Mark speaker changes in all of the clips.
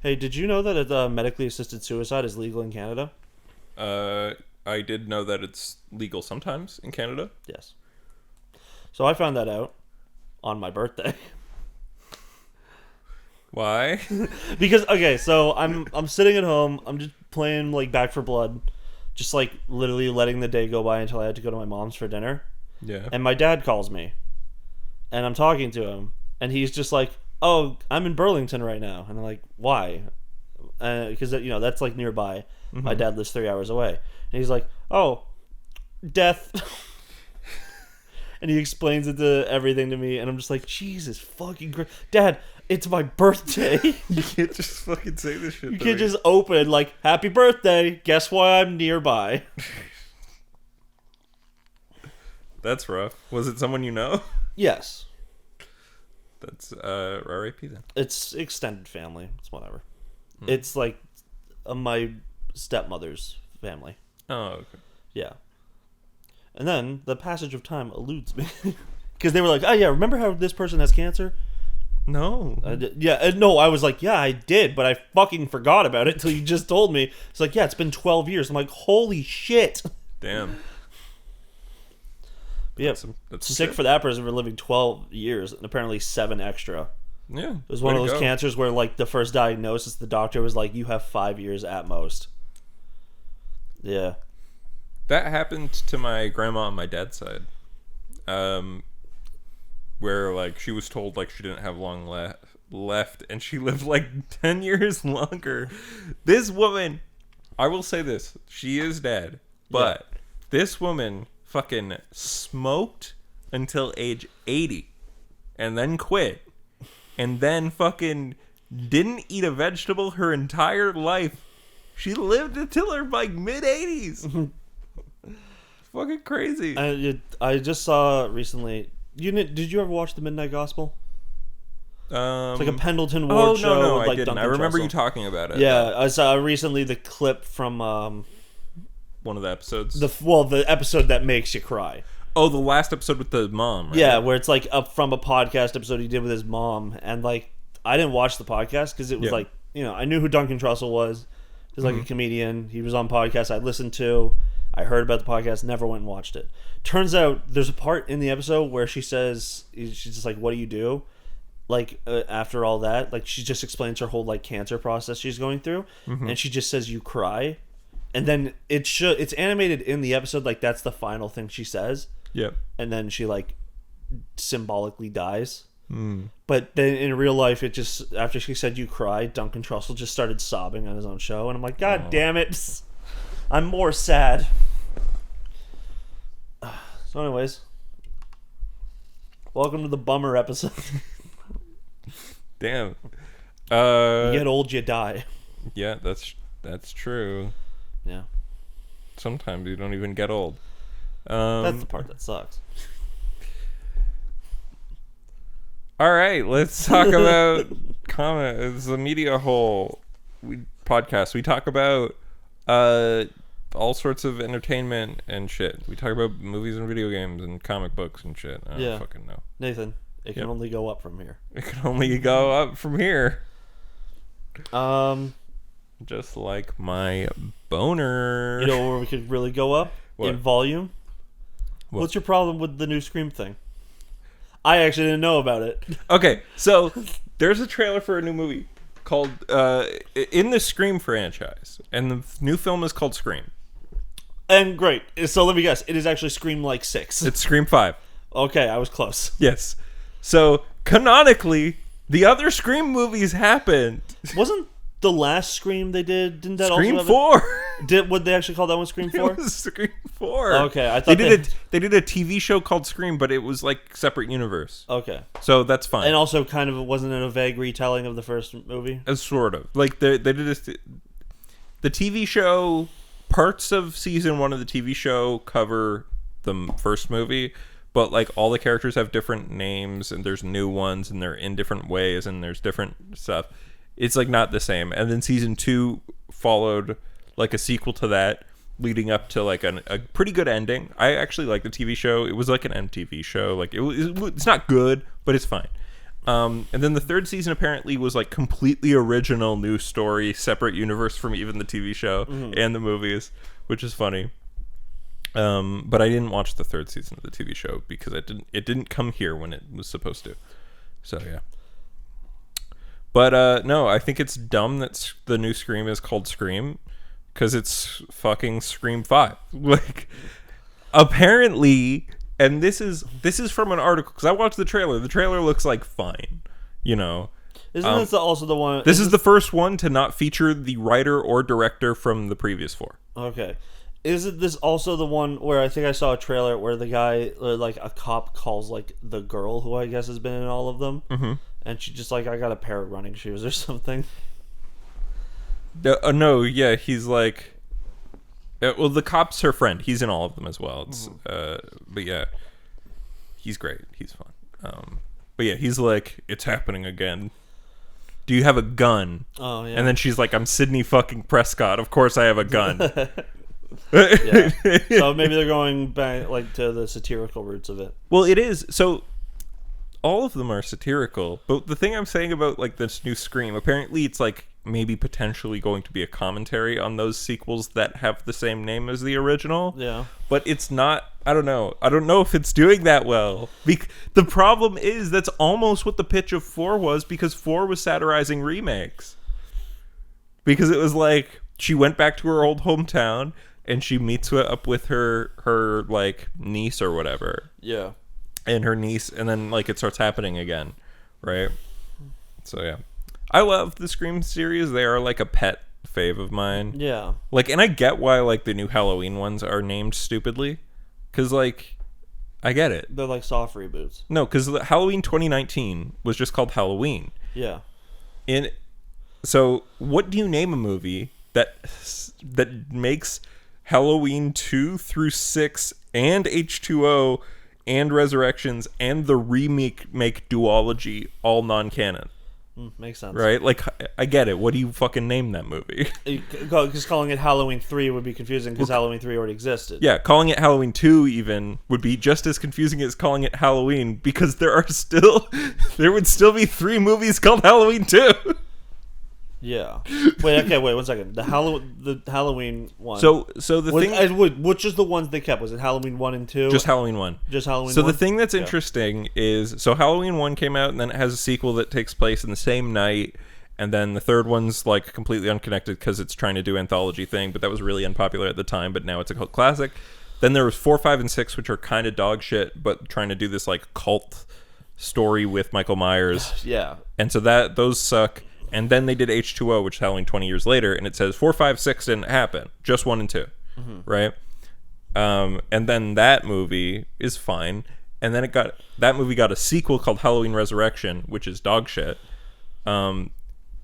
Speaker 1: Hey, did you know that medically assisted suicide is legal in Canada?
Speaker 2: I did know that it's legal sometimes in Canada.
Speaker 1: Yes. So I found that out on my birthday.
Speaker 2: Why?
Speaker 1: Because okay, so I'm sitting at home, I'm just playing like Back for Blood, just like literally letting the day go by until I had to go to my mom's for dinner.
Speaker 2: Yeah.
Speaker 1: And my dad calls me. And I'm talking to him, and he's just like, "Oh, I'm in Burlington right now." And I'm like, "Why?" Because that's like nearby.
Speaker 2: Mm-hmm.
Speaker 1: My dad lives 3 hours away, and he's like, "Oh, death." And he explains it to everything to me, and I'm just like, Jesus fucking Christ, Dad, it's my birthday.
Speaker 2: You can't just fucking say this shit.
Speaker 1: You can't just open like, "Happy birthday. Guess why I'm nearby."
Speaker 2: That's rough. Was it someone you know?
Speaker 1: Yes.
Speaker 2: That's R.I.P. then.
Speaker 1: It's extended family. It's whatever. It's like my stepmother's family.
Speaker 2: Oh, okay.
Speaker 1: Yeah. And then the passage of time eludes me. Because they were like, "Oh, yeah, remember how this person has cancer?"
Speaker 2: No.
Speaker 1: No, I was like, "Yeah, I did, but I fucking forgot about it until you just told me." It's like, "Yeah, it's been 12 years. I'm like, "Holy shit."
Speaker 2: Damn.
Speaker 1: Yeah,
Speaker 2: That's
Speaker 1: sick for that person for living 12 years and apparently 7 extra.
Speaker 2: Yeah.
Speaker 1: It was one of those cancers where, like, the first diagnosis, the doctor was like, "You have 5 years at most." Yeah.
Speaker 2: That happened to my grandma on my dad's side. Where, like, she was told, like, she didn't have long left, and she lived, like, 10 years longer. This woman, I will say this, she is dead, but this woman fucking smoked until age 80, and then quit, and then fucking didn't eat a vegetable her entire life. She lived until her, like, mid-80s. Fucking crazy.
Speaker 1: I just saw recently. Did you ever watch The Midnight Gospel? It's like a Pendleton Ward show.
Speaker 2: No,
Speaker 1: with, like,
Speaker 2: I didn't.
Speaker 1: Duncan
Speaker 2: I remember
Speaker 1: Trussell.
Speaker 2: you talking about it.
Speaker 1: Yeah, I saw recently the clip from
Speaker 2: One of the episodes.
Speaker 1: the episode that makes you cry.
Speaker 2: Oh, the last episode with the mom, right?
Speaker 1: Yeah, where it's like up from a podcast episode he did with his mom, and like I didn't watch the podcast because it was like I knew who Duncan Trussell was. He was like a comedian. He was on podcasts I listened to. I heard about the podcast, never went and watched it. Turns out there's a part in the episode where she says, she's just like, "What do you do?" Like, after all that, like, she just explains her whole, like, cancer process she's going through. And she just says, "You cry." And then it's animated in the episode, like, that's the final thing she says.
Speaker 2: Yep.
Speaker 1: And then she, like, symbolically dies. But then in real life, it just, after she said "you cry," Duncan Trussell just started sobbing on his own show. And I'm like, God damn it. I'm more sad. So anyways, welcome to the bummer episode.
Speaker 2: Damn.
Speaker 1: You get old, you die.
Speaker 2: Yeah, that's true.
Speaker 1: Yeah.
Speaker 2: Sometimes you don't even get old.
Speaker 1: That's the part that sucks.
Speaker 2: All right, let's talk about Comet. It's a media hole podcast. We talk about all sorts of entertainment and shit. We talk about movies and video games and comic books and shit. I don't fucking know.
Speaker 1: Nathan, it can only go up from here.
Speaker 2: It can only go up from here. Just like my boner.
Speaker 1: You know where we could really go up?
Speaker 2: What?
Speaker 1: In volume?
Speaker 2: What?
Speaker 1: What's your problem with the new Scream thing? I actually didn't know about it.
Speaker 2: Okay, so there's a trailer for a new movie called in the Scream franchise, and the new film is called Scream.
Speaker 1: And great. So let me guess. It is actually Scream like 6.
Speaker 2: It's Scream 5.
Speaker 1: Okay, I was close.
Speaker 2: Yes. So canonically, the other Scream movies happened.
Speaker 1: Wasn't the last Scream they did? Didn't that
Speaker 2: Scream
Speaker 1: also have
Speaker 2: 4?
Speaker 1: Would they actually call that one Scream 4?
Speaker 2: It was Scream 4.
Speaker 1: Okay, I thought
Speaker 2: they did a TV show called Scream, but it was like separate universe.
Speaker 1: Okay.
Speaker 2: So that's fine.
Speaker 1: And also, kind of, wasn't it a vague retelling of the first movie?
Speaker 2: Sort of. Like they did the TV show. Parts of season 1 of the TV show cover the first movie, but like all the characters have different names, and there's new ones, and they're in different ways, and there's different stuff. It's like not the same. And then season 2 followed like a sequel to that, leading up to like a pretty good ending. I actually like the TV show. It was like an MTV show. Like it's not good, but it's fine. And then the third season apparently was like completely original, new story, separate universe from even the TV show and the movies, which is funny. But I didn't watch the third season of the TV show because it didn't come here when it was supposed to. So yeah. But no, I think it's dumb that the new Scream is called Scream because it's fucking Scream 5. Like, apparently, and this is from an article because I watched the trailer. The trailer looks like fine, you know.
Speaker 1: Isn't this also the one?
Speaker 2: This is the first one to not feature the writer or director from the previous 4.
Speaker 1: Okay. Isn't this also the one where I think I saw a trailer where the guy, like a cop, calls like the girl who I guess has been in all of them, and she just like, I got a pair of running shoes or something.
Speaker 2: No, yeah, he's like, well, the cop's her friend. He's in all of them as well. It's, but yeah, he's great. He's fun. But yeah, he's like, it's happening again. Do you have a gun?
Speaker 1: Oh yeah.
Speaker 2: And then she's like, I'm Sidney fucking Prescott. Of course I have a gun.
Speaker 1: Yeah. So maybe they're going back like to the satirical roots of it.
Speaker 2: Well, it is. So all of them are satirical. But the thing I'm saying about like this new Scream, apparently it's like maybe potentially going to be a commentary on those sequels that have the same name as the original.
Speaker 1: Yeah.
Speaker 2: But it's not. I don't know. I don't know if it's doing that well. The problem is that's almost what the pitch of 4 was, because 4 was satirizing remakes. Because it was like she went back to her old hometown and she meets up with her like niece or whatever.
Speaker 1: Yeah.
Speaker 2: And her niece, and then like it starts happening again, right? So yeah, I love the Scream series. They are like a pet fave of mine.
Speaker 1: Yeah.
Speaker 2: Like, and I get why like the new Halloween ones are named stupidly, because like I get it.
Speaker 1: They're like soft reboots.
Speaker 2: No, because Halloween 2019 was just called Halloween.
Speaker 1: Yeah.
Speaker 2: So what do you name a movie that makes Halloween 2 through 6 and H2O and Resurrections and the remake duology all non-canon?
Speaker 1: Makes sense.
Speaker 2: Right? Like, I get it. What do you fucking name that movie?
Speaker 1: Because calling it Halloween 3 would be confusing because Halloween 3 already existed.
Speaker 2: Yeah, calling it Halloween 2 even would be just as confusing as calling it Halloween, because there would still be 3 movies called Halloween 2.
Speaker 1: Yeah. Wait, 1 second. The Halloween one.
Speaker 2: So the thing,
Speaker 1: which is the ones they kept? Was it Halloween 1 and 2?
Speaker 2: just Halloween 1.
Speaker 1: Just Halloween
Speaker 2: So
Speaker 1: 1?
Speaker 2: the thing that's interesting is, so Halloween 1 came out, and then it has a sequel that takes place in the same night, and then the third one's like completely unconnected because it's trying to do anthology thing, but that was really unpopular at the time, but now it's a cult classic. Then there was 4, 5, and 6, which are kind of dog shit, but trying to do this like cult story with Michael Myers.
Speaker 1: Yeah.
Speaker 2: And so those suck. And then they did H2O, which is Halloween 20 years later, and it says 4, 5, 6 didn't happen, just 1 and 2, right? And then that movie is fine, and then that movie got a sequel called Halloween Resurrection, which is dog shit. And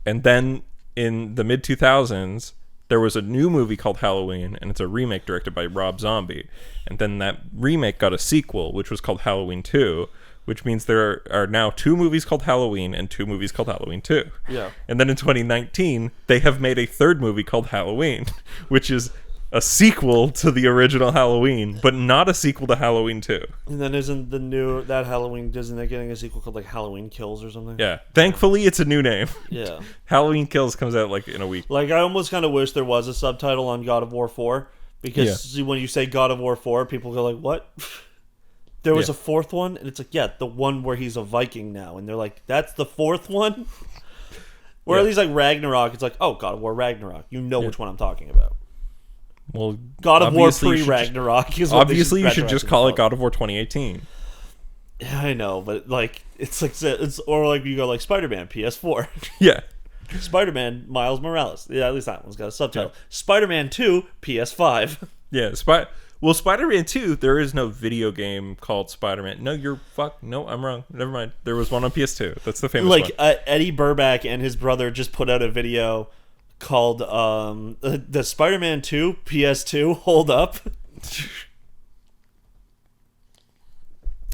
Speaker 2: then in the mid 2000s, there was a new movie called Halloween, and it's a remake directed by Rob Zombie. And then that remake got a sequel, which was called Halloween 2. Which means there are now 2 movies called Halloween and 2 movies called Halloween 2.
Speaker 1: Yeah.
Speaker 2: And then in 2019, they have made a 3rd movie called Halloween, which is a sequel to the original Halloween, but not a sequel to Halloween 2.
Speaker 1: And then isn't that Halloween, isn't it getting a sequel called like Halloween Kills or something?
Speaker 2: Yeah. Thankfully, it's a new name.
Speaker 1: Yeah.
Speaker 2: Halloween Kills comes out like in a week.
Speaker 1: Like, I almost kind of wish there was a subtitle on God of War 4, because when you say God of War 4, people go like, what? There was a 4th one, and it's like, yeah, the one where he's a Viking now. And they're like, that's the 4th one? Or at least like Ragnarok, it's like, oh, God of War Ragnarok. You know which one I'm talking about.
Speaker 2: Well,
Speaker 1: God of War pre-Ragnarok is what
Speaker 2: obviously you should just call it God of War 2018.
Speaker 1: Yeah, I know, but like, it's or like you go like Spider-Man PS4.
Speaker 2: Yeah.
Speaker 1: Spider-Man Miles Morales. Yeah, at least that one's got a subtitle. Yeah. Spider-Man 2 PS5.
Speaker 2: Yeah, well, Spider-Man 2, there is no video game called Spider-Man. No, no, I'm wrong. Never mind. There was one on PS2. That's the famous one.
Speaker 1: Eddie Burback and his brother just put out a video called the Spider-Man 2 PS2 Hold Up.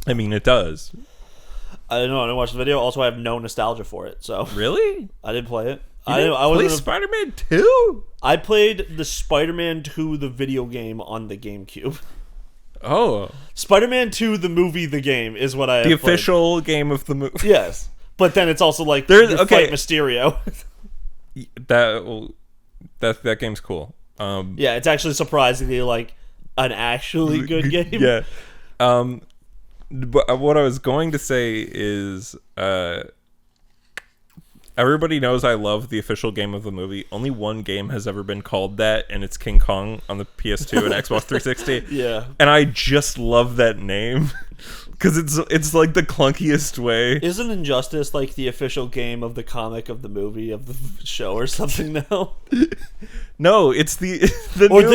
Speaker 2: I mean, it does.
Speaker 1: I don't know. I didn't watch the video. Also, I have no nostalgia for it. So
Speaker 2: really?
Speaker 1: I didn't play it.
Speaker 2: I played Spider-Man 2?
Speaker 1: I played the Spider-Man 2, the video game, on the GameCube.
Speaker 2: Oh.
Speaker 1: Spider-Man 2, the movie, the game, is what I
Speaker 2: The official game of the movie.
Speaker 1: Yes. But then it's also like
Speaker 2: fight
Speaker 1: Mysterio.
Speaker 2: that game's cool.
Speaker 1: Yeah, it's actually surprisingly like an actually good game.
Speaker 2: Yeah. But what I was going to say is, everybody knows I love the official game of the movie. Only one game has ever been called that, and it's King Kong on the PS2 and Xbox 360.
Speaker 1: Yeah.
Speaker 2: And I just love that name. Because it's like the clunkiest way.
Speaker 1: Isn't Injustice like the official game of the comic of the movie of the show or something now?
Speaker 2: No, it's the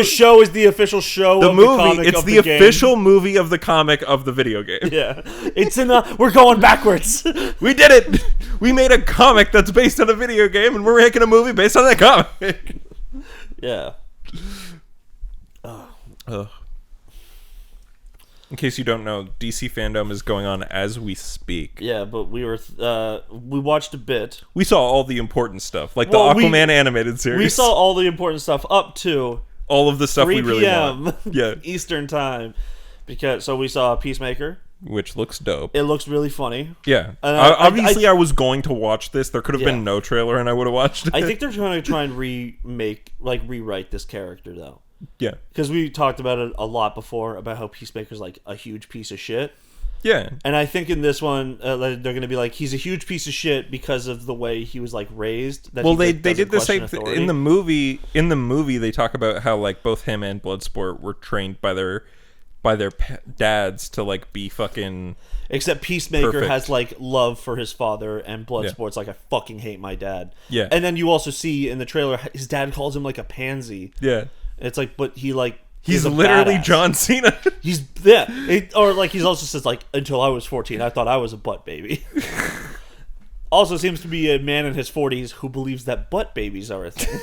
Speaker 1: show is the official show
Speaker 2: the
Speaker 1: of
Speaker 2: movie.
Speaker 1: the comic
Speaker 2: It's
Speaker 1: of
Speaker 2: the
Speaker 1: game.
Speaker 2: official movie of the comic of the video game.
Speaker 1: Yeah, it's we're going backwards.
Speaker 2: We did it. We made a comic that's based on a video game, and we're making a movie based on that comic.
Speaker 1: Yeah.
Speaker 2: Ugh. In case you don't know, DC Fandome is going on as we speak.
Speaker 1: Yeah, but we watched a bit.
Speaker 2: We saw all the important stuff, like the Aquaman animated series.
Speaker 1: We saw all the important stuff up to
Speaker 2: all of the stuff
Speaker 1: 3
Speaker 2: we really want. Yeah,
Speaker 1: Eastern time. So we saw Peacemaker,
Speaker 2: which looks dope.
Speaker 1: It looks really funny.
Speaker 2: Yeah, obviously I was going to watch this. There could have been no trailer, and I would have watched it.
Speaker 1: I think they're going to try and rewrite this character though.
Speaker 2: Yeah,
Speaker 1: because we talked about it a lot before about how Peacemaker's like a huge piece of shit.
Speaker 2: Yeah, and
Speaker 1: I think in this one they're going to be like, he's a huge piece of shit because of the way he was like raised.
Speaker 2: Well, they did the same thing in the movie. In the movie, they talk about how like both him and Bloodsport were trained by their dads to like be fucking.
Speaker 1: Except Peacemaker
Speaker 2: perfect.
Speaker 1: has like love for his father, and Bloodsport's like, I fucking hate my dad.
Speaker 2: Yeah,
Speaker 1: and then you also see in the trailer his dad calls him like a pansy.
Speaker 2: Yeah.
Speaker 1: It's like, but he's
Speaker 2: literally
Speaker 1: badass.
Speaker 2: John Cena.
Speaker 1: Or like he also says like, until I was 14, I thought I was a butt baby. Also seems to be a man in his 40s who believes that butt babies are a thing.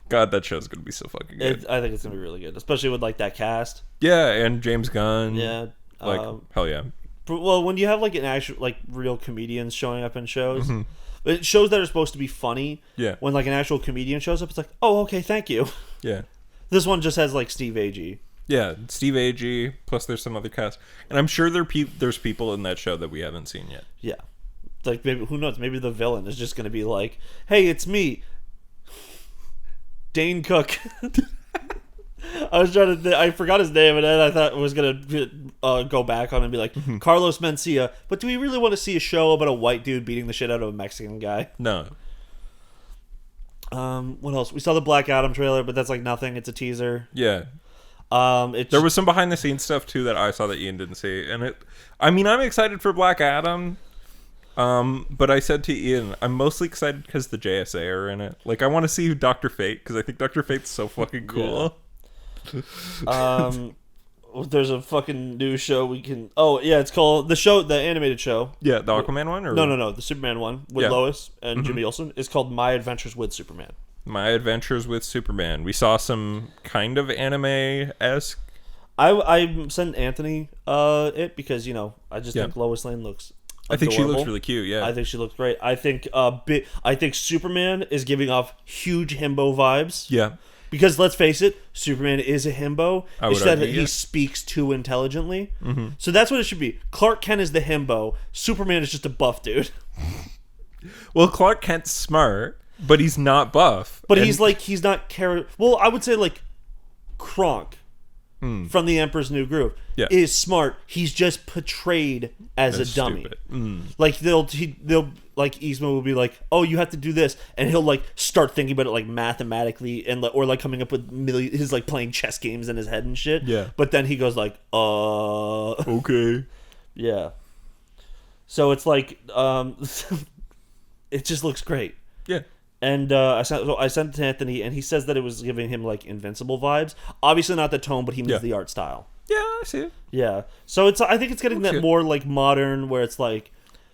Speaker 2: God, that show's gonna be so fucking good.
Speaker 1: I think it's gonna be really good, especially with like that cast.
Speaker 2: Yeah, and James Gunn.
Speaker 1: Yeah,
Speaker 2: hell yeah.
Speaker 1: Well, when you have like an actual like real comedians showing up in shows. Mm-hmm. It shows that are supposed to be funny.
Speaker 2: Yeah.
Speaker 1: When like an actual comedian shows up, it's like, oh, okay, thank you.
Speaker 2: Yeah.
Speaker 1: This one just has like Steve Agee.
Speaker 2: Yeah, Steve Agee. Plus, there's some other cast, and I'm sure there's people in that show that we haven't seen yet.
Speaker 1: Yeah. Like maybe, who knows? Maybe the villain is just going to be like, hey, it's me, Dane Cook. I forgot his name, and then I thought I was going to go back on and be like, Carlos Mencia. But do we really want to see a show about a white dude beating the shit out of a Mexican guy?
Speaker 2: No.
Speaker 1: What else? We saw the Black Adam trailer, but that's like nothing. It's a teaser.
Speaker 2: Yeah. There was some behind the scenes stuff too that I saw that Ian didn't see, and I'm excited for Black Adam. But I said to Ian, I'm mostly excited because the JSA are in it. Like, I want to see Dr. Fate because I think Dr. Fate's so fucking cool. Yeah.
Speaker 1: There's a fucking new show we can. Oh yeah, it's called the animated show.
Speaker 2: Yeah, the Aquaman one, or
Speaker 1: no, the Superman one with Lois and Jimmy Olsen is called My Adventures with Superman.
Speaker 2: My Adventures with Superman. We saw some kind of anime-esque.
Speaker 1: I sent Anthony it because I just think Lois Lane looks.
Speaker 2: I think she looks really cute. Yeah,
Speaker 1: I think she looks great. I think Superman is giving off huge himbo vibes.
Speaker 2: Yeah.
Speaker 1: Because let's face it, Superman is a himbo. It's that he
Speaker 2: yes.
Speaker 1: speaks too intelligently. Mm-hmm. So that's what it should be. Clark Kent is the himbo. Superman is just a buff dude.
Speaker 2: Well, Clark Kent's smart, but he's not buff.
Speaker 1: But he's not Well, I would say like Kronk from The Emperor's New Groove is smart. He's just portrayed as a dummy. Like they'll like Yzma will be like, oh, you have to do this, and he'll like start thinking about it like mathematically and or like coming up with his like playing chess games in his head and shit.
Speaker 2: Yeah.
Speaker 1: But then he goes like,
Speaker 2: okay.
Speaker 1: Yeah. So it's like it just looks great.
Speaker 2: Yeah.
Speaker 1: And I sent it to Anthony, and he says that it was giving him like Invincible vibes. Obviously not the tone, but he means the art style.
Speaker 2: Yeah, I see it.
Speaker 1: Yeah, so I think it's getting that more like modern, where it's like,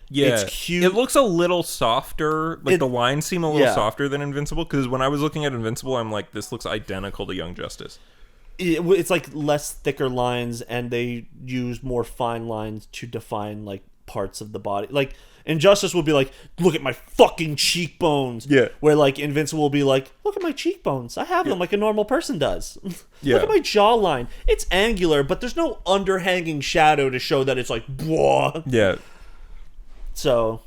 Speaker 1: it's cute.
Speaker 2: It looks a little softer. Like the lines seem a little softer than Invincible. Because when I was looking at Invincible, I'm like, this looks identical to Young Justice.
Speaker 1: It's like less thicker lines, and they use more fine lines to define like parts of the body. Like Injustice will be like, look at my fucking cheekbones.
Speaker 2: Yeah.
Speaker 1: Where like Invincible will be like, look at my cheekbones. I have them like a normal person does.
Speaker 2: Yeah.
Speaker 1: Look at my jawline. It's angular, but there's no underhanging shadow to show that it's like, blah.
Speaker 2: Yeah.
Speaker 1: So,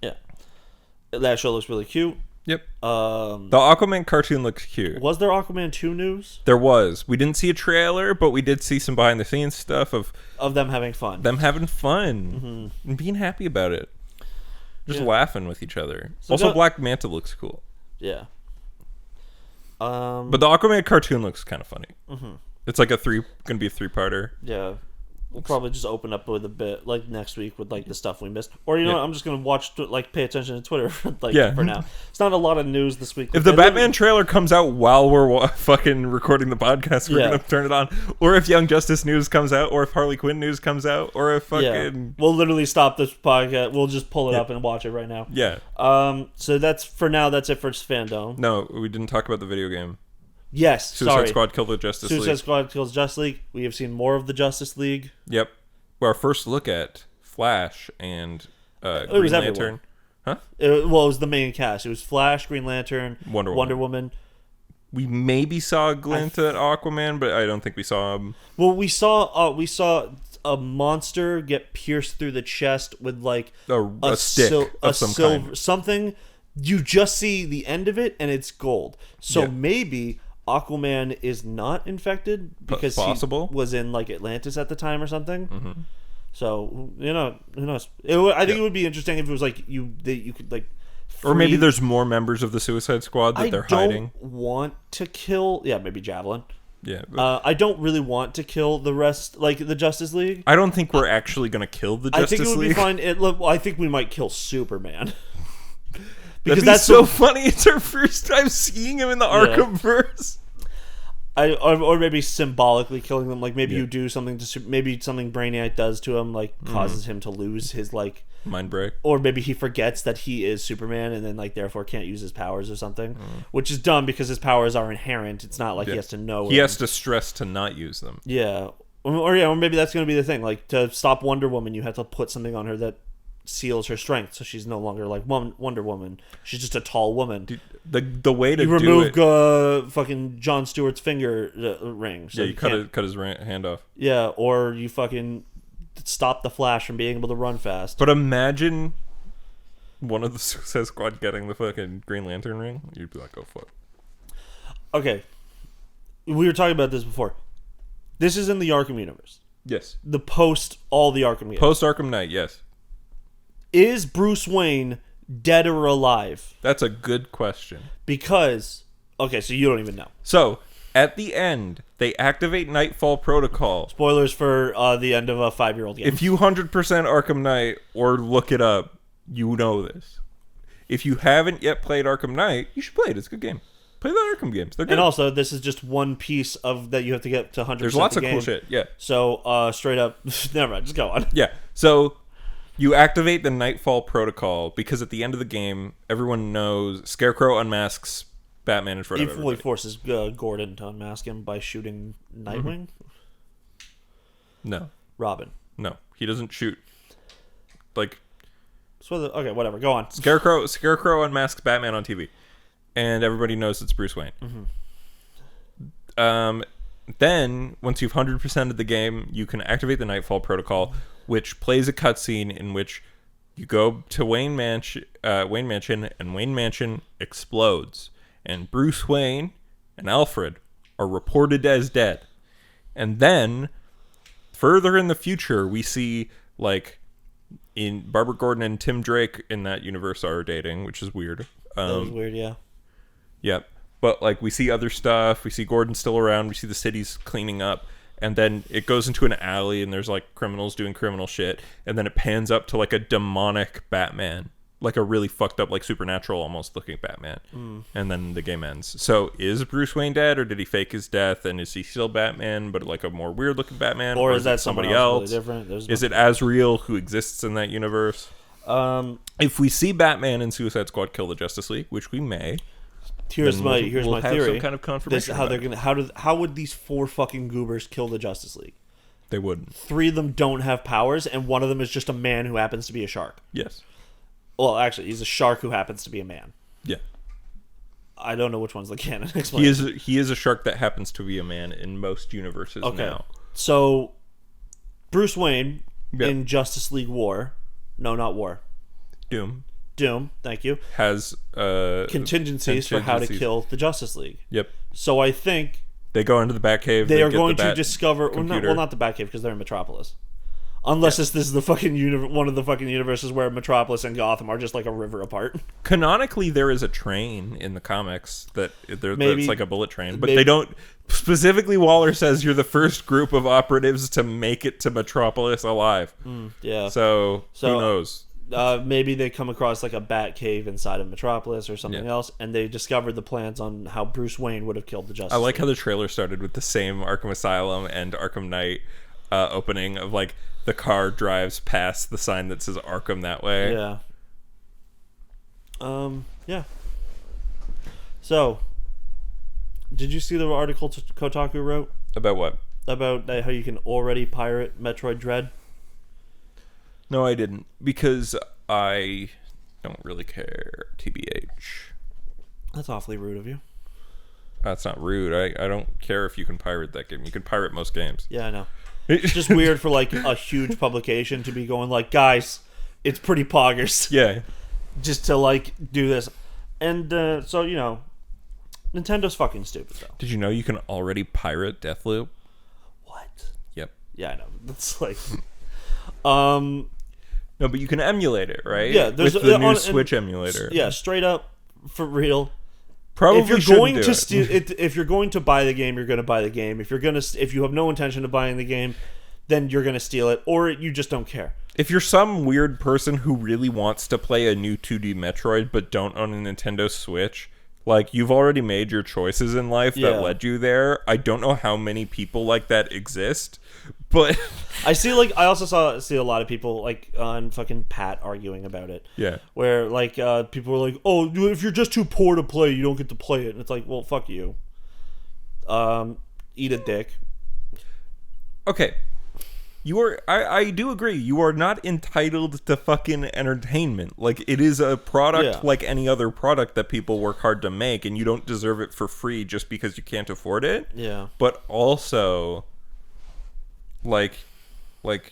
Speaker 1: yeah. That show looks really cute.
Speaker 2: Yep. The Aquaman cartoon looks cute.
Speaker 1: Was there Aquaman 2 news?
Speaker 2: There was. We didn't see a trailer, but we did see some behind the scenes stuff of
Speaker 1: them having fun.
Speaker 2: And being happy about it. Just laughing with each other.
Speaker 1: So
Speaker 2: also, Black Manta looks cool.
Speaker 1: Yeah.
Speaker 2: But the Aquaman cartoon looks kind of funny. Mm-hmm. It's like gonna be a 3-parter.
Speaker 1: Yeah. We'll probably just open up with a bit like next week with like the stuff we missed, or you know what, I'm just gonna watch like pay attention to Twitter for now. It's not a lot of news this week.
Speaker 2: If the Batman trailer comes out while we're fucking recording the podcast, we're gonna turn it on. Or if Young Justice news comes out, or if Harley Quinn news comes out, or if fucking
Speaker 1: we'll literally stop this podcast. We'll just pull it up and watch it right now.
Speaker 2: Yeah.
Speaker 1: So that's for now. That's it for Fandome.
Speaker 2: No, we didn't talk about the video game.
Speaker 1: Yes,
Speaker 2: Suicide Squad killed the Justice League.
Speaker 1: Suicide Squad kills Justice League. We have seen more of the Justice League.
Speaker 2: Yep. Well, our first look at Flash and Green Lantern.
Speaker 1: Everyone.
Speaker 2: Huh?
Speaker 1: It was the main cast. It was Flash, Green Lantern, Wonder Woman.
Speaker 2: We maybe saw a glint at Aquaman, but I don't think we saw him.
Speaker 1: Well, we saw a monster get pierced through the chest with like
Speaker 2: a stick of some kind.
Speaker 1: Something. You just see the end of it, and it's gold. So maybe Aquaman is not infected because he was in like Atlantis at the time or something. Mm-hmm. So who knows? I think it would be interesting if it was like you could like,
Speaker 2: or maybe there's more members of the Suicide Squad that they're hiding.
Speaker 1: I don't want to kill. Yeah, maybe Javelin.
Speaker 2: Yeah,
Speaker 1: I don't really want to kill the rest, like the Justice League.
Speaker 2: I don't think we're actually going to kill the Justice League.
Speaker 1: I think it would be fine. I think we might kill Superman.
Speaker 2: Because that's so funny. It's our first time seeing him in the Arkhamverse.
Speaker 1: Or maybe symbolically killing them. Like maybe you do something to maybe something Brainiac does to him, like causes him to lose his like
Speaker 2: mind break.
Speaker 1: Or maybe he forgets that he is Superman and then like therefore can't use his powers or something, which is dumb because his powers are inherent. It's not like he has to know.
Speaker 2: He has to stress to not use them.
Speaker 1: Yeah, or maybe that's going to be the thing. Like to stop Wonder Woman, you have to put something on her that seals her strength, so she's no longer like Wonder Woman. She's just a tall woman.
Speaker 2: Dude, the way to
Speaker 1: remove fucking Jon Stewart's finger ring. So
Speaker 2: you cut his hand off.
Speaker 1: Yeah, or you fucking stop the Flash from being able to run fast.
Speaker 2: But imagine one of the Suicide Squad getting the fucking Green Lantern ring. You'd be like, oh fuck.
Speaker 1: Okay, we were talking about this before. This is in the Arkham universe.
Speaker 2: Yes.
Speaker 1: The all the Arkham games.
Speaker 2: Post Arkham Knight, yes.
Speaker 1: Is Bruce Wayne dead or alive?
Speaker 2: That's a good question.
Speaker 1: Because, okay, so you don't even know.
Speaker 2: So, at the end, they activate Nightfall Protocol.
Speaker 1: Spoilers for the end of a 5-year-old game.
Speaker 2: If you 100% Arkham Knight or look it up, you know this. If you haven't yet played Arkham Knight, you should play it. It's a good game. Play the Arkham games. They're good.
Speaker 1: And also, this is just one piece of that you have to get to 100%.
Speaker 2: There's lots of cool shit, yeah.
Speaker 1: So, straight up, never mind, just go on.
Speaker 2: Yeah, so you activate the Nightfall Protocol because at the end of the game, everyone knows Scarecrow unmasks Batman in front of everybody.
Speaker 1: He forces Gordon to unmask him by shooting Nightwing?
Speaker 2: No.
Speaker 1: Robin?
Speaker 2: No, he doesn't shoot. Like,
Speaker 1: okay, whatever, go on.
Speaker 2: Scarecrow unmasks Batman on TV. And everybody knows it's Bruce Wayne. Mm-hmm. Then, once you've 100%ed the game, you can activate the Nightfall Protocol, which plays a cutscene in which you go to Wayne Mansion, and Wayne Mansion explodes. And Bruce Wayne and Alfred are reported as dead. And then, further in the future, we see, like, in Barbara Gordon and Tim Drake in that universe are dating, which is weird.
Speaker 1: That was weird, yeah.
Speaker 2: Yep. But, like, we see other stuff. We see Gordon still around. We see the city's cleaning up. And then it goes into an alley, and there's, like, criminals doing criminal shit. And then it pans up to, like, a demonic Batman. Like, a really fucked up, like, supernatural almost looking Batman. And then the game ends. So, is Bruce Wayne dead, or did he fake his death? And is he still Batman, but, like, a more weird-looking Batman?
Speaker 1: Or is that somebody else? Really different?
Speaker 2: Is it Azrael who exists in that universe? If we see Batman and Suicide Squad kill the Justice League, which we may...
Speaker 1: Here's my theory.
Speaker 2: Some kind of confirmation.
Speaker 1: How would these 4 fucking goobers kill the Justice League?
Speaker 2: They wouldn't.
Speaker 1: 3 of them don't have powers, and one of them is just a man who happens to be a shark.
Speaker 2: Yes.
Speaker 1: Well, actually, he's a shark who happens to be a man.
Speaker 2: Yeah.
Speaker 1: I don't know which one's the canon. Explain.
Speaker 2: He is a shark that happens to be a man in most universes now.
Speaker 1: So, Bruce Wayne in Justice League War, no, not War,
Speaker 2: Doom,
Speaker 1: thank you,
Speaker 2: has
Speaker 1: contingencies for how to kill the Justice League.
Speaker 2: Yep.
Speaker 1: So I think
Speaker 2: they go into the Batcave.
Speaker 1: They are going to discover, not the Batcave because they're in Metropolis. Unless this is the fucking one of the fucking universes where Metropolis and Gotham are just like a river apart.
Speaker 2: Canonically, there is a train in the comics that's like a bullet train, but they don't. Specifically, Waller says you're the first group of operatives to make it to Metropolis alive.
Speaker 1: Yeah.
Speaker 2: So who knows?
Speaker 1: Maybe they come across like a bat cave inside of Metropolis or something else, and they discovered the plans on how Bruce Wayne would have killed the Justice League.
Speaker 2: I like how the trailer started with the same Arkham Asylum and Arkham Knight opening of like the car drives past the sign that says Arkham that way.
Speaker 1: Yeah. Yeah. So, did you see the article Kotaku wrote?
Speaker 2: About what?
Speaker 1: About how you can already pirate Metroid Dread?
Speaker 2: No, I didn't. Because I don't really care, TBH.
Speaker 1: That's awfully rude of you.
Speaker 2: That's not rude. I don't care if you can pirate that game. You can pirate most games.
Speaker 1: Yeah, I know. It's just weird for like a huge publication to be going like, guys, it's pretty poggers.
Speaker 2: Yeah.
Speaker 1: Just to like do this. And so, you know, Nintendo's fucking stupid though.
Speaker 2: Did you know you can already pirate Deathloop?
Speaker 1: What?
Speaker 2: Yep.
Speaker 1: Yeah, I know. That's like
Speaker 2: no, but you can emulate it, right?
Speaker 1: Yeah, there's
Speaker 2: with the new Switch emulator.
Speaker 1: Yeah, straight up for real.
Speaker 2: Probably
Speaker 1: if you're going to steal if you're going to buy the game, you're going to buy the game. If you have no intention of buying the game, then you're going to steal it, or you just don't care.
Speaker 2: If you're some weird person who really wants to play a new 2D Metroid but don't own a Nintendo Switch, like you've already made your choices in life that led you there. I don't know how many people like that exist, but
Speaker 1: I also see a lot of people like on fucking Pat arguing about it.
Speaker 2: Yeah.
Speaker 1: Where like people were like, "Oh, if you're just too poor to play, you don't get to play it." And it's like, "Well, fuck you. Eat a dick."
Speaker 2: Okay. I do agree. You are not entitled to fucking entertainment. Like, it is a product like any other product that people work hard to make, and you don't deserve it for free just because you can't afford it.
Speaker 1: Yeah.
Speaker 2: But also, like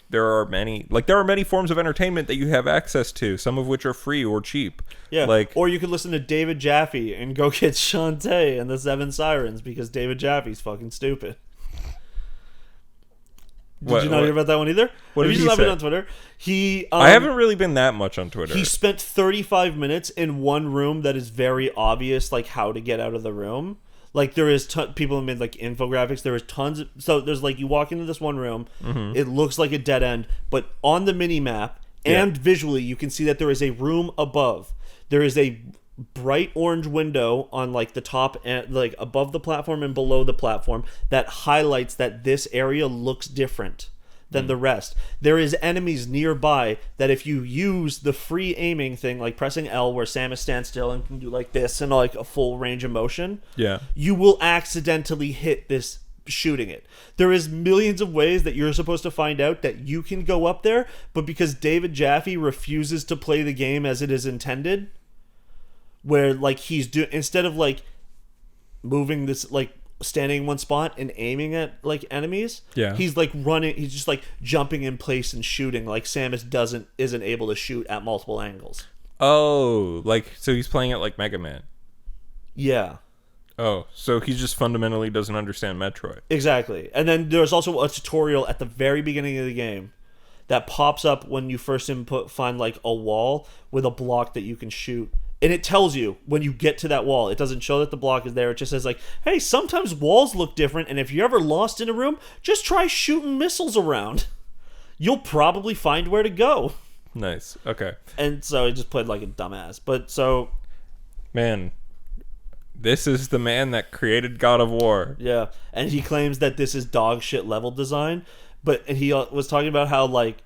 Speaker 2: there are many forms of entertainment that you have access to, some of which are free or cheap.
Speaker 1: Yeah.
Speaker 2: Like,
Speaker 1: or you could listen to David Jaffe and go get Shantae and the Seven Sirens because David Jaffe's fucking stupid. Did you not hear about that one either?
Speaker 2: What did he say?
Speaker 1: Been on Twitter?
Speaker 2: I haven't really been that much on Twitter.
Speaker 1: He spent 35 minutes in one room that is very obvious, like how to get out of the room. Like there is people have made like infographics. There is tons. So there's like you walk into this one room, it looks like a dead end, but on the mini map and visually you can see that there is a room above. There is a bright orange window on like the top and like above the platform and below the platform that highlights that this area looks different than the rest. There is enemies nearby that if you use the free aiming thing, like pressing L where Samus stands still and can do like this and like a full range of motion, you will accidentally hit this shooting it. There is millions of ways that you're supposed to find out that you can go up there, but because David Jaffe refuses to play the game as it is intended, where like instead of like moving this like standing in one spot and aiming at like enemies, he's like running, he's just like jumping in place and shooting like Samus isn't able to shoot at multiple angles.
Speaker 2: Oh, like so he's playing it like Mega Man.
Speaker 1: Yeah. Oh,
Speaker 2: so he just fundamentally doesn't understand Metroid.
Speaker 1: Exactly. And then there's also a tutorial at the very beginning of the game that pops up when you first find like a wall with a block that you can shoot. And it tells you when you get to that wall. It doesn't show that the block is there. It just says like, hey, sometimes walls look different. And if you're ever lost in a room, just try shooting missiles around. You'll probably find where to go.
Speaker 2: Nice. Okay.
Speaker 1: And so I just played like a dumbass. But so...
Speaker 2: Man, this is the man that created God of War.
Speaker 1: Yeah. And he claims that this is dog shit level design. And he was talking about how like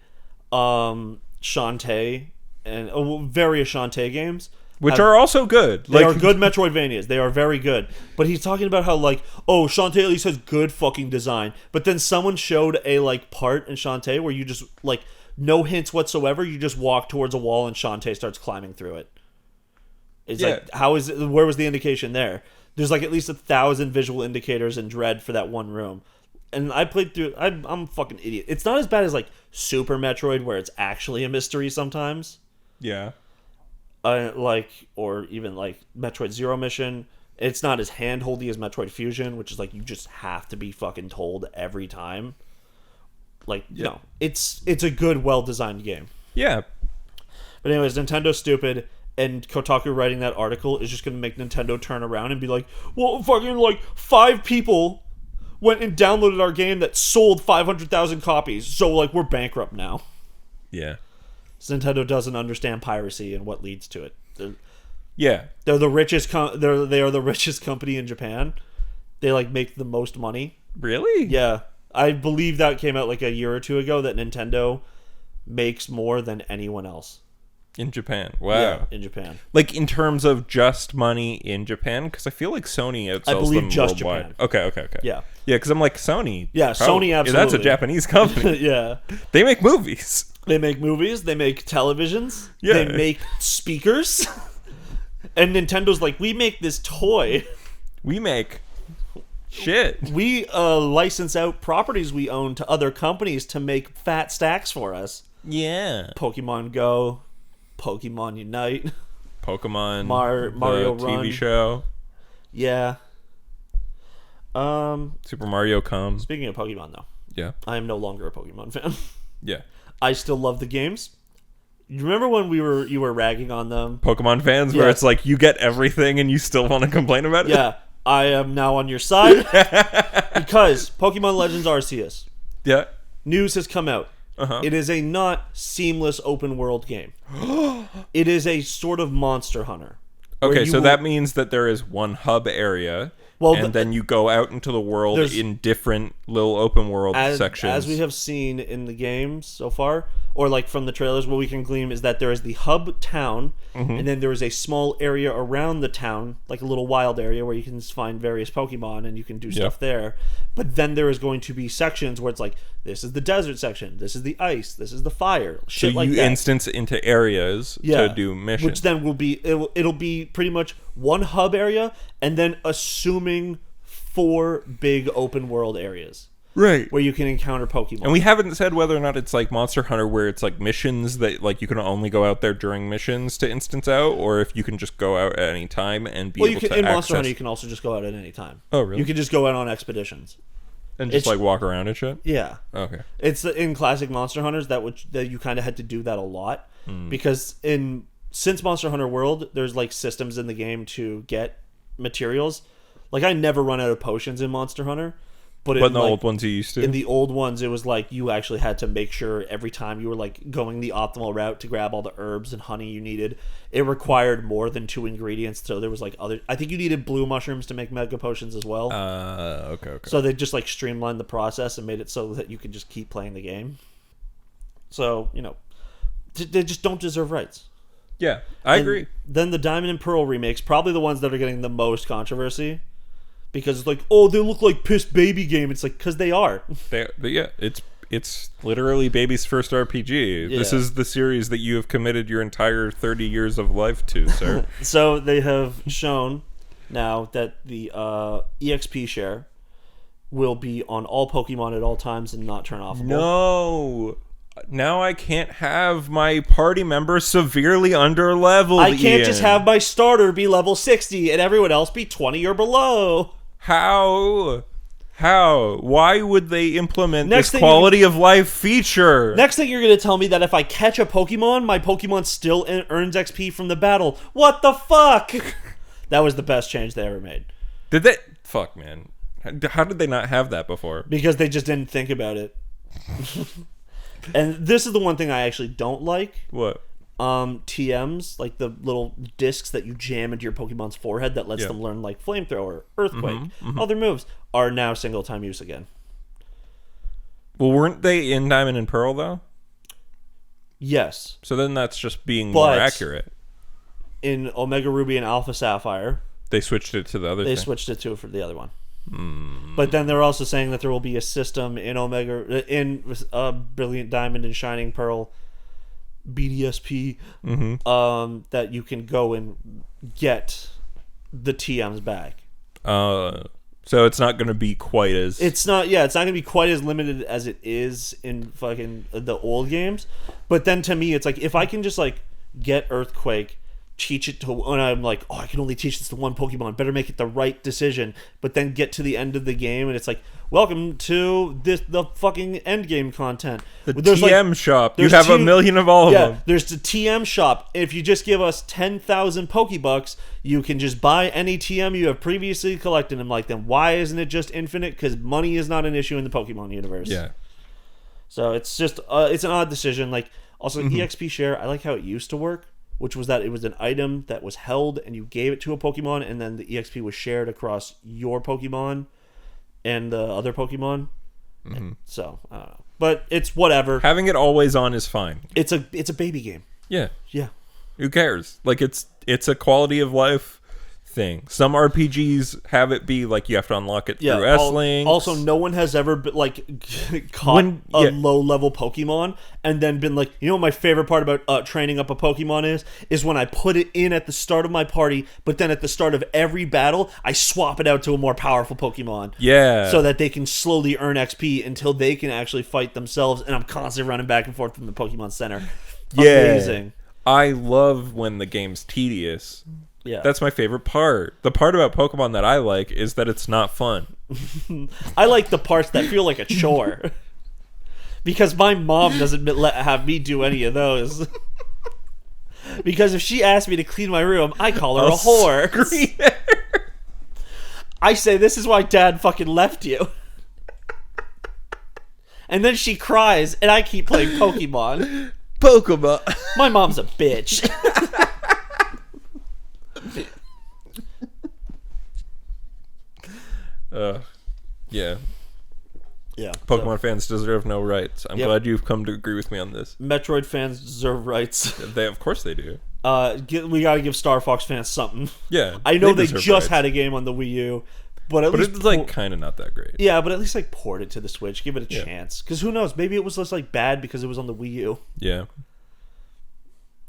Speaker 1: Shantae and various Shantae games...
Speaker 2: Which are also good.
Speaker 1: They are good Metroidvanias. They are very good. But he's talking about how, like, oh, Shantae at least has good fucking design. But then someone showed a, like, part in Shantae where you just, like, no hints whatsoever. You just walk towards a wall and Shantae starts climbing through it. It's like, where was the indication there? There's, like, at least 1,000 visual indicators in Dread for that one room. And I played through... I'm a fucking idiot. It's not as bad as, like, Super Metroid, where it's actually a mystery sometimes.
Speaker 2: Yeah.
Speaker 1: Or even, like, Metroid Zero Mission. It's not as hand-holdy as Metroid Fusion, which is, like, you just have to be fucking told every time. Like, no. It's a good, well-designed game.
Speaker 2: Yeah.
Speaker 1: But anyways, Nintendo's stupid... And Kotaku writing that article is just going to make Nintendo turn around and be like, well, fucking, like, 5 people went and downloaded our game that sold 500,000 copies. So, like, we're bankrupt now.
Speaker 2: Yeah.
Speaker 1: So Nintendo doesn't understand piracy and what leads to it. They're the richest. They are the richest company in Japan. They, like, make the most money.
Speaker 2: Really?
Speaker 1: Yeah. I believe that came out, like, a year or two ago, that Nintendo makes more than anyone else.
Speaker 2: In Japan. Wow.
Speaker 1: Yeah, in Japan.
Speaker 2: Like, in terms of just money in Japan? Because I feel like Sony outsells them
Speaker 1: just
Speaker 2: worldwide.
Speaker 1: Japan.
Speaker 2: Okay.
Speaker 1: Yeah.
Speaker 2: Yeah, because I'm like, Sony.
Speaker 1: Yeah, Sony absolutely.
Speaker 2: That's a Japanese company.
Speaker 1: Yeah.
Speaker 2: They make movies.
Speaker 1: They make movies. They make televisions.
Speaker 2: Yeah.
Speaker 1: They make speakers. And Nintendo's like, we make this toy.
Speaker 2: We make shit.
Speaker 1: We license out properties we own to other companies to make fat stacks for us.
Speaker 2: Yeah.
Speaker 1: Pokemon Go. Pokemon Unite,
Speaker 2: Pokemon,
Speaker 1: Mario
Speaker 2: the
Speaker 1: Run.
Speaker 2: TV show.
Speaker 1: Yeah.
Speaker 2: Super Mario Come.
Speaker 1: Speaking of Pokemon, though.
Speaker 2: Yeah.
Speaker 1: I am no longer a Pokemon fan.
Speaker 2: Yeah.
Speaker 1: I still love the games. You remember when you were ragging on them?
Speaker 2: Pokemon fans, where it's like, you get everything and you still want to complain about it?
Speaker 1: Yeah. I am now on your side. Because Pokemon Legends Arceus.
Speaker 2: Yeah.
Speaker 1: News has come out.
Speaker 2: Uh-huh.
Speaker 1: It is a not seamless open world game. It is a sort of Monster Hunter.
Speaker 2: Okay, so that means that there is one hub area, and then you go out into the world in different little open world sections.
Speaker 1: As we have seen in the games so far, or like from the trailers, what we can glean is that there is the hub town, and then there is a small area around the town, like a little wild area where you can find various Pokemon and you can do stuff there. But then there is going to be sections where it's like, this is the desert section, this is the ice, this is the fire. Shit, so you
Speaker 2: instance into areas to do missions,
Speaker 1: which then will be it'll be pretty much one hub area, and then assuming 4 big open world areas.
Speaker 2: Right.
Speaker 1: Where you can encounter Pokemon.
Speaker 2: And we haven't said whether or not it's like Monster Hunter, where it's like missions that like you can only go out there during missions to instance out, or if you can just go out at any time and be able to access...
Speaker 1: in Monster Hunter you can also just go out at any time.
Speaker 2: Oh, really?
Speaker 1: You can just go out on expeditions.
Speaker 2: And just like walk around and shit?
Speaker 1: Yeah.
Speaker 2: Okay.
Speaker 1: It's in classic Monster Hunters that you kind of had to do that a lot. Because since Monster Hunter World, there's like systems in the game to get materials. Like I never run out of potions in Monster Hunter. But
Speaker 2: in the old ones you used to?
Speaker 1: In the old ones, it was like you actually had to make sure every time you were like going the optimal route to grab all the herbs and honey you needed. It required more than 2 ingredients, so there was like other... I think you needed blue mushrooms to make mega potions as well.
Speaker 2: Okay.
Speaker 1: So they just like streamlined the process and made it so that you could just keep playing the game. So, you know, they just don't deserve rights.
Speaker 2: Yeah, I agree.
Speaker 1: Then the Diamond and Pearl remakes, probably the ones that are getting the most controversy. Because it's like, oh, they look like piss baby game. It's like, because they are.
Speaker 2: Yeah, it's literally baby's first RPG. Yeah. This is the series that you have committed your entire 30 years of life to, sir.
Speaker 1: So they have shown now that the EXP share will be on all Pokemon at all times and not turn off.
Speaker 2: No. Now I can't have my party member severely under-leveled,
Speaker 1: I can't just have my starter be level 60 and everyone else be 20 or below.
Speaker 2: How? Why would they implement this quality of life feature?
Speaker 1: Next thing you're going to tell me that if I catch a Pokemon, my Pokemon still earns XP from the battle. What the fuck? That was the best change they ever made.
Speaker 2: Did they? Fuck, man. How did they not have that before?
Speaker 1: Because they just didn't think about it. And this is the one thing I actually don't like.
Speaker 2: What?
Speaker 1: TMs, like the little discs that you jam into your Pokemon's forehead that lets them learn like Flamethrower, Earthquake, other moves, are now single-time use again.
Speaker 2: Well, weren't they in Diamond and Pearl, though?
Speaker 1: Yes.
Speaker 2: So then that's just being more accurate.
Speaker 1: in Omega Ruby and Alpha Sapphire.
Speaker 2: They switched it to the other
Speaker 1: They
Speaker 2: thing.
Speaker 1: switched it to for the other one. But then they're also saying that there will be a system in Brilliant Diamond and Shining Pearl BDSP that you can go and get the TMs back.
Speaker 2: So it's not going to be quite as...
Speaker 1: It's not going to be quite as limited as it is in fucking the old games. But then to me, it's like, if I can just like get Earthquake, teach it to, and I'm like, oh, I can only teach this to one Pokemon, better make it the right decision. But then get to the end of the game and it's like, welcome to the fucking end game content.
Speaker 2: There's TM shop. You have a million of all of them.
Speaker 1: There's the TM shop. If you just give us 10,000 Pokebucks, you can just buy any TM you have previously collected. I'm like, then why isn't it just infinite? Because money is not an issue in the Pokemon universe.
Speaker 2: Yeah.
Speaker 1: So it's just, it's an odd decision. Like, also, EXP share, I like how it used to work, which was that it was an item that was held and you gave it to a Pokemon, and then the EXP was shared across your Pokemon and the other Pokemon. So, I don't know. But it's whatever.
Speaker 2: Having it always on is fine.
Speaker 1: It's a baby game.
Speaker 2: Yeah.
Speaker 1: Yeah.
Speaker 2: Who cares? Like, it's a quality of life thing. Some RPGs have it be like you have to unlock it through S-Links.
Speaker 1: Also, no one has ever been, like, caught a low-level Pokemon and then been like, you know what my favorite part about training up a Pokemon is when I put it in at the start of my party, but then at the start of every battle, I swap it out to a more powerful Pokemon.
Speaker 2: Yeah.
Speaker 1: So that they can slowly earn XP until they can actually fight themselves, and I'm constantly running back and forth from the Pokemon Center. Amazing.
Speaker 2: I love when the game's tedious.
Speaker 1: Yeah.
Speaker 2: That's my favorite part. The part about Pokemon that I like is that it's not fun.
Speaker 1: I like the parts that feel like a chore. Because my mom doesn't have me do any of those. Because if she asks me to clean my room, I call her a whore. I say, this is why Dad fucking left you. And then she cries, and I keep playing Pokemon. My mom's a bitch.
Speaker 2: Yeah.
Speaker 1: So.
Speaker 2: Pokemon fans deserve no rights. I'm glad you've come to agree with me on this.
Speaker 1: Metroid fans deserve rights.
Speaker 2: Of course they do.
Speaker 1: We gotta give Star Fox fans something.
Speaker 2: Yeah.
Speaker 1: I know they just had a game on the Wii U, but at least
Speaker 2: it's like kind of not that great.
Speaker 1: Yeah, but at least like port it to the Switch. Give it a chance. Because who knows? Maybe it was just like bad because it was on the Wii U.
Speaker 2: Yeah.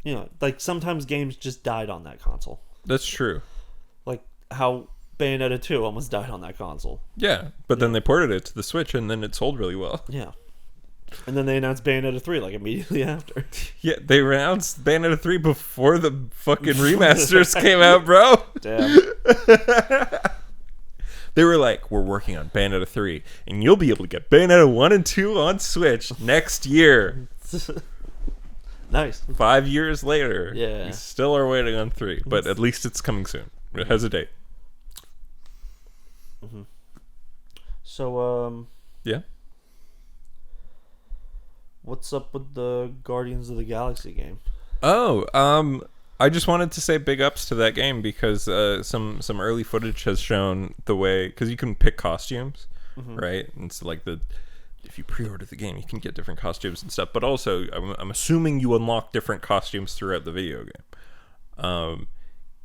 Speaker 1: You know, like sometimes games just died on that console.
Speaker 2: That's true.
Speaker 1: Like how Bayonetta 2 almost died on that console.
Speaker 2: Yeah, but then they ported it to the Switch and then it sold really well.
Speaker 1: Yeah. And then they announced Bayonetta 3 like immediately after.
Speaker 2: Yeah, they announced Bayonetta 3 before the fucking remasters came out, bro.
Speaker 1: Damn.
Speaker 2: They were like, we're working on Bayonetta 3 and you'll be able to get Bayonetta 1 and 2 on Switch next year.
Speaker 1: Nice.
Speaker 2: 5 years later,
Speaker 1: yeah,
Speaker 2: we still are waiting on 3, but at least it's coming soon. It has a date.
Speaker 1: So,
Speaker 2: yeah.
Speaker 1: What's up with the Guardians of the Galaxy game?
Speaker 2: Oh, I just wanted to say big ups to that game because some early footage has shown the way, because you can pick costumes, right? And it's like if you pre-order the game, you can get different costumes and stuff. But also, I'm assuming you unlock different costumes throughout the video game.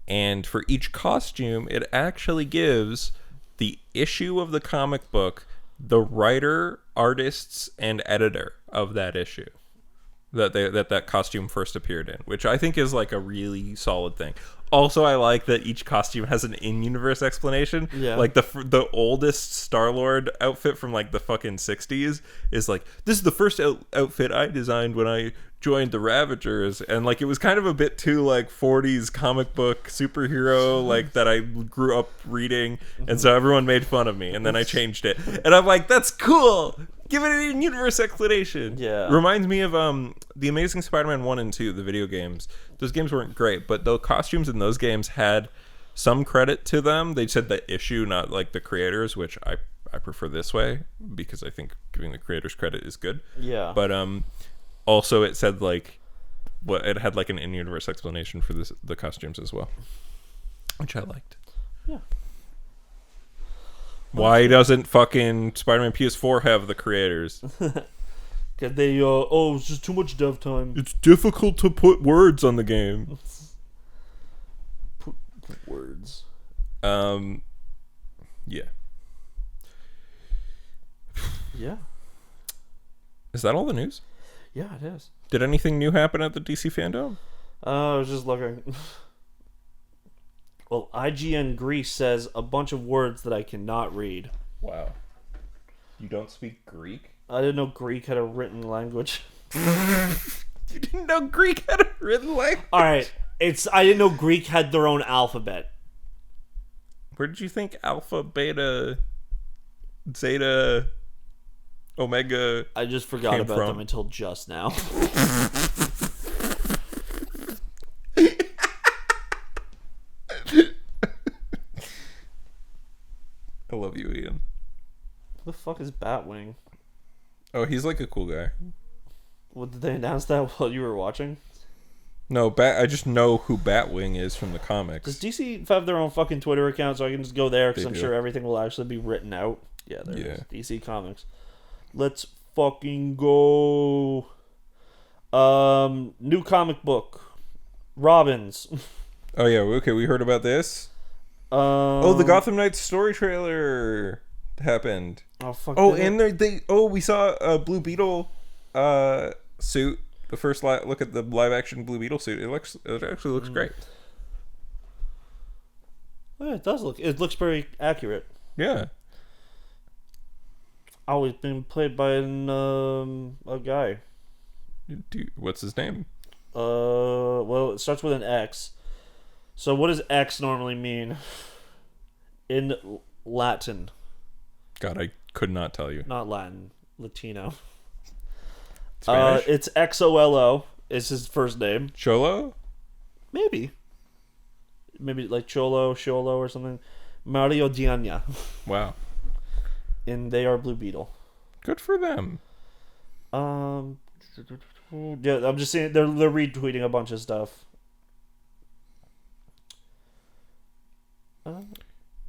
Speaker 2: And for each costume, it actually gives the issue of the comic book, the writer, artists, and editor of that issue that costume first appeared in, which I think is like a really solid thing. Also, I like that each costume has an in-universe explanation.
Speaker 1: Yeah.
Speaker 2: Like the oldest Star-Lord outfit from like the fucking 60s is like, this is the first outfit I designed when I joined the Ravagers, and like it was kind of a bit too like 40s comic book superhero like that I grew up reading, and so everyone made fun of me, and then I changed it, and I'm like, that's cool. Give it an in-universe explanation.
Speaker 1: Yeah.
Speaker 2: Reminds me of The Amazing Spider-Man 1 and 2, the video games. Those games weren't great, but the costumes in those games had some credit to them. They said the issue, not like the creators, which I prefer this way because I think giving the creators credit is good.
Speaker 1: Yeah.
Speaker 2: But also it said like it had like an in-universe explanation for the costumes as well, which I liked.
Speaker 1: Yeah.
Speaker 2: Why doesn't fucking Spider-Man PS4 have the creators?
Speaker 1: Because they, it's just too much dev time.
Speaker 2: It's difficult to put words on the game.
Speaker 1: words.
Speaker 2: Yeah.
Speaker 1: Yeah.
Speaker 2: Is that all the news?
Speaker 1: Yeah, it is.
Speaker 2: Did anything new happen at the DC Fandome?
Speaker 1: I was just looking. Well, IGN Greece says a bunch of words that I cannot read.
Speaker 2: Wow. You don't speak Greek?
Speaker 1: I didn't know Greek had a written language.
Speaker 2: You didn't know Greek had a written language?
Speaker 1: Alright, I didn't know Greek had their own alphabet.
Speaker 2: Where did you think alpha, beta, zeta, omega
Speaker 1: I just forgot
Speaker 2: came
Speaker 1: about
Speaker 2: from?
Speaker 1: them until just now.
Speaker 2: I love you, Ian.
Speaker 1: Who the fuck is Batwing?
Speaker 2: Oh, he's like a cool guy.
Speaker 1: Well, did they announce that while you were watching?
Speaker 2: No, I just know who Batwing is from the comics.
Speaker 1: Does DC have their own fucking Twitter account so I can just go there because I'm
Speaker 2: do.
Speaker 1: sure everything will actually be written out? Yeah, there it is. DC Comics. Let's fucking go. New comic book. Robins.
Speaker 2: Oh yeah, okay, we heard about this. Oh, the Gotham Knights story trailer happened.
Speaker 1: Oh fuck.
Speaker 2: Oh, and we saw a Blue Beetle suit. The first look at the live action Blue Beetle suit. It actually looks great.
Speaker 1: Yeah, it does look. It looks very accurate.
Speaker 2: Yeah.
Speaker 1: Always been played by a guy.
Speaker 2: What's his name?
Speaker 1: Well, it starts with an X. So what does X normally mean in Latin?
Speaker 2: God, I could not tell you.
Speaker 1: Not Latin, Latino.
Speaker 2: Spanish?
Speaker 1: It's XOLO is his first name.
Speaker 2: Cholo?
Speaker 1: Maybe like Cholo or something. Mario Diana.
Speaker 2: Wow.
Speaker 1: And they are Blue Beetle.
Speaker 2: Good for them.
Speaker 1: Yeah, I'm just saying they're retweeting a bunch of stuff.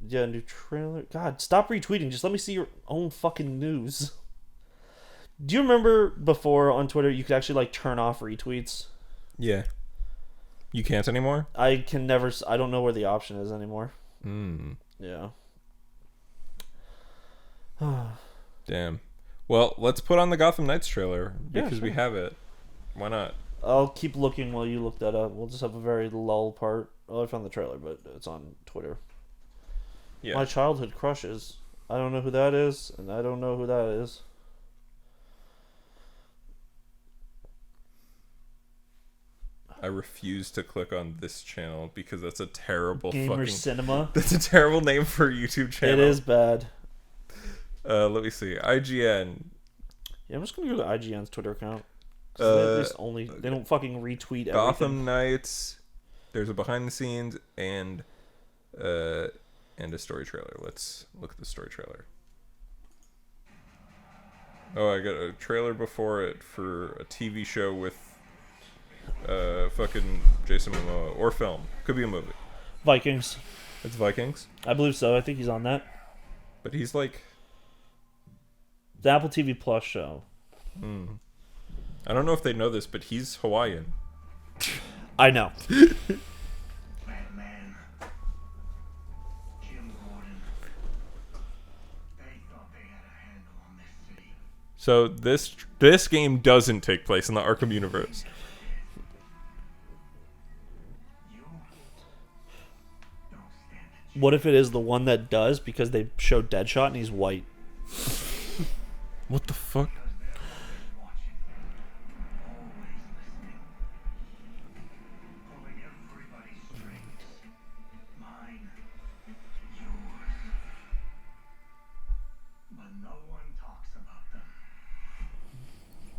Speaker 1: Yeah, new trailer. God, stop retweeting. Just let me see your own fucking news. Do you remember before on Twitter you could actually like turn off retweets?
Speaker 2: Yeah. You can't anymore?
Speaker 1: I can never. I don't know where the option is anymore. Yeah.
Speaker 2: Damn. Well, let's put on the Gotham Knights trailer because we
Speaker 1: sure.
Speaker 2: have it. Why not?
Speaker 1: I'll keep looking while you look that up. We'll just have a very lull part. Oh, I found the trailer, but it's on Twitter.
Speaker 2: Yeah.
Speaker 1: My childhood crushes. I don't know who that is, and I don't know who that is.
Speaker 2: I refuse to click on this channel because that's a terrible
Speaker 1: Gamer Cinema.
Speaker 2: That's a terrible name for a YouTube channel.
Speaker 1: It is bad.
Speaker 2: Let me see. IGN.
Speaker 1: Yeah, I'm just gonna go to IGN's Twitter account. They don't fucking retweet everything.
Speaker 2: Gotham Knights. There's a behind the scenes and a story trailer. Let's look at the story trailer. Oh, I got a trailer before it for a TV show with fucking Jason Momoa, or film. Could be a movie.
Speaker 1: Vikings.
Speaker 2: It's Vikings.
Speaker 1: I believe so. I think he's on that.
Speaker 2: But he's like
Speaker 1: The Apple TV Plus show.
Speaker 2: I don't know if they know this, but he's Hawaiian.
Speaker 1: I know.
Speaker 3: Batman, Jim Gordon, they thought they had a handle on this city.
Speaker 2: So this game doesn't take place in the Arkham universe.
Speaker 3: You don't stand a
Speaker 1: What if it is the one that does because they showed Deadshot and he's white?
Speaker 2: What the fuck?
Speaker 3: watching, always listening, pulling everybody's strings. Mine, yours. But no one talks about them.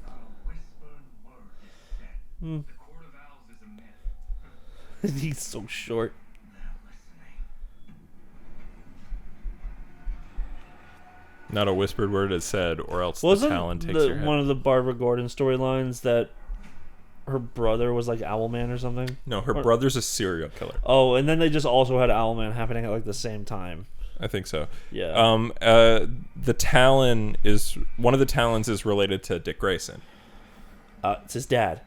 Speaker 3: Not a whispered word is said. The Court of Owls is a myth.
Speaker 1: He's so short.
Speaker 3: They're listening.
Speaker 2: Not a whispered word is said, or else
Speaker 1: Wasn't
Speaker 2: the talon takes your head.
Speaker 1: one of the Barbara Gordon storylines that her brother was like Owlman or something?
Speaker 2: No, her brother's a serial killer.
Speaker 1: Oh, and then they just also had Owlman happening at like the same time.
Speaker 2: I think so.
Speaker 1: Yeah.
Speaker 2: The Talon is one of the Talons is related to Dick Grayson.
Speaker 1: It's his dad.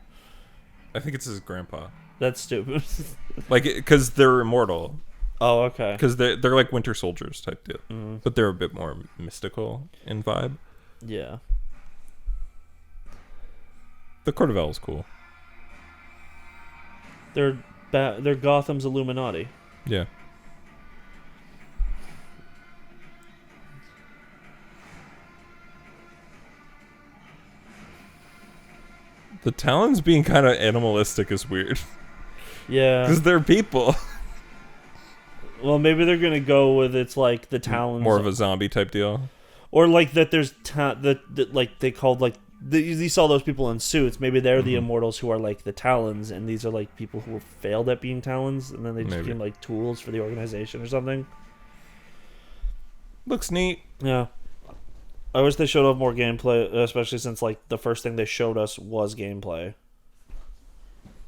Speaker 2: I think it's his grandpa.
Speaker 1: That's stupid.
Speaker 2: Like, because they're immortal.
Speaker 1: Oh, okay.
Speaker 2: Because they're like Winter Soldiers type deal, but they're a bit more mystical in vibe.
Speaker 1: Yeah.
Speaker 2: The Court of Owls is cool.
Speaker 1: They're Gotham's Illuminati.
Speaker 2: Yeah. The Talons being kind of animalistic is weird.
Speaker 1: Yeah.
Speaker 2: Because they're people.
Speaker 1: Well, maybe they're gonna go with it's like the Talons,
Speaker 2: More of a zombie type deal.
Speaker 1: or like that. There's that like they called like you saw those people in suits. Maybe they're the immortals who are like the Talons, and these are like people who failed at being Talons, and then they just became like tools for the organization or something.
Speaker 2: Looks neat.
Speaker 1: Yeah. I wish they showed off more gameplay, especially since like the first thing they showed us was gameplay.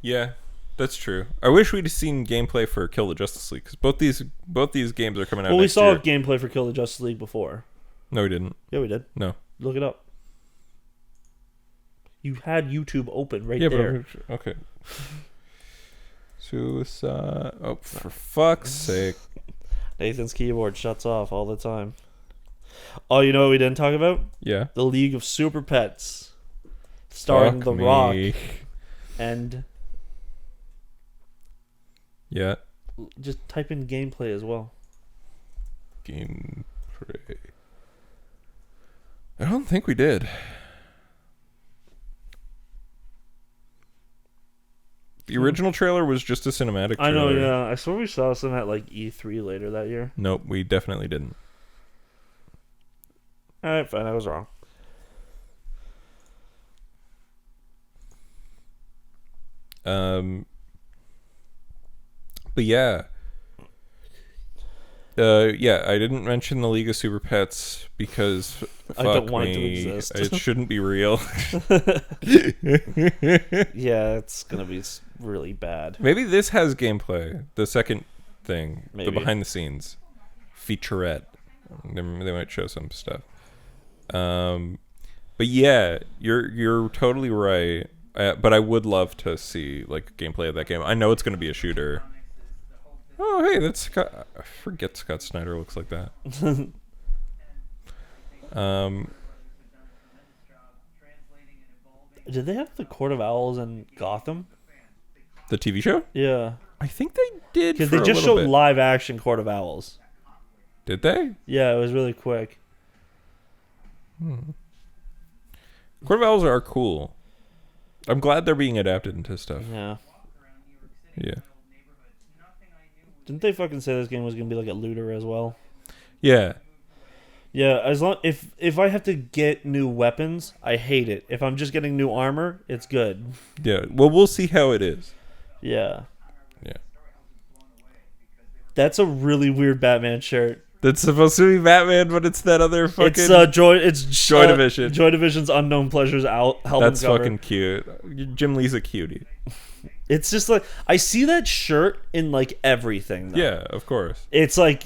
Speaker 2: Yeah, that's true. I wish we'd seen gameplay for Kill the Justice League, because both these games are coming out.
Speaker 1: Well, we
Speaker 2: next
Speaker 1: saw
Speaker 2: year.
Speaker 1: gameplay for Kill the Justice League before.
Speaker 2: No, we didn't.
Speaker 1: Yeah, we did.
Speaker 2: No.
Speaker 1: Look it up. You had YouTube open right
Speaker 2: Yeah,
Speaker 1: there.
Speaker 2: but okay. Suicide. Oh, for fuck's sake!
Speaker 1: Nathan's keyboard shuts off all the time. Oh, you know what we didn't talk about?
Speaker 2: Yeah.
Speaker 1: The League of Super Pets, starring
Speaker 2: Fuck
Speaker 1: The
Speaker 2: me.
Speaker 1: Rock and
Speaker 2: Yeah.
Speaker 1: just type in gameplay as well.
Speaker 2: Gameplay. I don't think we did. The original trailer was just a cinematic trailer.
Speaker 1: I know, yeah. I swear we saw some at like E3 later that year.
Speaker 2: Nope, we definitely didn't.
Speaker 1: Alright, fine. I was wrong.
Speaker 2: But yeah. Yeah, I didn't mention the League of Super Pets because
Speaker 1: I don't want it to exist.
Speaker 2: It shouldn't be real.
Speaker 1: Yeah, it's gonna be really bad.
Speaker 2: Maybe this has gameplay. The second thing,
Speaker 1: Maybe.
Speaker 2: the behind the scenes featurette. They might show some stuff. But yeah, you're totally right. But I would love to see like gameplay of that game. I know it's going to be a shooter. Oh, hey, that's Scott. I forget Scott Snyder looks like that.
Speaker 1: Did they have the Court of Owls in Gotham?
Speaker 2: The TV show?
Speaker 1: Yeah,
Speaker 2: I think they did.
Speaker 1: because
Speaker 2: For
Speaker 1: they
Speaker 2: a
Speaker 1: just
Speaker 2: little
Speaker 1: showed
Speaker 2: bit.
Speaker 1: live action Court of Owls.
Speaker 2: Did they?
Speaker 1: Yeah, it was really quick.
Speaker 2: Court of Owls are cool. I'm glad they're being adapted into stuff.
Speaker 1: Yeah.
Speaker 2: Yeah.
Speaker 1: Didn't they fucking say this game was gonna be like a looter as well?
Speaker 2: Yeah.
Speaker 1: Yeah, as long if I have to get new weapons, I hate it. If I'm just getting new armor, it's good.
Speaker 2: Yeah. Well, we'll see how it is.
Speaker 1: Yeah.
Speaker 2: Yeah.
Speaker 1: That's a really weird Batman shirt.
Speaker 2: That's supposed to be Batman, but it's that other fucking.
Speaker 1: It's Joy
Speaker 2: Division.
Speaker 1: Joy Division's Unknown Pleasures album
Speaker 2: That's
Speaker 1: cover.
Speaker 2: fucking cute. Jim Lee's a cutie.
Speaker 1: It's just like I see that shirt in like everything. Though.
Speaker 2: Yeah, of course.
Speaker 1: It's like,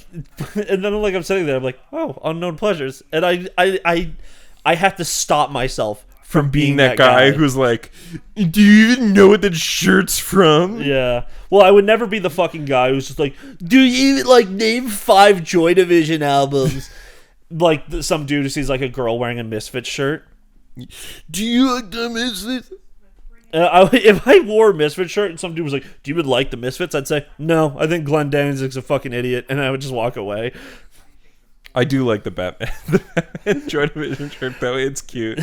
Speaker 1: and then like I'm sitting there, I'm like, oh, Unknown Pleasures, and I have to stop myself from being
Speaker 2: that guy who's like, do you even know what that shirt's from?
Speaker 1: Yeah. Well, I would never be the fucking guy who's just like, do you even like name 5 Joy Division albums? Like some dude who sees like a girl wearing a Misfits shirt.
Speaker 2: Do you like the Misfits?
Speaker 1: If I wore a Misfits shirt and some dude was like, do you even like the Misfits? I'd say, no, I think Glenn Danzig's a fucking idiot. And I would just walk away.
Speaker 2: I do like the Batman Joy Division shirt though. It's cute.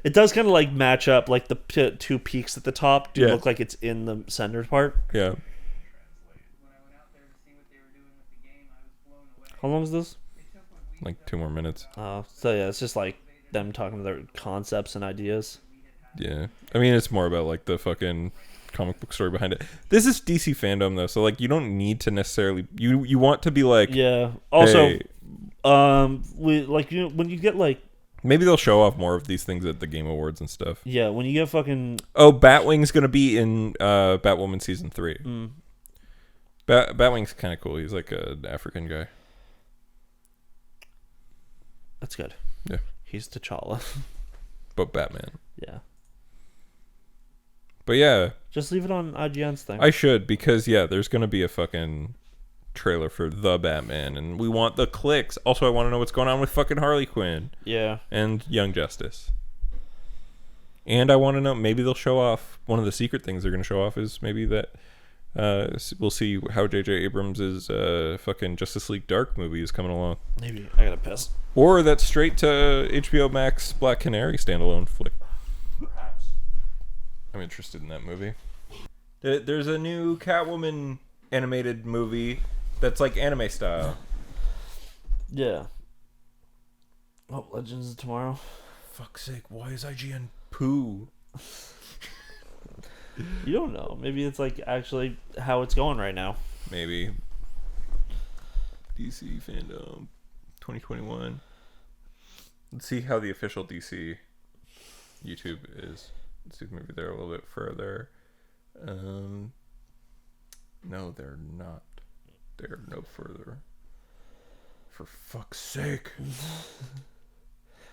Speaker 1: It does kind of like match up, like the two peaks at the top do
Speaker 2: Yeah.
Speaker 1: look like it's in the center part.
Speaker 2: Yeah.
Speaker 1: How long is this?
Speaker 2: Like 2 more minutes.
Speaker 1: So yeah, it's just like them talking about their concepts and ideas.
Speaker 2: Yeah. I mean, it's more about like the fucking comic book story behind it. This is DC Fandome though, so like you don't need to necessarily you want to be like,
Speaker 1: Yeah. Also,
Speaker 2: hey,
Speaker 1: we like when you get like
Speaker 2: maybe they'll show off more of these things at the Game Awards and stuff.
Speaker 1: yeah, when you get fucking
Speaker 2: Oh, Batwing's gonna be in Batwoman season 3. Batwing's kind of cool. He's like an African guy.
Speaker 1: that's good.
Speaker 2: Yeah,
Speaker 1: He's T'Challa.
Speaker 2: but Batman.
Speaker 1: Yeah.
Speaker 2: But yeah,
Speaker 1: Just leave it on IGN's thing.
Speaker 2: I should because yeah, there's gonna be a fucking trailer for The Batman, and we want the clicks. Also, I want to know what's going on with fucking Harley Quinn.
Speaker 1: Yeah.
Speaker 2: And Young Justice. And I want to know, maybe they'll show off, one of the secret things they're going to show off is maybe that we'll see how J.J. Abrams' fucking Justice League Dark movie is coming along.
Speaker 1: Maybe. I gotta piss.
Speaker 2: Or that's straight to HBO Max Black Canary standalone flick.
Speaker 1: Perhaps.
Speaker 2: I'm interested in that movie. There's a new Catwoman animated movie that's like anime style.
Speaker 1: Yeah. Oh, Legends of Tomorrow.
Speaker 2: Fuck's sake, why is IGN poo?
Speaker 1: You don't know. Maybe it's like actually how it's going right now.
Speaker 2: Maybe. DC Fandome 2021. Let's see how the official DC YouTube is. Let's see, maybe they're a little bit further. No, they're not. They're no further. For fuck's sake.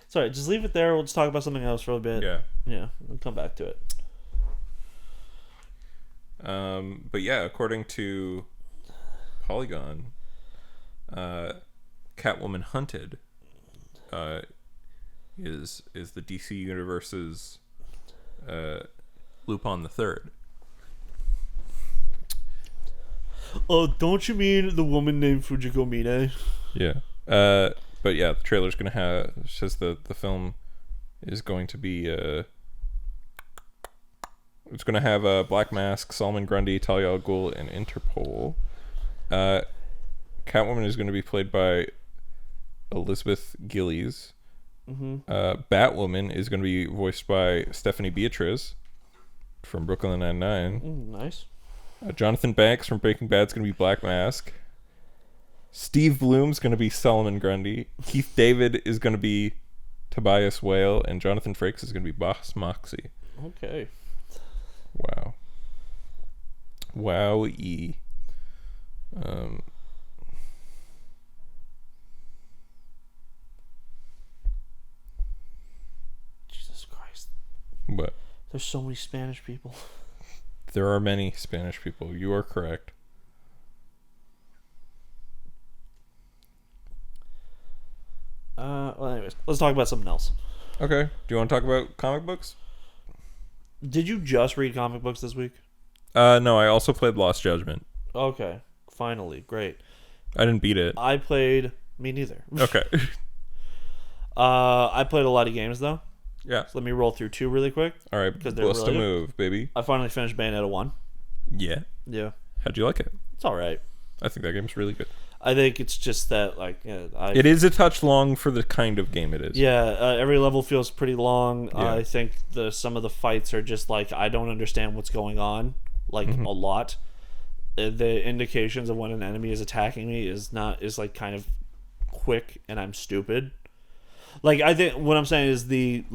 Speaker 1: Sorry, just leave it there. We'll just talk about something else for a bit.
Speaker 2: Yeah.
Speaker 1: Yeah, we'll come back to it.
Speaker 2: But yeah, according to Polygon, Catwoman Hunted is the DC Universe's Lupin the Third.
Speaker 1: Oh, don't you mean the woman named Fujiko Mine?
Speaker 2: Yeah. But yeah, the trailer's gonna have, says the film is going to be it's gonna have Black Mask, Solomon Grundy, Talia al Ghul, and Interpol. Catwoman is gonna be played by Elizabeth Gillies.
Speaker 1: Mm-hmm.
Speaker 2: Batwoman is gonna be voiced by Stephanie Beatriz from Brooklyn Nine-Nine.
Speaker 1: Nice.
Speaker 2: Jonathan Banks from Breaking Bad is gonna be Black Mask. Steve Bloom's going to be Solomon Grundy. Keith David is going to be Tobias Whale. And Jonathan Frakes is going to be Boss Moxie.
Speaker 1: Okay.
Speaker 2: Wow. Wow-y.
Speaker 1: Jesus Christ.
Speaker 2: But
Speaker 1: there's so many Spanish people.
Speaker 2: There are many Spanish people. You are correct.
Speaker 1: Well, anyways, let's talk about something else.
Speaker 2: Okay. Do you want to talk about comic books?
Speaker 1: Did you just read comic books this week?
Speaker 2: No, I also played Lost Judgment.
Speaker 1: Okay. Finally. Great.
Speaker 2: I didn't beat it.
Speaker 1: I played... Me neither.
Speaker 2: Okay.
Speaker 1: I played a lot of games, though.
Speaker 2: Yeah.
Speaker 1: So let me roll through two really quick.
Speaker 2: All right.
Speaker 1: Because they're
Speaker 2: Bust
Speaker 1: really
Speaker 2: a
Speaker 1: good.
Speaker 2: move, baby.
Speaker 1: I finally finished Bayonetta 1.
Speaker 2: Yeah.
Speaker 1: Yeah.
Speaker 2: How'd you like it?
Speaker 1: It's alright.
Speaker 2: I think that game's really good.
Speaker 1: I think it's just that, like...
Speaker 2: it is a touch long for the kind of game it is.
Speaker 1: Yeah, every level feels pretty long.
Speaker 2: Yeah.
Speaker 1: I think some of the fights are just like, I don't understand what's going on, like, a lot. The indications of when an enemy is attacking me is like kind of quick, and I'm stupid. Like, I think what I'm saying is the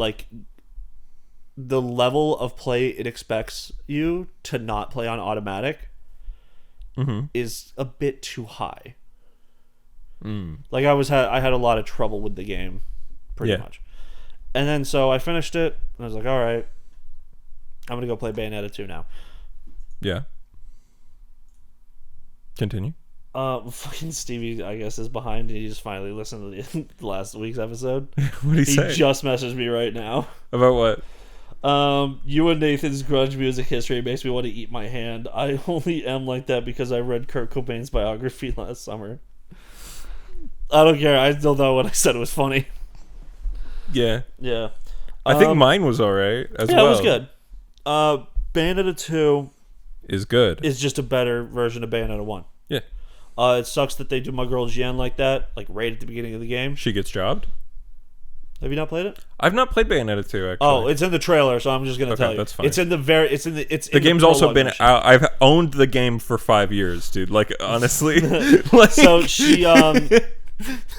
Speaker 1: level of play it expects you to not play on automatic is a bit too high. Like, I had a lot of trouble with the game, pretty much. And then so I finished it, and I was like, all right, I'm gonna go play Bayonetta 2 now.
Speaker 2: Yeah. Continue.
Speaker 1: Fucking Stevie, I guess, is behind, and he just finally listened to the last week's episode.
Speaker 2: What did he say?
Speaker 1: He just messaged me right now.
Speaker 2: About what?
Speaker 1: You and Nathan's grunge music history makes me want to eat my hand. I only am like that because I read Kurt Cobain's biography last summer. I don't care. I still know what I said was funny.
Speaker 2: Yeah.
Speaker 1: Yeah.
Speaker 2: I think mine was alright as well.
Speaker 1: Yeah, it was good. Bayonetta 2
Speaker 2: is good.
Speaker 1: Is just a better version of Bayonetta 1.
Speaker 2: Yeah.
Speaker 1: It sucks that they do my girl Jian like that, like right at the beginning of the game.
Speaker 2: She gets jobbed?
Speaker 1: Have you not played it?
Speaker 2: I've not played Bayonetta 2, actually.
Speaker 1: Oh, it's in the trailer, so I'm just gonna tell you.
Speaker 2: That's fine.
Speaker 1: It's in the
Speaker 2: The game's also been out. I've owned the game for 5 years, dude. Like, honestly.
Speaker 1: So she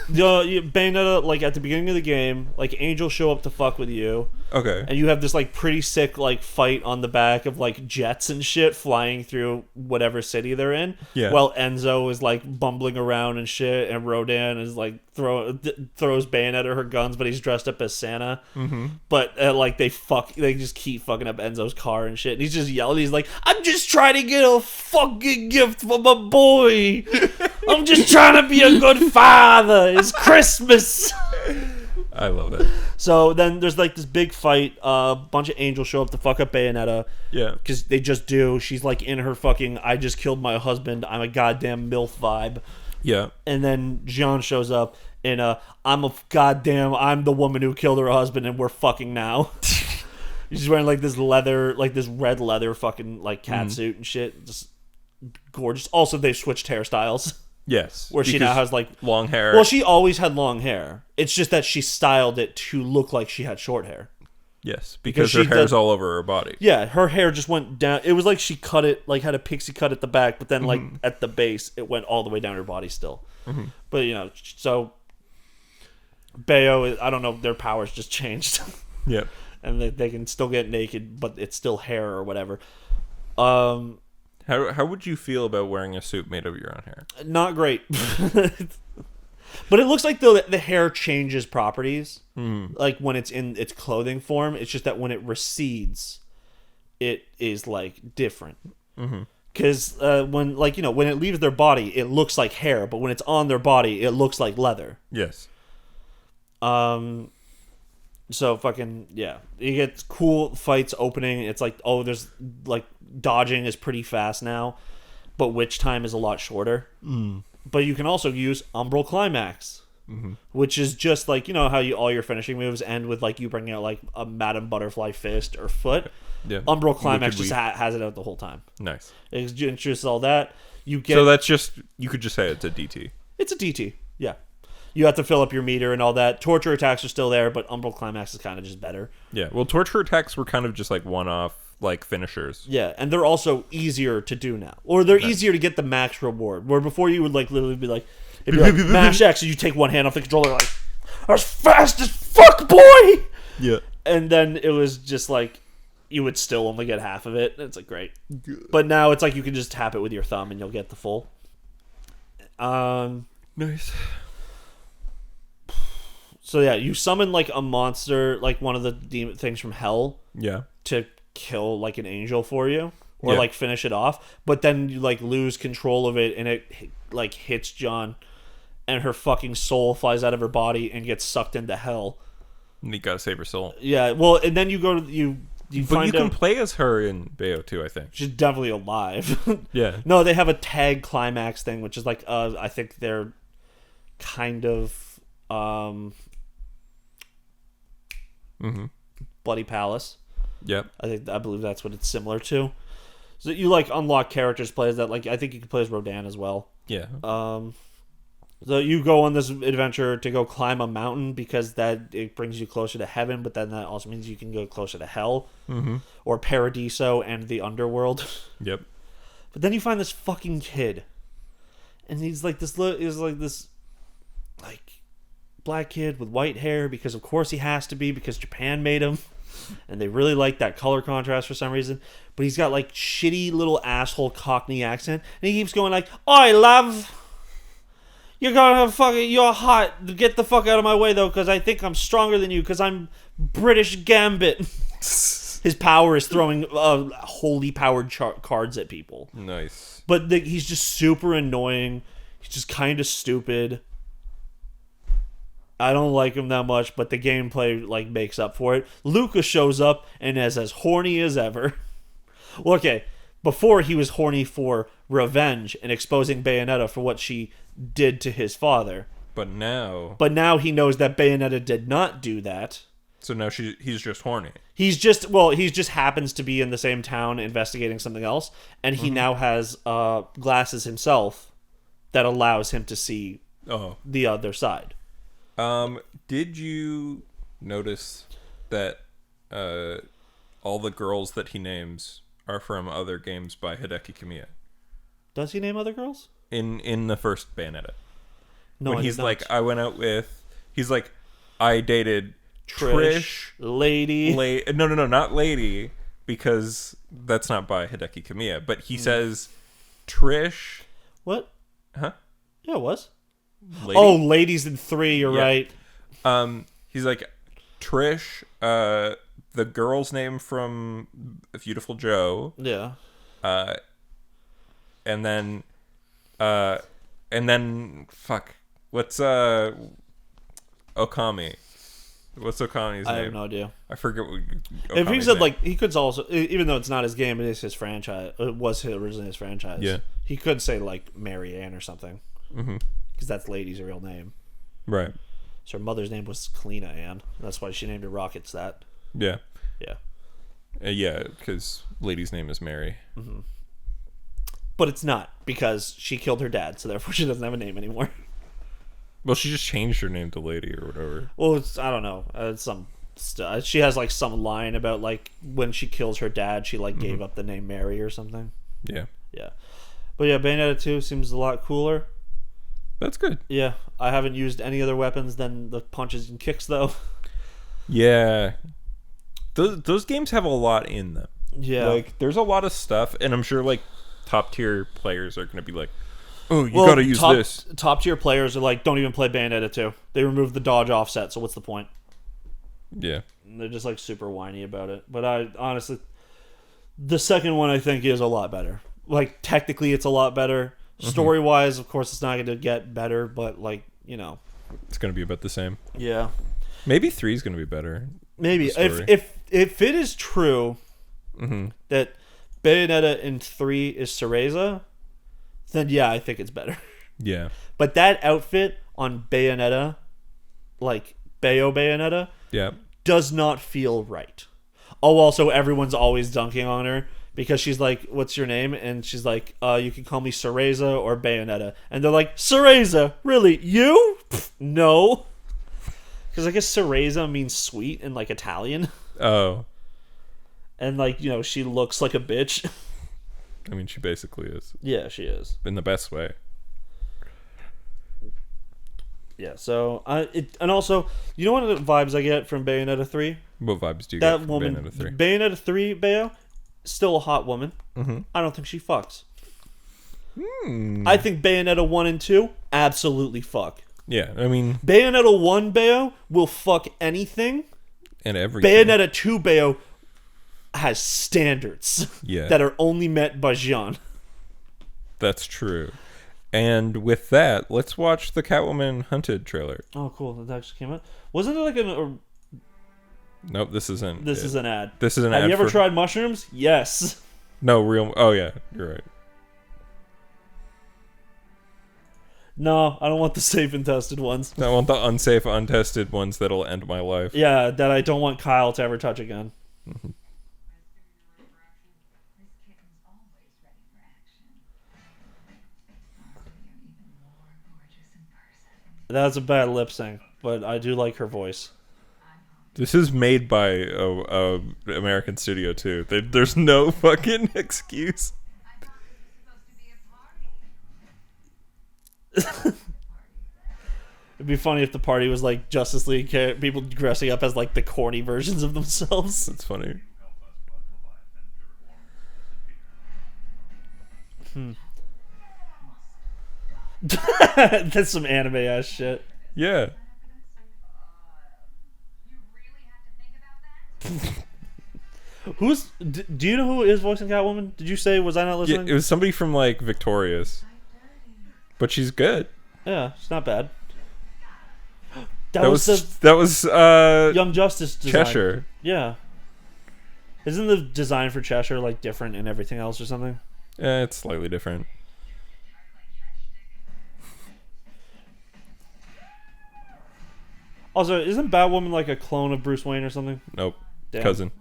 Speaker 1: Bayonetta, like at the beginning of the game, like angels show up to fuck with you.
Speaker 2: Okay.
Speaker 1: And you have this like pretty sick like fight on the back of like jets and shit flying through whatever city they're in.
Speaker 2: Yeah.
Speaker 1: While Enzo is like bumbling around and shit, and Rodan is like throws Bayonetta her guns, but he's dressed up as Santa. Mm-hmm. But like they just keep fucking up Enzo's car and shit. And he's just yelling. He's like, "I'm just trying to get a fucking gift for my boy." I'm just trying to be a good father. It's Christmas.
Speaker 2: I love it.
Speaker 1: So then there's like this big fight. A bunch of angels show up to fuck up Bayonetta.
Speaker 2: Yeah.
Speaker 1: Because they just do. She's like in her fucking I just killed my husband, I'm a goddamn MILF vibe.
Speaker 2: Yeah.
Speaker 1: And then Jean shows up in I'm the woman who killed her husband and we're fucking now. She's wearing like this leather, like this red leather fucking like cat suit and shit. Just gorgeous. Also, they've switched hairstyles.
Speaker 2: Yes.
Speaker 1: Where she now has like
Speaker 2: long hair.
Speaker 1: Well, she always had long hair. It's just that she styled it to look like she had short hair.
Speaker 2: Yes, because her hair's all over her body.
Speaker 1: Yeah, her hair just went down. It was like she cut it, like had a pixie cut at the back, but then like at the base, it went all the way down her body still. But you know, so Bayo, I don't know, their powers just changed.
Speaker 2: Yep.
Speaker 1: And they can still get naked, but it's still hair or whatever.
Speaker 2: How would you feel about wearing a suit made of your own hair?
Speaker 1: Not great. But it looks like the hair changes properties. Like when it's in its clothing form. It's just that when it recedes, it is like different. Because when when it leaves their body, it looks like hair. But when it's on their body, it looks like leather.
Speaker 2: Yes.
Speaker 1: So fucking yeah, you get cool fights opening. It's like there's like dodging is pretty fast now, but witch time is a lot shorter. But you can also use Umbral Climax, which is just like how all your finishing moves end with like you bringing out like a Madam Butterfly fist or foot.
Speaker 2: Yeah.
Speaker 1: Umbral Climax just has it out the whole time.
Speaker 2: Nice.
Speaker 1: It introduces all that. You get
Speaker 2: so that's just you could just say it's a DT.
Speaker 1: It's a DT. Yeah. You have to fill up your meter and all that. Torture attacks are still there, but Umbral Climax is kind of just better.
Speaker 2: Yeah, well, torture attacks were kind of just like one-off, like finishers.
Speaker 1: Yeah, and they're also easier to do now, or they're easier to get the max reward. Where before you would like literally be like, it'd be like mash X, and you take one hand off the controller, like as fast as fuck, boy.
Speaker 2: Yeah,
Speaker 1: and then it was just like you would still only get half of it. It's like great, but now it's like you can just tap it with your thumb and you'll get the full.
Speaker 2: Nice.
Speaker 1: So yeah, you summon like a monster, like one of the demon things from hell.
Speaker 2: Yeah.
Speaker 1: To kill like an angel for you, or like finish it off, but then you like lose control of it, and it like hits John, and her fucking soul flies out of her body and gets sucked into hell.
Speaker 2: And you gotta save her soul.
Speaker 1: Yeah, well, and then you go to you
Speaker 2: but
Speaker 1: find
Speaker 2: you can
Speaker 1: out
Speaker 2: play as her in Bayo too, I think.
Speaker 1: she's definitely alive.
Speaker 2: Yeah.
Speaker 1: No, they have a tag climax thing, which is like I think they're kind of Bloody Palace.
Speaker 2: Yep.
Speaker 1: I believe that's what it's similar to. So you like unlock characters play as that. Like I think you can play as Rodan as well.
Speaker 2: Yeah.
Speaker 1: So you go on this adventure to go climb a mountain because it brings you closer to heaven, but then that also means you can go closer to hell or Paradiso and the underworld.
Speaker 2: Yep.
Speaker 1: But then you find this fucking kid, and he's like this black kid with white hair because of course he has to be because Japan made him. And they really like that color contrast for some reason. But he's got like shitty little asshole Cockney accent. And he keeps going like, "Oi, love. You're hot. Get the fuck out of my way though, because I think I'm stronger than you because I'm British Gambit." His power is throwing holy powered cards at people.
Speaker 2: Nice.
Speaker 1: But he's just super annoying. He's just kind of stupid. I don't like him that much, but the gameplay like makes up for it. Lucas shows up and is as horny as ever. Well, okay, before he was horny for revenge and exposing Bayonetta for what she did to his father. But now he knows that Bayonetta did not do that.
Speaker 2: So now he's just horny.
Speaker 1: He just happens to be in the same town investigating something else, and he now has glasses himself that allows him to see the other side.
Speaker 2: Did you notice that all the girls that he names are from other games by Hideki Kamiya?
Speaker 1: Does he name other girls?
Speaker 2: In the first Bayonetta.
Speaker 1: No,
Speaker 2: when he's like, he's like, I dated Trish
Speaker 1: Lady.
Speaker 2: No, not Lady, because that's not by Hideki Kamiya. But he says Trish.
Speaker 1: What?
Speaker 2: Huh?
Speaker 1: Yeah, it was.
Speaker 2: Lady?
Speaker 1: Oh, Ladies in 3, you're right.
Speaker 2: He's like, Trish, the girl's name from Beautiful Joe.
Speaker 1: Yeah.
Speaker 2: And then And then fuck, what's Okami? What's Okami's name?
Speaker 1: I have no idea.
Speaker 2: I forget what
Speaker 1: If he
Speaker 2: Okami's
Speaker 1: said
Speaker 2: name.
Speaker 1: like he could also, even though it's not his game, it is his franchise. It was originally his franchise.
Speaker 2: Yeah.
Speaker 1: He could say like Mary Ann or something, because that's Lady's real name.
Speaker 2: Right.
Speaker 1: So her mother's name was Kalina Ann. That's why she named her rockets that.
Speaker 2: Yeah.
Speaker 1: Yeah.
Speaker 2: Yeah, because Lady's name is Mary.
Speaker 1: But it's not, because she killed her dad, so therefore she doesn't have a name anymore.
Speaker 2: Well, she just changed her name to Lady or whatever.
Speaker 1: Well, it's, I don't know. It's some she has like some line about like when she kills her dad, she like gave up the name Mary or something.
Speaker 2: Yeah.
Speaker 1: Yeah. But yeah, Bayonetta 2 seems a lot cooler.
Speaker 2: That's good.
Speaker 1: Yeah. I haven't used any other weapons than the punches and kicks, though.
Speaker 2: Yeah. Those games have a lot in them.
Speaker 1: Yeah.
Speaker 2: Like, there's a lot of stuff, and I'm sure, like, top-tier players are going to be like, oh, you gotta use this.
Speaker 1: Top-tier players are like, don't even play Bayonetta 2. They removed the dodge offset, so what's the point?
Speaker 2: Yeah.
Speaker 1: And they're just, like, super whiny about it. But I, honestly, the second one, I think, is a lot better. Like, technically, it's a lot better. Story-wise, of course, it's not going to get better, but, like, you know.
Speaker 2: It's going to be about the same.
Speaker 1: Yeah.
Speaker 2: Maybe 3 is going to be better.
Speaker 1: Maybe. If it is true that Bayonetta in 3 is Cereza, then yeah, I think it's better.
Speaker 2: Yeah.
Speaker 1: But that outfit on Bayonetta, like Bayonetta,
Speaker 2: Yeah.
Speaker 1: does not feel right. Oh, also, everyone's always dunking on her because she's like, what's your name? And she's like, you can call me Cereza or Bayonetta. And they're like, Cereza? Really? You? Pfft, no. Because I guess Cereza means sweet in, like, Italian.
Speaker 2: Oh.
Speaker 1: And, like, you know, she looks like a bitch.
Speaker 2: I mean, she basically is.
Speaker 1: Yeah, she is.
Speaker 2: In the best way.
Speaker 1: Yeah, so... and also, you know one of the vibes I get from Bayonetta 3?
Speaker 2: What vibes do you
Speaker 1: That
Speaker 2: get from
Speaker 1: woman...
Speaker 2: Bayonetta 3?
Speaker 1: Bayonetta 3, Bayo, still a hot woman. I don't think she fucks. I think Bayonetta 1 and 2, absolutely fuck.
Speaker 2: Yeah, I mean...
Speaker 1: Bayonetta 1 Bayo will fuck anything.
Speaker 2: And everything.
Speaker 1: Bayonetta 2 Bayo has standards
Speaker 2: Yeah.
Speaker 1: that are only met by Jean.
Speaker 2: That's true. And with that, let's watch the Catwoman Hunted trailer.
Speaker 1: Oh, cool. That actually came out. Wasn't it like an...
Speaker 2: Nope, this isn't.
Speaker 1: This is an ad.
Speaker 2: This is an
Speaker 1: Have
Speaker 2: ad
Speaker 1: you ever
Speaker 2: for-
Speaker 1: tried mushrooms? Yes.
Speaker 2: No, real... Oh, yeah, you're right.
Speaker 1: No, I don't want the safe and tested ones.
Speaker 2: I want the unsafe, untested ones that'll end my life.
Speaker 1: Yeah, that I don't want Kyle to ever touch again.
Speaker 4: This kitten's always ready for action. Oh, you're even more gorgeous in person.
Speaker 1: That's a bad lip sync, but I do like her voice.
Speaker 2: This is made by a American studio, too. There's no fucking excuse.
Speaker 4: I thought this was supposed to be a party.
Speaker 1: It'd be funny if the party was like Justice League people dressing up as like the corny versions of themselves.
Speaker 2: That's funny.
Speaker 1: That's some anime ass shit.
Speaker 2: Yeah.
Speaker 4: You really have to think about that?
Speaker 1: Who's? Do you know who is voicing Catwoman? Did you say? Was I not
Speaker 2: Yeah,
Speaker 1: listening?
Speaker 2: it was somebody from, like, Victorious. But she's good.
Speaker 1: Yeah, it's not bad.
Speaker 2: That was
Speaker 1: the Young Justice design.
Speaker 2: Cheshire.
Speaker 1: Yeah. Isn't the design for Cheshire like different in everything else or something?
Speaker 2: Yeah, it's slightly different.
Speaker 1: Also, isn't Batwoman like a clone of Bruce Wayne or something?
Speaker 2: Nope.
Speaker 1: Damn.
Speaker 2: Cousin.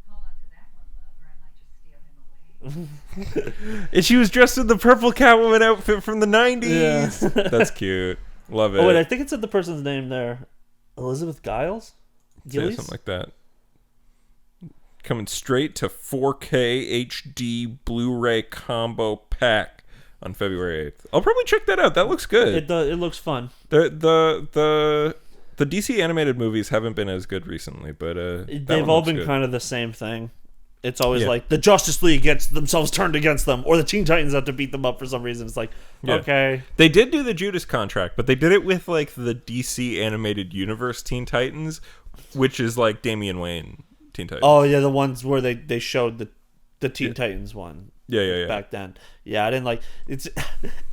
Speaker 4: Hold on to that one, love, or I might just steal him away.
Speaker 2: And she was dressed in the purple Catwoman outfit from the 90s.
Speaker 1: Yeah.
Speaker 2: That's cute. Love it.
Speaker 1: Oh wait, I think it said the person's name there. Elizabeth Giles?
Speaker 2: Yeah,
Speaker 1: Gillies?
Speaker 2: something like that. Coming straight to 4K HD Blu-ray combo pack on February 8th. I'll probably check that out. That looks good.
Speaker 1: It looks fun.
Speaker 2: The DC animated movies haven't been as good recently, but
Speaker 1: They've all been kind of the same thing. It's always
Speaker 2: Yeah.
Speaker 1: like the Justice League gets themselves turned against them, or the Teen Titans have to beat them up for some reason. It's like,
Speaker 2: Yeah.
Speaker 1: okay.
Speaker 2: They did do the Judas contract, but they did it with like the DC animated universe Teen Titans, which is like Damian Wayne Teen Titans.
Speaker 1: Oh yeah, the ones where they showed the Teen Titans one.
Speaker 2: Yeah.
Speaker 1: back then. Yeah, I didn't like it's.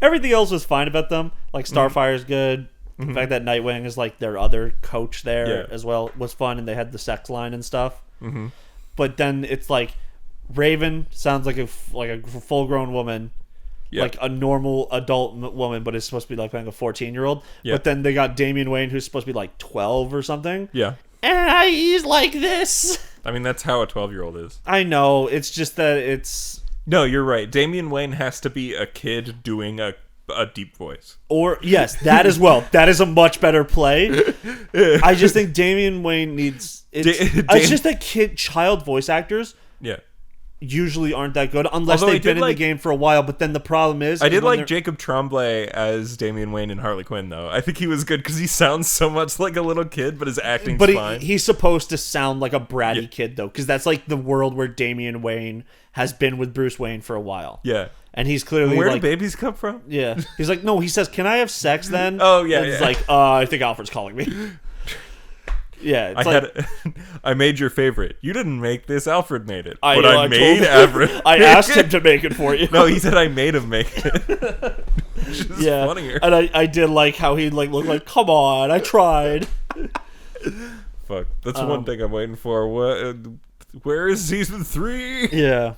Speaker 1: Everything else was fine about them. Like Starfire's good. The fact that Nightwing is like their other coach there as well was fun, and they had the sex line and stuff. Mm-hmm. But then it's like Raven sounds like a full grown woman. Yep. Like a normal adult woman, but is supposed to be like playing a 14-year-old. Yep. But then they got Damian Wayne, who's supposed to be like 12 or something.
Speaker 2: Yeah.
Speaker 1: And he's like this.
Speaker 2: I mean, that's how a 12-year-old is.
Speaker 1: I know. It's just that it's...
Speaker 2: No, you're right. Damian Wayne has to be a kid doing a deep voice.
Speaker 1: Or, yes, that as well. That is a much better play. I just think Damian Wayne needs... It's just that child voice actors...
Speaker 2: Yeah.
Speaker 1: Usually aren't that good unless they've been in the game for a while. But then the problem is,
Speaker 2: I did like Jacob Tremblay as Damian Wayne in Harley Quinn, though. I think he was good because he sounds so much like a little kid, but his acting's fine.
Speaker 1: He's supposed to sound like a bratty kid, though, because that's like the world where Damian Wayne has been with Bruce Wayne for a while.
Speaker 2: Yeah,
Speaker 1: and he's clearly
Speaker 2: where
Speaker 1: like,
Speaker 2: do babies come from?
Speaker 1: Yeah, he's like, no, he says, "Can I have sex then?"
Speaker 2: Oh yeah,
Speaker 1: and it's like, I think Alfred's calling me. Yeah,
Speaker 2: I made your favorite. You didn't make this. Alfred made it.
Speaker 1: I
Speaker 2: made Alfred.
Speaker 1: I asked him to make it for you.
Speaker 2: No, he said I made him make it.
Speaker 1: Yeah,
Speaker 2: funnier.
Speaker 1: And I did like how he like looked like, come on, I tried.
Speaker 2: Fuck, that's one thing I'm waiting for. Where is season 3?
Speaker 1: Yeah.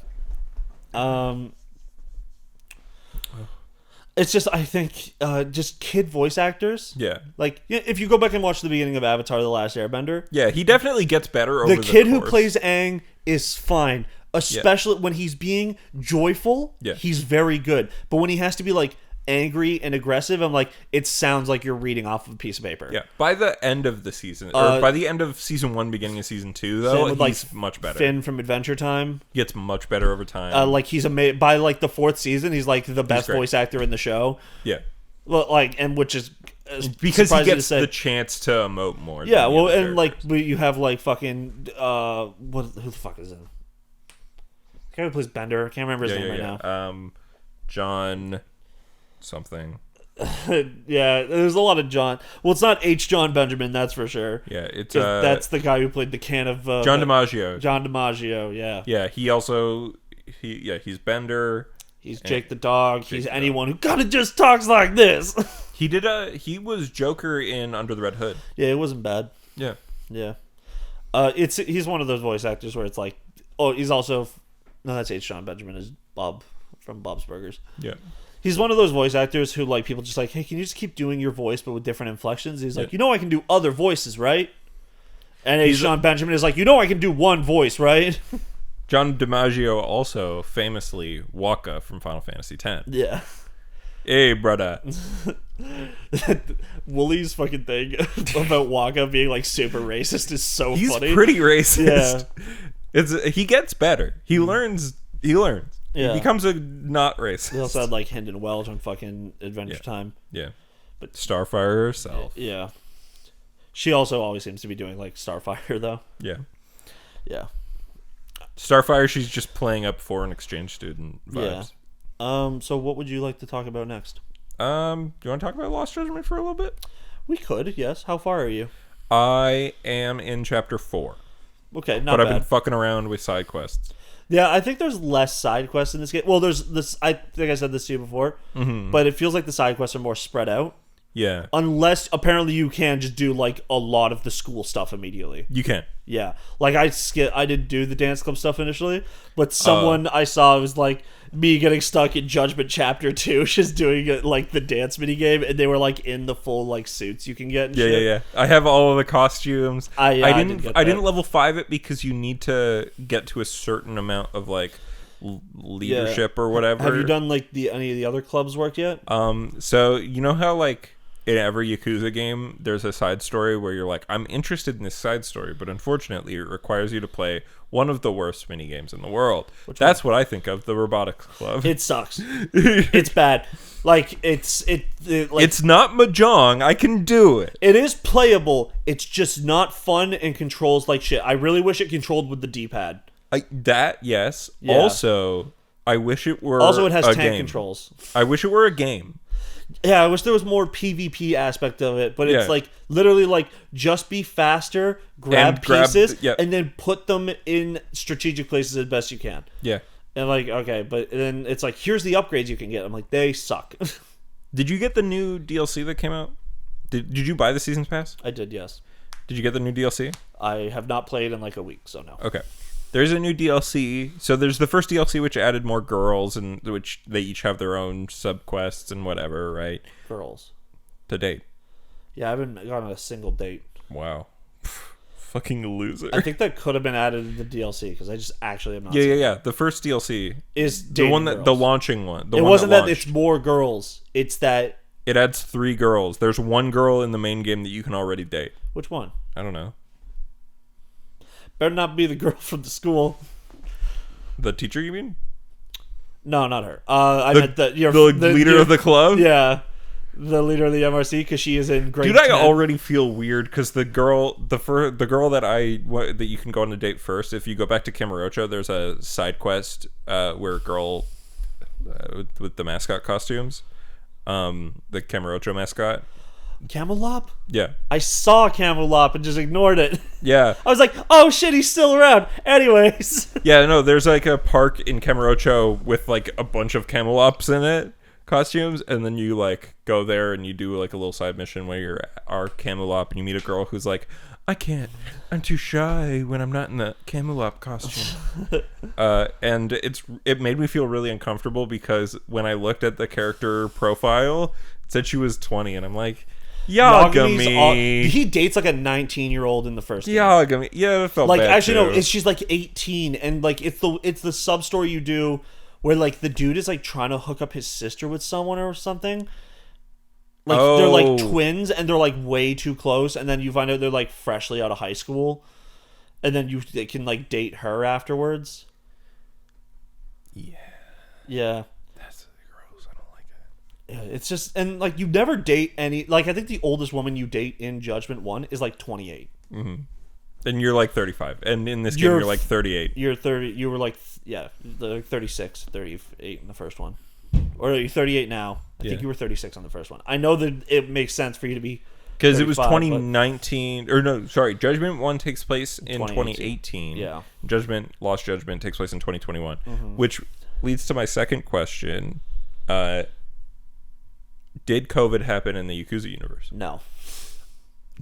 Speaker 1: It's just, I think, just kid voice actors.
Speaker 2: Yeah.
Speaker 1: Like, if you go back and watch the beginning of Avatar: The Last Airbender.
Speaker 2: Yeah, he definitely gets better over the
Speaker 1: kid
Speaker 2: course.
Speaker 1: who plays Aang is fine. Especially when he's being joyful, he's very good. But when he has to be, like, angry and aggressive, I'm like, it sounds like you're reading off of a piece of paper.
Speaker 2: Yeah. By the end of the season, or by the end of season 1, beginning of season 2, though, he's much better.
Speaker 1: Finn from Adventure Time
Speaker 2: gets much better over time.
Speaker 1: like he's by like the 4th season, he's like the best voice actor in the show.
Speaker 2: Yeah.
Speaker 1: Well, like, and which is
Speaker 2: because he gets the chance to emote more.
Speaker 1: Yeah. Well, and like you have like fucking who the fuck is it? The guy who plays Bender. I can't remember his name right now.
Speaker 2: John something.
Speaker 1: Yeah, there's a lot of John. Well, it's not H. John Benjamin, that's for sure.
Speaker 2: Yeah, it's
Speaker 1: that's the guy who played the can of
Speaker 2: John DiMaggio.
Speaker 1: John DiMaggio, yeah.
Speaker 2: Yeah, he's Bender.
Speaker 1: He's Jake the dog. He's anyone who kind of just talks like this.
Speaker 2: He was Joker in Under the Red Hood.
Speaker 1: Yeah, it wasn't bad.
Speaker 2: Yeah.
Speaker 1: Yeah. He's one of those voice actors where it's like, oh, he's also that's H. John Benjamin is Bob from Bob's Burgers.
Speaker 2: Yeah.
Speaker 1: He's one of those voice actors who, like, people just like, hey, can you just keep doing your voice but with different inflections? He's like, I can do other voices, right? And H. John Benjamin is like, I can do one voice, right?
Speaker 2: John DiMaggio also famously Waka from Final Fantasy X.
Speaker 1: Yeah.
Speaker 2: Hey, brother.
Speaker 1: Wooly's fucking thing about Waka being, like, super racist is so funny.
Speaker 2: He's pretty racist.
Speaker 1: Yeah.
Speaker 2: He gets better. He learns.
Speaker 1: Yeah.
Speaker 2: He becomes a not racist.
Speaker 1: He also had like Hendon Welch on fucking Adventure Time.
Speaker 2: Yeah. But Starfire herself.
Speaker 1: Yeah. She also always seems to be doing like Starfire though.
Speaker 2: Yeah.
Speaker 1: Yeah.
Speaker 2: Starfire, she's just playing up foreign exchange student vibes.
Speaker 1: Yeah. So what would you like to talk about next?
Speaker 2: Do you want to talk about Lost Judgment for a little bit?
Speaker 1: We could, yes. How far are you?
Speaker 2: I am in chapter 4.
Speaker 1: Okay, not bad.
Speaker 2: But I've been fucking around with side quests.
Speaker 1: Yeah, I think there's less side quests in this game. Well, there's this. I think I said this to you before, but it feels like the side quests are more spread out.
Speaker 2: Yeah.
Speaker 1: Unless apparently you can just do like a lot of the school stuff immediately.
Speaker 2: You can.
Speaker 1: Yeah. Like I didn't do the dance club stuff initially, but someone I saw was like me getting stuck in Judgment Chapter 2, just doing it like the dance minigame, and they were like in the full like suits you can get. And shit.
Speaker 2: Yeah. I have all of the costumes.
Speaker 1: I
Speaker 2: didn't level 5 it because you need to get to a certain amount of like leadership or whatever.
Speaker 1: Have you done like any of the other clubs work yet?
Speaker 2: So you know how like in every Yakuza game there's a side story where you're like, I'm interested in this side story, but unfortunately it requires you to play one of the worst mini games in the world. That's what I think of the Robotics Club.
Speaker 1: It sucks. It's bad. Like it's
Speaker 2: not Mahjong. I can do it.
Speaker 1: It is playable. It's just not fun and controls like shit. I really wish it controlled with the D-pad.
Speaker 2: Yes.
Speaker 1: Yeah.
Speaker 2: Also, I wish it were.
Speaker 1: Also, it has tank
Speaker 2: game.
Speaker 1: controls.
Speaker 2: I wish it were a game.
Speaker 1: Yeah, I wish there was more PvP aspect of it, but it's like literally like just be faster, grab pieces, and then put them in strategic places as best you can.
Speaker 2: Yeah.
Speaker 1: And like, okay, but then it's like, here's the upgrades you can get. I'm like, they suck.
Speaker 2: Did you get the new DLC that came out? Did you buy the Seasons Pass?
Speaker 1: I did, yes.
Speaker 2: Did you get the new DLC?
Speaker 1: I have not played in like a week, so no.
Speaker 2: Okay. There's a new DLC. So there's the first DLC, which added more girls, and which they each have their own subquests and whatever, right?
Speaker 1: Girls.
Speaker 2: To date.
Speaker 1: Yeah, I haven't gone on a single date.
Speaker 2: Wow. Fucking loser.
Speaker 1: I think that could have been added in the DLC because I just actually am not.
Speaker 2: Yeah. The first DLC
Speaker 1: is
Speaker 2: the one
Speaker 1: girls.
Speaker 2: the launching one.
Speaker 1: It wasn't that it's more girls. It's that
Speaker 2: it adds 3 girls. There's one girl in the main game that you can already date.
Speaker 1: which one?
Speaker 2: I don't know.
Speaker 1: Better not be the girl from the school.
Speaker 2: The teacher, you mean?
Speaker 1: No, not her. I meant the
Speaker 2: leader of the club.
Speaker 1: Yeah, the leader of the MRC because she is in grade.
Speaker 2: Dude, I
Speaker 1: 10.
Speaker 2: already feel weird because the girl that you can go on a date first. If you go back to Kamurocho, there's a side quest where a girl with the mascot costumes, the Kamurocho mascot.
Speaker 1: Camelop?
Speaker 2: Yeah.
Speaker 1: I saw Camelop and just ignored it.
Speaker 2: Yeah.
Speaker 1: I was like, oh shit, he's still around. Anyways.
Speaker 2: Yeah, no, there's like a park in Kamurocho with like a bunch of Camelops in it, costumes, and then you like go there and you do like a little side mission where you're our Camelop and you meet a girl who's like, I'm too shy when I'm not in the Camelop costume. And it made me feel really uncomfortable because when I looked at the character profile, it said she was 20, and I'm like, Yagami.
Speaker 1: He dates like a 19-year-old in the first game.
Speaker 2: Yagami. Yeah, it felt
Speaker 1: like
Speaker 2: bad
Speaker 1: actually
Speaker 2: too.
Speaker 1: no, she's like 18, and like it's the sub story you do where like the dude is like trying to hook up his sister with someone or something. Like they're like twins and they're like way too close, and then you find out they're like freshly out of high school, and then they can like date her afterwards. Yeah.
Speaker 2: That's gross. I don't like it.
Speaker 1: Yeah, it's just, and like you never date any, like I think the oldest woman you date in Judgment 1 is like 28.
Speaker 2: Mm-hmm. And you're like 35, and in this game you're like 38.
Speaker 1: You're 30. You were like 36, 38 in the first one, or you're 38 now. I think you were 36 on the first one. I know that it makes sense for you to be
Speaker 2: because it was 2019, or no, sorry, Judgment 1 takes place in 2018.
Speaker 1: Yeah,
Speaker 2: Lost Judgment takes place in 2021, which leads to my second question: did COVID happen in the Yakuza universe?
Speaker 1: No.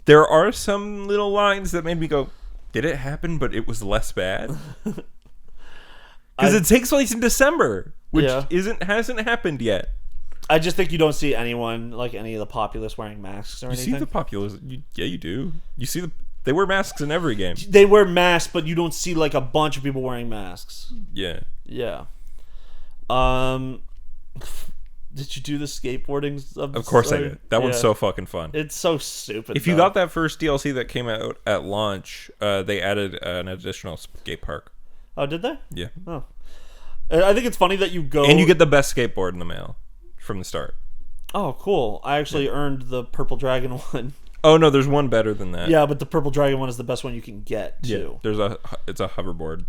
Speaker 2: There are some little lines that made me go, did it happen, but it was less bad? Because it takes place in December, which hasn't happened yet.
Speaker 1: I just think you don't see anyone, like any of the populace, wearing masks or anything.
Speaker 2: You see the populace? Yeah, you do. You see they wear masks in every game.
Speaker 1: They wear masks, but you don't see like a bunch of people wearing masks.
Speaker 2: Yeah.
Speaker 1: Yeah. Did you do the skateboarding?
Speaker 2: Of course I did. That one's so fucking fun.
Speaker 1: It's so stupid.
Speaker 2: If you got that first DLC that came out at launch, they added an additional skate park.
Speaker 1: Oh, did they?
Speaker 2: Yeah.
Speaker 1: Oh. I think it's funny that you go...
Speaker 2: And you get the best skateboard in the mail from the start.
Speaker 1: Oh, cool. I actually earned the Purple Dragon one.
Speaker 2: Oh, no, there's one better than that.
Speaker 1: Yeah, but the Purple Dragon one is the best one you can get, too.
Speaker 2: Yeah, it's a hoverboard.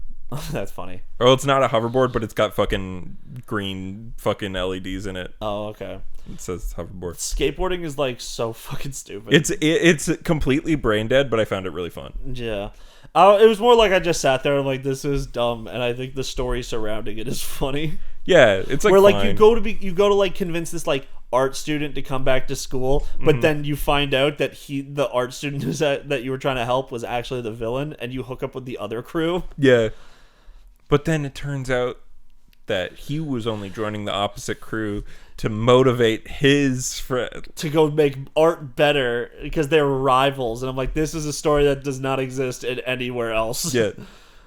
Speaker 1: That's funny.
Speaker 2: Well, it's not a hoverboard, but it's got fucking green fucking LEDs in it.
Speaker 1: Oh, okay.
Speaker 2: It says hoverboard.
Speaker 1: Skateboarding is like so fucking stupid.
Speaker 2: It's completely brain dead, but I found it really fun.
Speaker 1: Yeah. It was more like I just sat there and like, this is dumb, and I think the story surrounding it is funny.
Speaker 2: Yeah, it's like
Speaker 1: where like
Speaker 2: fine.
Speaker 1: you go to like convince this like art student to come back to school, but then you find out that the art student that you were trying to help was actually the villain, and you hook up with the other crew.
Speaker 2: Yeah. But then it turns out that he was only joining the opposite crew to motivate his friend
Speaker 1: to go make art better because they're rivals. And I'm like, this is a story that does not exist in anywhere else.
Speaker 2: Yeah,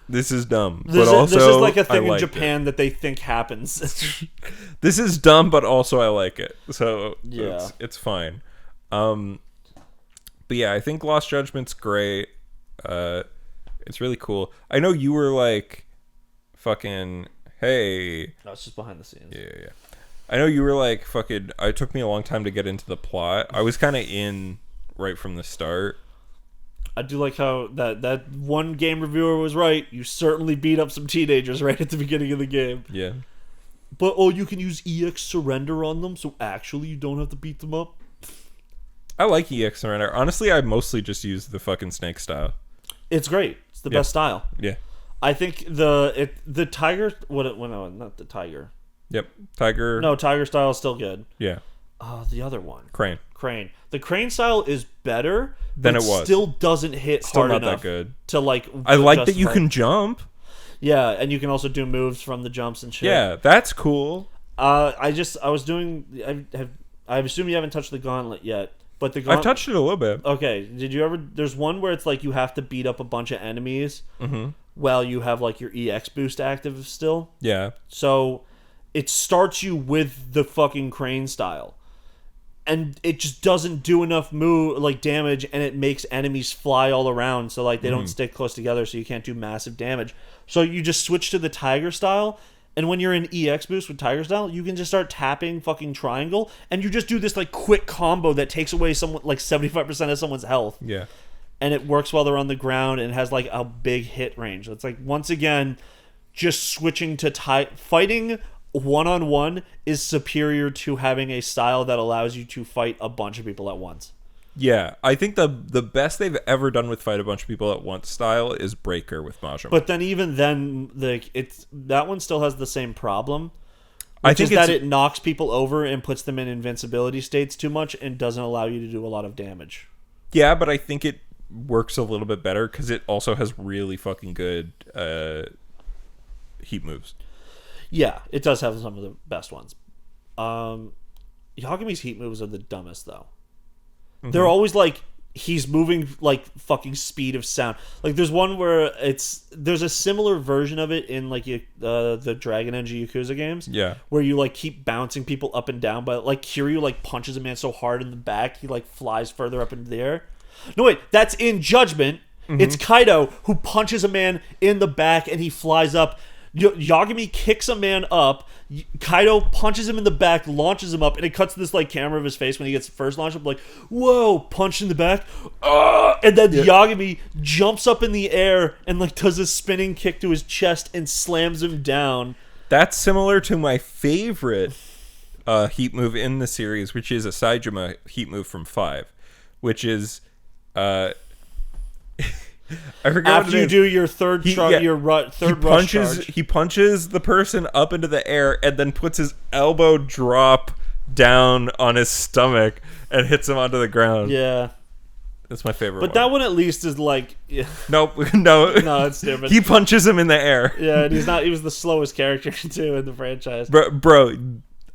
Speaker 2: this is dumb.
Speaker 1: This is like a thing in Japan
Speaker 2: it.
Speaker 1: that they think happens.
Speaker 2: This is dumb, but also I like it. So
Speaker 1: yeah,
Speaker 2: it's fine. But yeah, I think Lost Judgment's great. It's really cool. I know you were like, fucking, hey.
Speaker 1: No, it's just behind the scenes.
Speaker 2: Yeah. I know you were like, fucking, it took me a long time to get into the plot. I was kind of in right from the start.
Speaker 1: I do like how that one game reviewer was right. You certainly beat up some teenagers right at the beginning of the game.
Speaker 2: Yeah.
Speaker 1: But, you can use EX Surrender on them, so actually you don't have to beat them up.
Speaker 2: I like EX Surrender. Honestly, I mostly just use the fucking snake style.
Speaker 1: It's great. It's the best style.
Speaker 2: Yeah.
Speaker 1: I think the tiger. No, not the tiger.
Speaker 2: Yep. Tiger.
Speaker 1: No, tiger style is still good.
Speaker 2: Yeah.
Speaker 1: The other one.
Speaker 2: Crane.
Speaker 1: The crane style is better
Speaker 2: Than
Speaker 1: but
Speaker 2: it was.
Speaker 1: Still doesn't hit
Speaker 2: Still
Speaker 1: hard
Speaker 2: not
Speaker 1: enough
Speaker 2: that good.
Speaker 1: to like.
Speaker 2: I like that you
Speaker 1: justify-
Speaker 2: can jump.
Speaker 1: Yeah, and you can also do moves from the jumps and shit.
Speaker 2: Yeah, that's cool.
Speaker 1: I was doing. I assume you haven't touched the gauntlet yet, but the gauntlet.
Speaker 2: I've touched it a little bit.
Speaker 1: Okay, did you ever? There's one where it's like you have to beat up a bunch of enemies while you have like your EX boost active still.
Speaker 2: Yeah.
Speaker 1: So it starts you with the fucking crane style. And it just doesn't do enough damage, and it makes enemies fly all around, so like they don't stick close together, so you can't do massive damage. So you just switch to the tiger style, and when you're in EX boost with tiger style, you can just start tapping fucking triangle, and you just do this like quick combo that takes away someone like 75% of someone's health.
Speaker 2: Yeah.
Speaker 1: And it works while they're on the ground, and it has like a big hit range. It's like once again, just switching to fighting one-on-one is superior to having a style that allows you to fight a bunch of people at once.
Speaker 2: Yeah, I think the best they've ever done with fight a bunch of people at once style is Breaker with Majima.
Speaker 1: But then even then, that one still has the same problem.
Speaker 2: I think
Speaker 1: that it knocks people over and puts them in invincibility states too much and doesn't allow you to do a lot of damage.
Speaker 2: Yeah, but I think it works a little bit better because it also has really fucking good heat moves.
Speaker 1: Yeah, it does have some of the best ones. Yakumi's heat moves are the dumbest, though. They're always like, he's moving like fucking speed of sound. Like there's one where there's a similar version of it in like the Dragon Age Yakuza games.
Speaker 2: Yeah.
Speaker 1: Where you like keep bouncing people up and down, but like Kiryu like punches a man so hard in the back, he like flies further up into the air. No, wait, that's in Judgment. It's Kaido who punches a man in the back and he flies up. Yagami kicks a man up. Kaido punches him in the back, launches him up, and it cuts to this like camera of his face when he gets first launched up, like, whoa, punch in the back. And then Yagami jumps up in the air and like does a spinning kick to his chest and slams him down.
Speaker 2: That's similar to my favorite heat move in the series, which is a Saejima heat move from 5, which is I forget
Speaker 1: After you do your third rush charge.
Speaker 2: He punches the person up into the air and then puts his elbow drop down on his stomach and hits him onto the ground.
Speaker 1: Yeah.
Speaker 2: That's my favorite
Speaker 1: But
Speaker 2: one.
Speaker 1: that one at least is like... Yeah.
Speaker 2: Nope. No,
Speaker 1: it's different.
Speaker 2: He punches him in the air.
Speaker 1: Yeah, and he was the slowest character, too, in the franchise.
Speaker 2: Bro,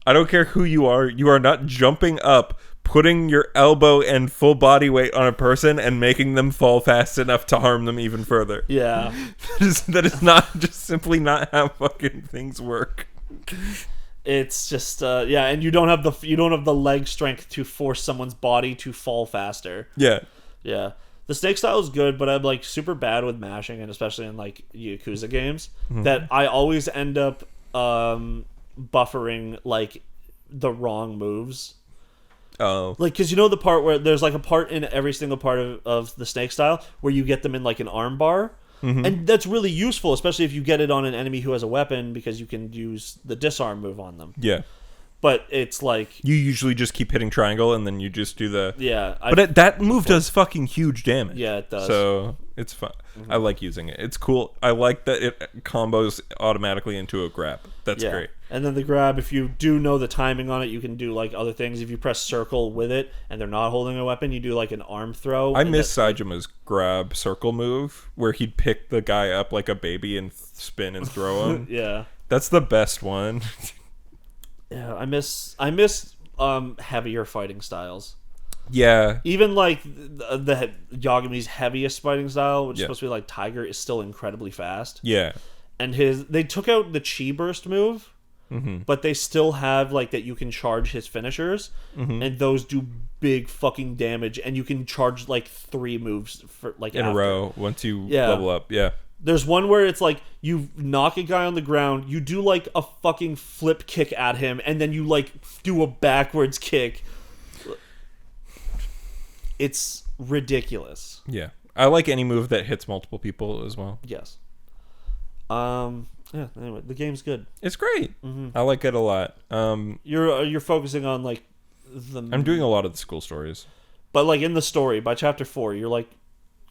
Speaker 2: I don't care who you are not jumping up, putting your elbow and full body weight on a person and making them fall fast enough to harm them even further.
Speaker 1: Yeah.
Speaker 2: That is not just simply not how fucking things work.
Speaker 1: It's just and you don't have the leg strength to force someone's body to fall faster.
Speaker 2: Yeah.
Speaker 1: Yeah. The snake style is good, but I'm like super bad with mashing, and especially in like Yakuza games, that I always end up buffering like the wrong moves.
Speaker 2: Oh.
Speaker 1: Like, because you know the part where there's like a part in every single part of the snake style where you get them in like an arm bar. And that's really useful, especially if you get it on an enemy who has a weapon, because you can use the disarm move on them.
Speaker 2: Yeah.
Speaker 1: But it's like...
Speaker 2: You usually just keep hitting triangle and then you just do the...
Speaker 1: Yeah.
Speaker 2: That move does fucking huge damage.
Speaker 1: Yeah, it does.
Speaker 2: So it's fun. I like using it. It's cool. I like that it combos automatically into a grab. That's great.
Speaker 1: And then the grab, if you do know the timing on it, you can do like other things. If you press circle with it and they're not holding a weapon, you do like an arm throw.
Speaker 2: I miss Saijima's grab circle move where he'd pick the guy up like a baby and spin and throw him.
Speaker 1: Yeah.
Speaker 2: That's the best one.
Speaker 1: Yeah, I miss heavier fighting styles.
Speaker 2: Yeah.
Speaker 1: Even like the Yagami's heaviest fighting style, which is supposed to be like Tiger, is still incredibly fast.
Speaker 2: Yeah.
Speaker 1: And they took out the Chi Burst move, but they still have like that you can charge his finishers, and those do big fucking damage, and you can charge like 3 moves for like
Speaker 2: in a row once you level up. Yeah.
Speaker 1: There's one where it's like you knock a guy on the ground, you do like a fucking flip kick at him, and then you like do a backwards kick. It's ridiculous.
Speaker 2: Yeah. I like any move that hits multiple people as well.
Speaker 1: Yes. Yeah, anyway, the game's good.
Speaker 2: It's great. I like it a lot.
Speaker 1: You're focusing on like
Speaker 2: I'm doing a lot of the school stories.
Speaker 1: But like in the story, by chapter 4, you're like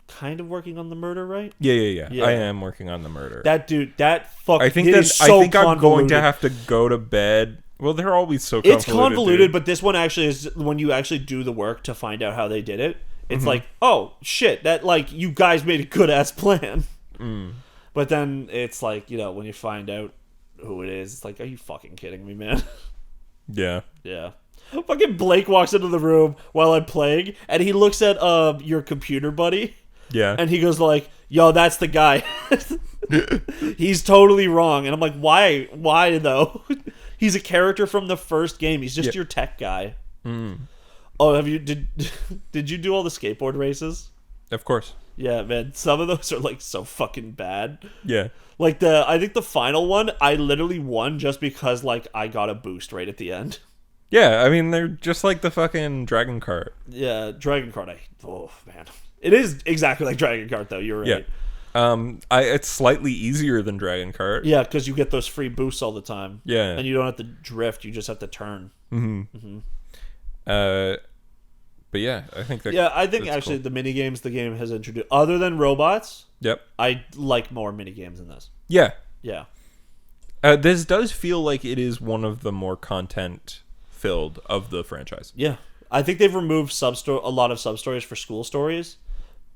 Speaker 1: kind of working on the murder, right?
Speaker 2: Yeah.
Speaker 1: Yeah.
Speaker 2: I am working on the murder.
Speaker 1: That dude, that fuck.
Speaker 2: I think
Speaker 1: it
Speaker 2: that
Speaker 1: is so
Speaker 2: I think I'm going to
Speaker 1: convoluted.
Speaker 2: have to go to bed. Well, they're always so
Speaker 1: It's
Speaker 2: convoluted.
Speaker 1: convoluted,
Speaker 2: dude.
Speaker 1: but this one actually is when you actually do the work to find out how they did it. It's
Speaker 2: Mm-hmm.
Speaker 1: like, oh shit, that like you guys made a good ass plan.
Speaker 2: Mm.
Speaker 1: But then it's like, you know, when you find out who it is, it's like, are you fucking kidding me, man?
Speaker 2: Yeah.
Speaker 1: Yeah. Fucking Blake walks into the room while I'm playing, and he looks at your computer buddy,
Speaker 2: Yeah.
Speaker 1: and he goes like, "Yo, that's the guy." He's totally wrong, and I'm like, "Why? Why though?" He's a character from the first game. He's just
Speaker 2: Yeah.
Speaker 1: your tech guy.
Speaker 2: Mm.
Speaker 1: Oh, did you do all the skateboard races?
Speaker 2: Of course.
Speaker 1: Yeah, man. Some of those are like so fucking bad.
Speaker 2: Yeah.
Speaker 1: Like I think the final one, I literally won just because like I got a boost right at the end.
Speaker 2: Yeah, I mean, they're just like the fucking Dragon Kart.
Speaker 1: Yeah, Dragon Kart. Oh man, it is exactly like Dragon Kart though. You're right.
Speaker 2: Yeah. It's slightly easier than Dragon Kart.
Speaker 1: Yeah, because you get those free boosts all the time.
Speaker 2: Yeah.
Speaker 1: and you don't have to drift. You just have to turn.
Speaker 2: But yeah, I think that.
Speaker 1: Yeah, I think
Speaker 2: that's
Speaker 1: actually
Speaker 2: cool.
Speaker 1: the mini games the game has introduced, other than robots,
Speaker 2: Yep.
Speaker 1: I like more mini games than this.
Speaker 2: Yeah.
Speaker 1: Yeah.
Speaker 2: This does feel like it is one of the more content filled of the franchise.
Speaker 1: Yeah, I think they've removed a lot of sub stories for school stories,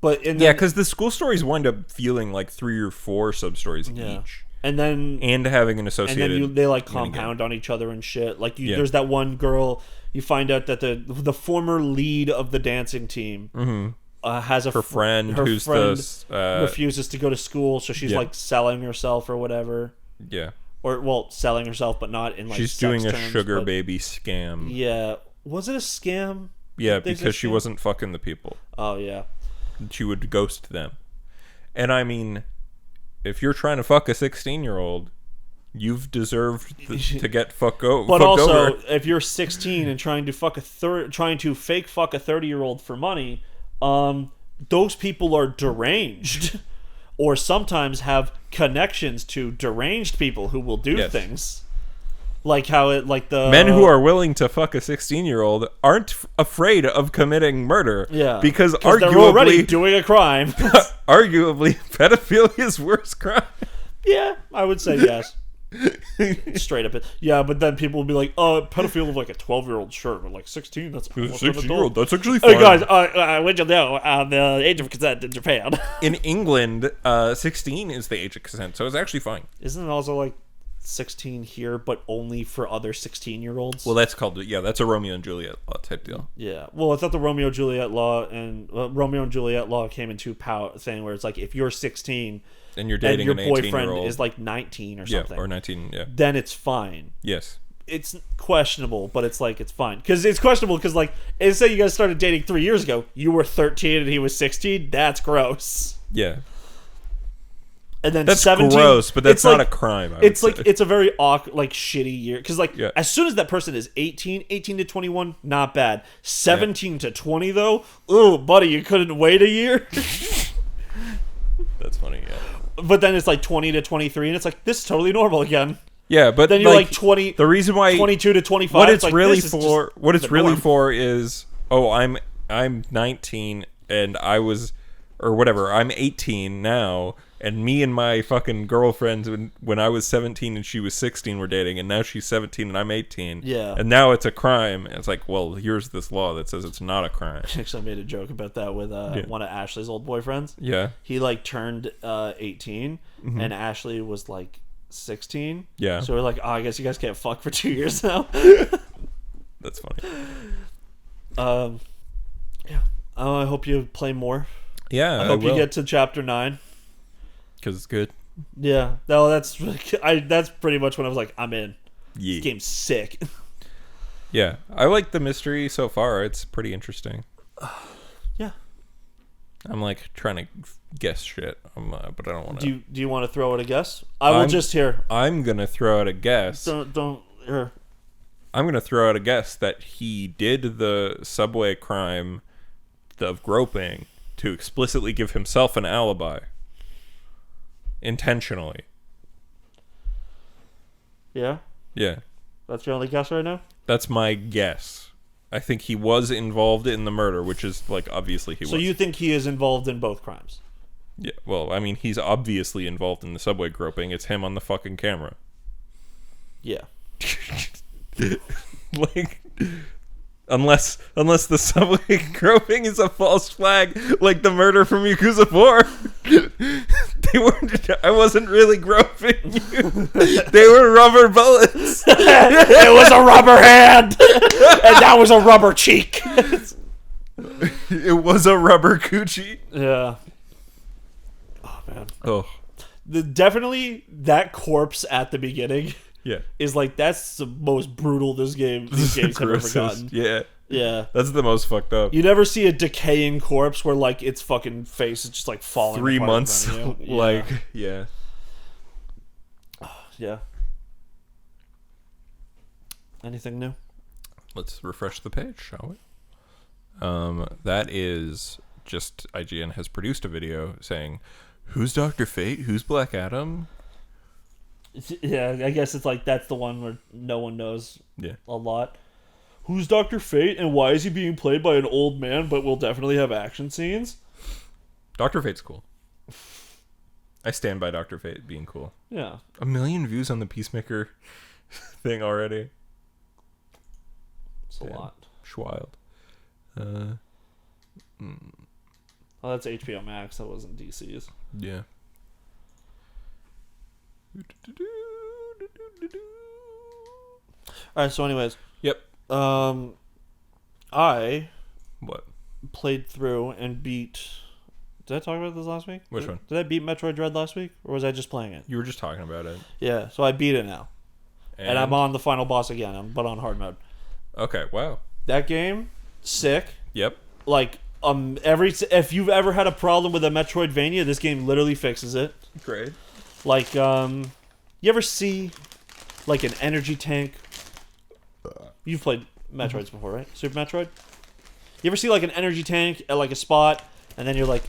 Speaker 1: but
Speaker 2: Yeah, because the school stories wind up feeling like 3 or 4 sub stories
Speaker 1: yeah.
Speaker 2: each,
Speaker 1: and then
Speaker 2: and having an
Speaker 1: and
Speaker 2: associated.
Speaker 1: then they like
Speaker 2: minigame.
Speaker 1: compound on each other and shit. Like
Speaker 2: Yeah.
Speaker 1: there's that one girl. You find out that the former lead of the dancing team has a
Speaker 2: Her friend
Speaker 1: her
Speaker 2: who's
Speaker 1: friend
Speaker 2: the
Speaker 1: refuses to go to school, so she's
Speaker 2: Yeah.
Speaker 1: like selling herself or whatever,
Speaker 2: yeah.
Speaker 1: or well, selling herself, but not in like
Speaker 2: She's
Speaker 1: sex
Speaker 2: doing a
Speaker 1: terms,
Speaker 2: sugar
Speaker 1: but-
Speaker 2: baby scam.
Speaker 1: Yeah, was it a scam?
Speaker 2: Yeah,
Speaker 1: They
Speaker 2: because she
Speaker 1: scam?
Speaker 2: wasn't fucking the people.
Speaker 1: Oh yeah,
Speaker 2: She would ghost them. And I mean, if you're trying to fuck a 16-year-old, you've deserved to get
Speaker 1: but
Speaker 2: fucked
Speaker 1: also
Speaker 2: over.
Speaker 1: if you're 16 and trying to fake fuck a 30-year-old for money, those people are deranged, or sometimes have connections to deranged people who will do
Speaker 2: Yes.
Speaker 1: things. Like how it, like the
Speaker 2: Men who are willing to fuck a 16-year-old aren't afraid of committing murder.
Speaker 1: yeah,
Speaker 2: Because
Speaker 1: they're already
Speaker 2: arguably,
Speaker 1: doing a crime.
Speaker 2: arguably, pedophilia's worst crime.
Speaker 1: Yeah, I would say yes. Straight up, yeah. But then people will be like, "Oh, pedophile of like a 12-year-old, sure, but like 16, that's almost an adult."
Speaker 2: That's actually fine.
Speaker 1: Hey guys, what'd you know? The age of consent in Japan.
Speaker 2: In England, 16 is the age of consent, so it's actually fine.
Speaker 1: Isn't it also like 16 here, but only for other 16-year-olds?
Speaker 2: Well, that's called, yeah, that's a Romeo and Juliet law type deal.
Speaker 1: Yeah. Well, I thought the Romeo and Juliet law came into power thing where it's like if you're 16
Speaker 2: And you're
Speaker 1: and
Speaker 2: dating
Speaker 1: your
Speaker 2: an
Speaker 1: boyfriend
Speaker 2: 18-year-old.
Speaker 1: is like 19 or
Speaker 2: Yeah,
Speaker 1: something,
Speaker 2: or 19, yeah.
Speaker 1: then it's fine.
Speaker 2: Yes.
Speaker 1: It's questionable, but it's like it's fine because it's questionable because like say you guys started dating 3 years ago, you were 13 and he was 16. That's gross.
Speaker 2: Yeah.
Speaker 1: And then
Speaker 2: That's
Speaker 1: 17,
Speaker 2: gross, but that's
Speaker 1: it's
Speaker 2: not
Speaker 1: like-
Speaker 2: a crime.
Speaker 1: It's like it's a very awkward, like shitty year because like
Speaker 2: Yeah.
Speaker 1: as soon as that person is 18 to 21, not bad. 17 to 20 though, ooh, buddy, you couldn't wait a year.
Speaker 2: That's funny, yeah.
Speaker 1: But then it's like 20 to 23, and it's like this is totally normal again.
Speaker 2: Yeah, but
Speaker 1: Then you're like 20,
Speaker 2: the reason why
Speaker 1: 22 to 25.
Speaker 2: what it's
Speaker 1: like,
Speaker 2: really
Speaker 1: this is
Speaker 2: for,
Speaker 1: just
Speaker 2: what it's
Speaker 1: the
Speaker 2: really
Speaker 1: norm.
Speaker 2: for is, oh, I'm 19 and I was, or whatever, I'm 18 now, and me and my fucking girlfriend when I was 17 and she was 16 were dating, and now she's 17 and I'm 18.
Speaker 1: Yeah.
Speaker 2: And now it's a crime. And it's like, well, here's this law that says it's not a crime.
Speaker 1: Actually, I made a joke about that with one of Ashley's old boyfriends.
Speaker 2: Yeah.
Speaker 1: He like turned 18, and Ashley was like 16.
Speaker 2: Yeah.
Speaker 1: So we're like, oh, I guess you guys can't fuck for 2 years now.
Speaker 2: That's funny.
Speaker 1: Yeah. I hope you play more.
Speaker 2: Yeah,
Speaker 1: I hope you get to chapter 9.
Speaker 2: because it's good.
Speaker 1: Yeah. No, that's pretty much when I was like, I'm in.
Speaker 2: Yeah.
Speaker 1: This game's sick.
Speaker 2: Yeah, I like the mystery so far. It's pretty interesting.
Speaker 1: Yeah.
Speaker 2: I'm like trying to guess shit, but I don't want to.
Speaker 1: Do you want to throw out a guess? I will just hear.
Speaker 2: I'm gonna throw out a guess.
Speaker 1: Don't here.
Speaker 2: I'm gonna throw out a guess that he did the subway crime of groping to explicitly give himself an alibi, intentionally.
Speaker 1: Yeah.
Speaker 2: Yeah,
Speaker 1: That's your only guess right now?
Speaker 2: that's my guess. I think he was involved in the murder, which is like obviously he was.
Speaker 1: So you think he is involved in both crimes?
Speaker 2: Yeah. Well, I mean, he's obviously involved in the subway groping. It's him on the fucking camera.
Speaker 1: Yeah.
Speaker 2: Like, unless the subway groping is a false flag, like the murder from Yakuza 4. I wasn't really groping you. They were rubber bullets.
Speaker 1: It was a rubber hand, and that was a rubber cheek.
Speaker 2: It was a rubber coochie.
Speaker 1: Yeah. Oh man.
Speaker 2: Oh.
Speaker 1: Definitely that corpse at the beginning
Speaker 2: Yeah.
Speaker 1: is like, that's the most brutal these games have ever gotten.
Speaker 2: Yeah.
Speaker 1: Yeah.
Speaker 2: That's the most fucked up.
Speaker 1: You never see a decaying corpse where like its fucking face is just like falling
Speaker 2: 3
Speaker 1: apart in
Speaker 2: months.
Speaker 1: front of you.
Speaker 2: Like, yeah.
Speaker 1: Yeah. Anything new?
Speaker 2: Let's refresh the page, shall we? That is just IGN has produced a video saying, "Who's Dr. Fate? Who's Black Adam?"
Speaker 1: Yeah, I guess it's like that's the one where no one knows
Speaker 2: Yeah.
Speaker 1: a lot. Who's Dr. Fate and why is he being played by an old man but will definitely have action scenes?
Speaker 2: Dr. Fate's cool. I stand by Dr. Fate being cool.
Speaker 1: Yeah.
Speaker 2: 1 million views on the Peacemaker thing already.
Speaker 1: It's a
Speaker 2: Damn.
Speaker 1: lot.
Speaker 2: Wild.
Speaker 1: Oh, that's HBO Max. That wasn't DC's.
Speaker 2: Yeah.
Speaker 1: Alright, so anyways.
Speaker 2: Yep.
Speaker 1: I
Speaker 2: What?
Speaker 1: played through and beat... Did I talk about this last week?
Speaker 2: Which one?
Speaker 1: Did I beat Metroid Dread last week? Or was I just playing it?
Speaker 2: You were just talking about it.
Speaker 1: Yeah, so I beat it now. And I'm on the final boss again, but on hard mode.
Speaker 2: Okay, wow.
Speaker 1: That game, sick.
Speaker 2: Yep.
Speaker 1: Like, if you've ever had a problem with a Metroidvania, this game literally fixes it.
Speaker 2: Great.
Speaker 1: Like, you ever see, like, an energy tank? You've played Metroids before, right? Super Metroid? You ever see, like, an energy tank at, like, a spot, and then you're like,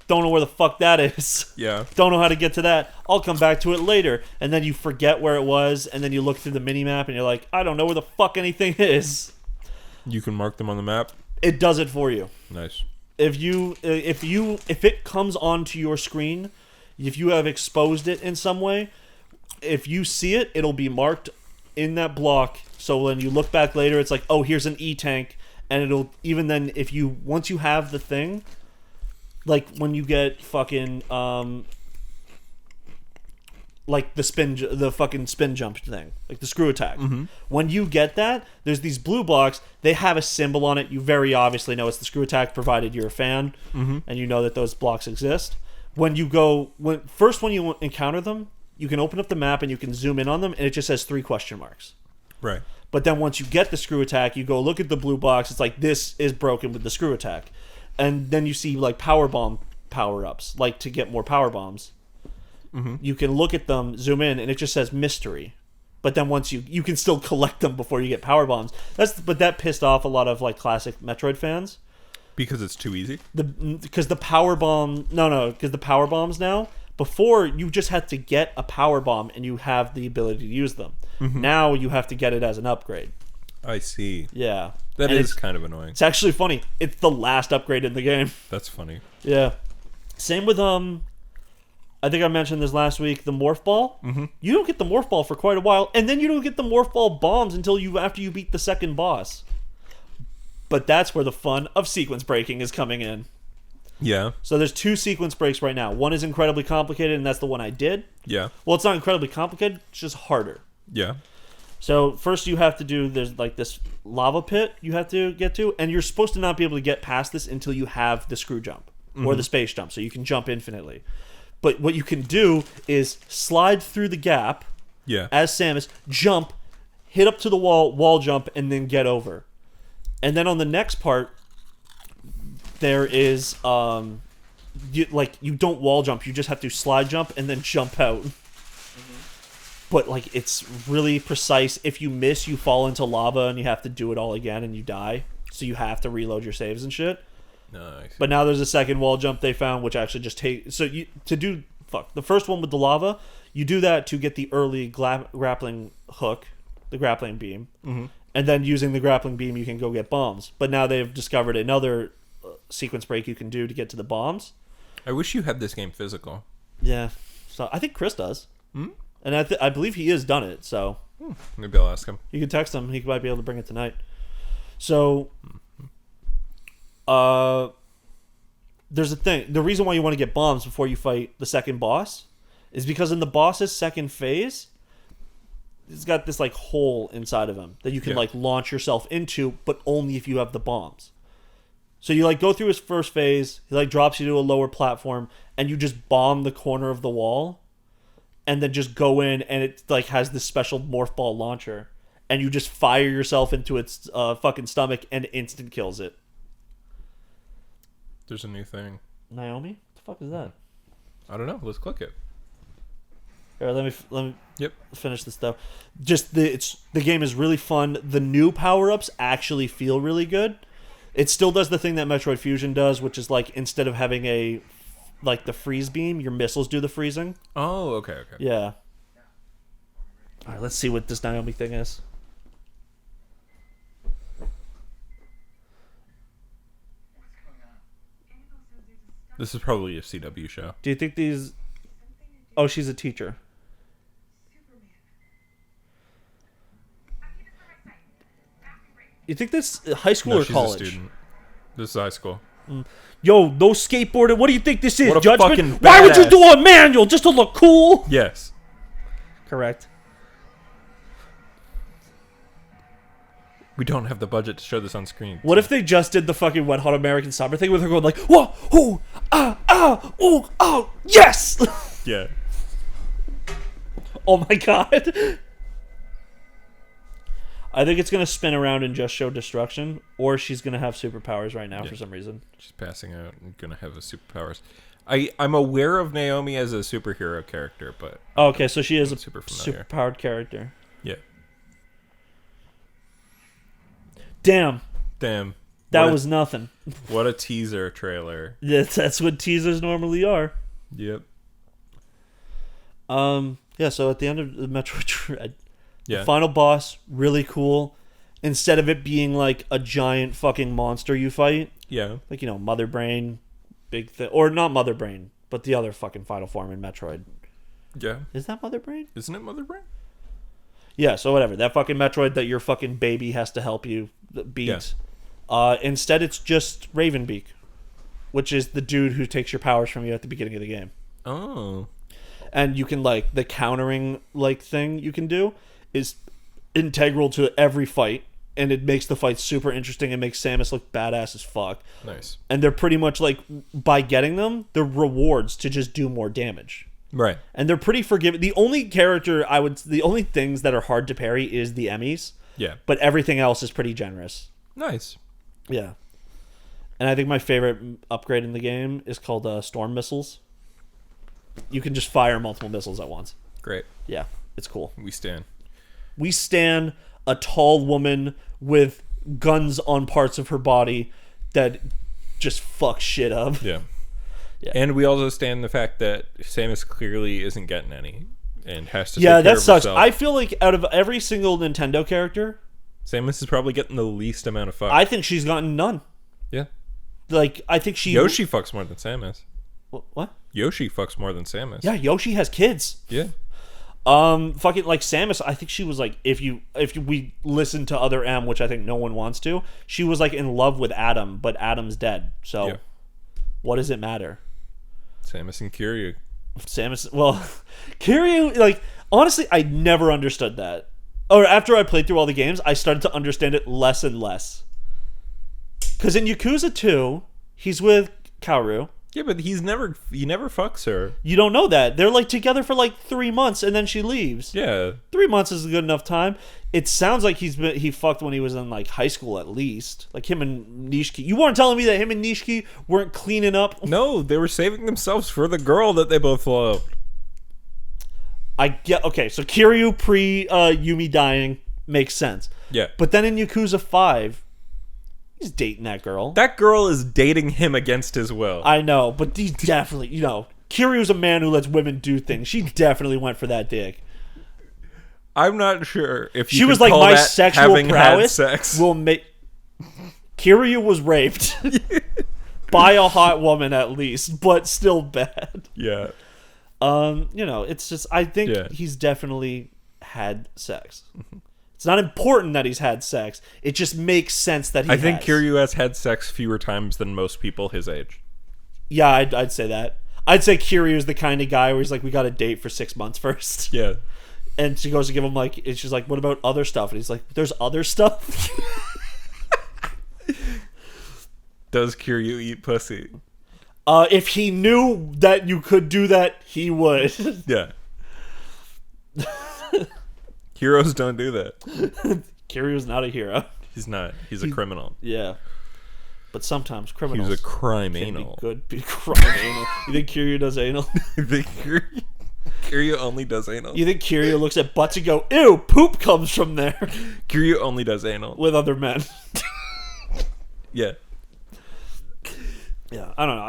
Speaker 1: don't know where the fuck that is.
Speaker 2: Yeah.
Speaker 1: Don't know how to get to that. I'll come back to it later. And then you forget where it was, and then you look through the mini-map, and you're like, I don't know where the fuck anything is.
Speaker 2: You can mark them on the map.
Speaker 1: It does it for you.
Speaker 2: Nice.
Speaker 1: If it comes onto your screen, if you have exposed it in some way, if you see it, it'll be marked in that block. So when you look back later, it's like, oh, here's an E-tank, and it'll even then once you have the thing, like when you get fucking like the fucking spin jump thing, like the screw attack. Mm-hmm. When you get that, there's these blue blocks. They have a symbol on it. You very obviously know it's the screw attack, provided you're a fan, and you know that those blocks exist. When you encounter them, you can open up the map and you can zoom in on them, and it just says 3 question marks.
Speaker 2: Right.
Speaker 1: But then once you get the screw attack, you go look at the blue box. It's like, this is broken with the screw attack, and then you see like power bomb power ups, like to get more power bombs. You can look at them, zoom in, and it just says mystery. But then once you can still collect them before you get power bombs. But that pissed off a lot of like classic Metroid fans.
Speaker 2: Because it's too easy?
Speaker 1: Because the power bomb... because the power bombs now, before you just had to get a power bomb and you have the ability to use them. Now you have to get it as an upgrade.
Speaker 2: I see.
Speaker 1: Yeah.
Speaker 2: That is kind of annoying.
Speaker 1: It's actually funny. It's the last upgrade in the game.
Speaker 2: That's funny.
Speaker 1: Yeah. Same with I think I mentioned this last week, the morph ball. You don't get the morph ball for quite a while, and then you don't get the morph ball bombs until after you beat the second boss. But that's where the fun of sequence breaking is coming in.
Speaker 2: Yeah.
Speaker 1: So there's 2 sequence breaks right now. One is incredibly complicated, and that's the one I did.
Speaker 2: Yeah.
Speaker 1: Well, it's not incredibly complicated, it's just harder.
Speaker 2: Yeah.
Speaker 1: So first you have to do, there's like this lava pit you have to get to, and you're supposed to not be able to get past this until you have the screw jump or the space jump, so you can jump infinitely. But what you can do is slide through the gap as Samus, jump, hit up to the wall jump, and then get over. And then on the next part, there is you don't wall jump, you just have to slide jump and then jump out. But like it's really precise. If you miss, you fall into lava and you have to do it all again and you die. So you have to reload your saves and shit.
Speaker 2: Nice.
Speaker 1: But now there's a second wall jump they found, which actually just the first one with the lava, you do that to get the early grappling hook, the grappling beam, And then using the grappling beam, you can go get bombs. But now they've discovered another sequence break you can do to get to the bombs.
Speaker 2: I wish you had this game physical.
Speaker 1: Yeah. So I think Chris does. And I believe he has done it, so...
Speaker 2: Maybe I'll ask him.
Speaker 1: You can text him. He might be able to bring it tonight. So... there's a thing. The reason why you want to get bombs before you fight the second boss is because in the boss's second phase, he's got this, like, hole inside of him that you can, like, launch yourself into, but only if you have the bombs. So you, like, go through his first phase, he, like, drops you to a lower platform, and you just bomb the corner of the wall, and then just go in, and it, like, has this special morph ball launcher, and you just fire yourself into its fucking stomach, and instant kills it.
Speaker 2: There's a new thing.
Speaker 1: Naomi? What the fuck is that?
Speaker 2: I don't know. Let's click it.
Speaker 1: Here, let me
Speaker 2: Yep.
Speaker 1: finish this stuff. Just the game is really fun. The new power-ups actually feel really good. It still does the thing that Metroid Fusion does, which is like instead of having a like the freeze beam, your missiles do the freezing.
Speaker 2: Oh, okay.
Speaker 1: Yeah. All right, let's see what this Naomi thing is.
Speaker 2: This is probably a CW show.
Speaker 1: Do you think these... Oh, she's a teacher. You think this high school
Speaker 2: No,
Speaker 1: or
Speaker 2: she's
Speaker 1: college?
Speaker 2: a student. This is high school.
Speaker 1: Yo, no skateboarding. What do you think this is?
Speaker 2: What a
Speaker 1: Judgment?
Speaker 2: fucking
Speaker 1: Why would you
Speaker 2: badass.
Speaker 1: do a manual just to look cool?
Speaker 2: Yes.
Speaker 1: Correct.
Speaker 2: We don't have the budget to show this on screen.
Speaker 1: What if they just did the fucking Wet Hot American Summer thing with her going like, whoa, ooh, ooh, oh, yes!
Speaker 2: Yeah.
Speaker 1: Oh my god. I think it's going to spin around and just show destruction, or she's going to have superpowers right now for some reason.
Speaker 2: She's passing out and gonna have his superpowers. I'm aware of Naomi as a superhero character, but
Speaker 1: Oh, okay, so she is a
Speaker 2: super familiar.
Speaker 1: superpowered character.
Speaker 2: Yeah.
Speaker 1: Damn,
Speaker 2: Damn.
Speaker 1: that
Speaker 2: What a-
Speaker 1: was nothing.
Speaker 2: What a teaser trailer.
Speaker 1: That's what teasers normally are.
Speaker 2: Yep.
Speaker 1: Yeah, so at the end of the Metroid Dread,
Speaker 2: Yeah.
Speaker 1: the final boss, really cool. Instead of it being like a giant fucking monster you fight,
Speaker 2: Yeah.
Speaker 1: like, you know, Mother Brain, big thing, or not Mother Brain, but the other fucking final form in Metroid.
Speaker 2: Yeah.
Speaker 1: Is that Mother Brain?
Speaker 2: Isn't it Mother Brain?
Speaker 1: Yeah, so whatever. That fucking Metroid that your fucking baby has to help you beat.
Speaker 2: Yeah.
Speaker 1: Instead, it's just Ravenbeak, which is the dude who takes your powers from you at the beginning of the game.
Speaker 2: Oh.
Speaker 1: And you can, like, the countering, like, thing you can do is integral to every fight, and it makes the fight super interesting and makes Samus look badass as fuck.
Speaker 2: Nice.
Speaker 1: And they're pretty much, like, by getting them, they're rewards to just do more damage.
Speaker 2: Right.
Speaker 1: And they're pretty forgiving. The only things that are hard to parry is the Emmys,
Speaker 2: Yeah.
Speaker 1: but everything else is pretty generous.
Speaker 2: Nice.
Speaker 1: Yeah. And I think my favorite upgrade in the game is called Storm Missiles. You can just fire multiple missiles at once.
Speaker 2: Great.
Speaker 1: Yeah, it's cool.
Speaker 2: We stand.
Speaker 1: We stand a tall woman with guns on parts of her body that just fuck shit up.
Speaker 2: Yeah.
Speaker 1: Yeah.
Speaker 2: And we also stand the fact that Samus clearly isn't getting any and has to
Speaker 1: Yeah,
Speaker 2: take care
Speaker 1: that
Speaker 2: of
Speaker 1: sucks.
Speaker 2: herself.
Speaker 1: I feel like out of every single Nintendo character,
Speaker 2: Samus is probably getting the least amount of fuck.
Speaker 1: I think she's gotten none.
Speaker 2: Yeah.
Speaker 1: Like, I think she...
Speaker 2: Yoshi fucks more than Samus.
Speaker 1: What?
Speaker 2: Yoshi fucks more than Samus.
Speaker 1: Yeah, Yoshi has kids.
Speaker 2: Yeah.
Speaker 1: Fucking like Samus, I think she was like, if we listen to other M, which I think no one wants to, she was like in love with Adam, but Adam's dead. So,
Speaker 2: Yeah.
Speaker 1: what does it matter?
Speaker 2: Samus and Kiryu.
Speaker 1: Samus, well, Kiryu, like, honestly, I never understood that. Or after I played through all the games, I started to understand it less and less. Because in Yakuza 2, he's with Kaoru.
Speaker 2: Yeah, but he never fucks her.
Speaker 1: You don't know that. They're like together for like 3 months and then she leaves.
Speaker 2: Yeah.
Speaker 1: 3 months is a good enough time. It sounds like he fucked when he was in like high school at least. Like him and Nishiki. You weren't telling me that him and Nishiki weren't cleaning up?
Speaker 2: No, they were saving themselves for the girl that they both loved.
Speaker 1: I get okay, so Kiryu pre Yumi dying makes sense.
Speaker 2: Yeah.
Speaker 1: But then in Yakuza 5, he's dating that girl.
Speaker 2: That girl is dating him against his will.
Speaker 1: I know, but he's definitely, you know, Kiryu's a man who lets women do things. She definitely went for that dick.
Speaker 2: I'm not sure if you
Speaker 1: She was
Speaker 2: could
Speaker 1: like,
Speaker 2: call
Speaker 1: my
Speaker 2: that
Speaker 1: sexual
Speaker 2: having had
Speaker 1: prowess
Speaker 2: sex.
Speaker 1: will make. Kiryu was raped by a hot woman at least, but still bad.
Speaker 2: Yeah.
Speaker 1: It's just I think
Speaker 2: Yeah.
Speaker 1: he's definitely had sex. It's not important that he's had sex. It just makes sense that he
Speaker 2: I think
Speaker 1: has.
Speaker 2: Kiryu has had sex fewer times than most people his age.
Speaker 1: Yeah, I'd say that. I'd say Kiryu is the kind of guy where he's like, we got to date for 6 months first.
Speaker 2: Yeah.
Speaker 1: And she goes to give him like, and she's like, what about other stuff? And he's like, there's other stuff?
Speaker 2: Does Kiryu eat pussy?
Speaker 1: If he knew that you could do that, he would.
Speaker 2: Yeah. Heroes don't do that.
Speaker 1: Kiryu's not a hero.
Speaker 2: He's not. He's a criminal.
Speaker 1: Yeah. But sometimes criminals
Speaker 2: He's a crime
Speaker 1: can
Speaker 2: anal.
Speaker 1: be good. Be crime anal. You think Kiryu does anal?
Speaker 2: You think Kiryu only does anal?
Speaker 1: You think Kiryu looks at butts and go, ew, poop comes from there
Speaker 2: Kiryu only does anal.
Speaker 1: with other men.
Speaker 2: Yeah.
Speaker 1: Yeah, I don't know.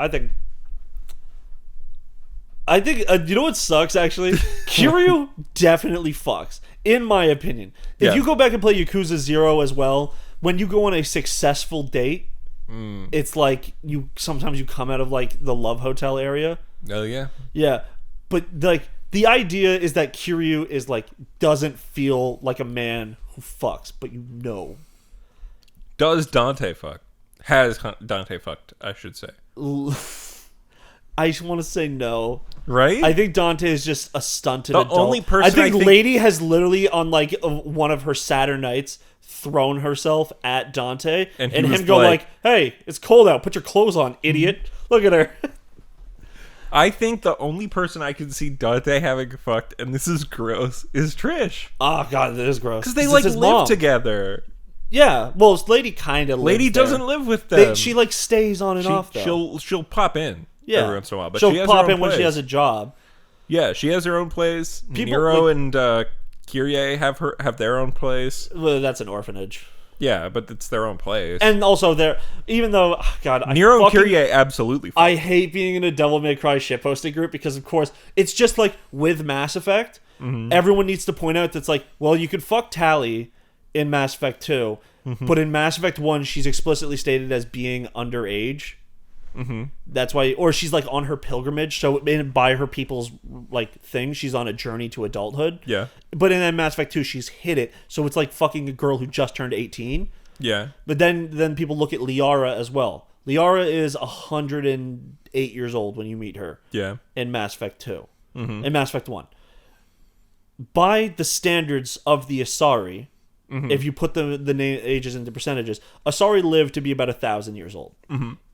Speaker 1: I think you know what sucks actually? Kiryu definitely fucks, in my opinion. If
Speaker 2: Yeah.
Speaker 1: you go back and play Yakuza 0 as well, when you go on a successful date, it's like sometimes you come out of like the love hotel area.
Speaker 2: Oh yeah.
Speaker 1: Yeah, but like the idea is that Kiryu is like doesn't feel like a man who fucks, but you know.
Speaker 2: Does Dante fuck? Has Dante fucked? I should say.
Speaker 1: I just want to say no.
Speaker 2: Right?
Speaker 1: I think Dante is just a stunted
Speaker 2: The
Speaker 1: adult.
Speaker 2: only person
Speaker 1: I think
Speaker 2: I think-
Speaker 1: Lady has literally on like one of her Saturn nights thrown herself at Dante
Speaker 2: And
Speaker 1: and
Speaker 2: he was
Speaker 1: him go
Speaker 2: like-
Speaker 1: like, "Hey, it's cold out. Put your clothes on, idiot. Look at her."
Speaker 2: I think the only person I can see Dante having fucked, and this is gross, is Trish.
Speaker 1: Oh god, that is gross.
Speaker 2: Because they
Speaker 1: It's
Speaker 2: like
Speaker 1: his
Speaker 2: live
Speaker 1: mom.
Speaker 2: together.
Speaker 1: Yeah, well, Lady kind of.
Speaker 2: Lady doesn't live with them.
Speaker 1: She like stays on and off though.
Speaker 2: She'll pop in every once in a while, but
Speaker 1: she'll
Speaker 2: she has
Speaker 1: pop
Speaker 2: her own
Speaker 1: in when she
Speaker 2: place.
Speaker 1: has a job.
Speaker 2: Yeah, she has her own place.
Speaker 1: People,
Speaker 2: Nero
Speaker 1: like-
Speaker 2: and Kyrie have their own place.
Speaker 1: Well, that's an orphanage.
Speaker 2: Yeah, but it's their own place.
Speaker 1: And also, there, even though God,
Speaker 2: Nero and
Speaker 1: fucking-
Speaker 2: Kyrie absolutely.
Speaker 1: I hate being in a Devil May Cry shitposting group because, of course, it's just like with Mass Effect. Everyone needs to point out that's like, well, you could fuck Tally in Mass Effect 2, but in Mass Effect 1, she's explicitly stated as being underage. That's why, or she's like on her pilgrimage, so by her people's like thing, she's on a journey to adulthood.
Speaker 2: Yeah.
Speaker 1: But in Mass Effect 2, she's hit it, so it's like fucking a girl who just turned 18.
Speaker 2: Yeah.
Speaker 1: But then people look at Liara as well. Liara is 108 years old when you meet her.
Speaker 2: Yeah.
Speaker 1: In Mass Effect 2. In Mass Effect 1. By the standards of the Asari, if you put the ages into percentages, Asari lived to be about 1,000 years old.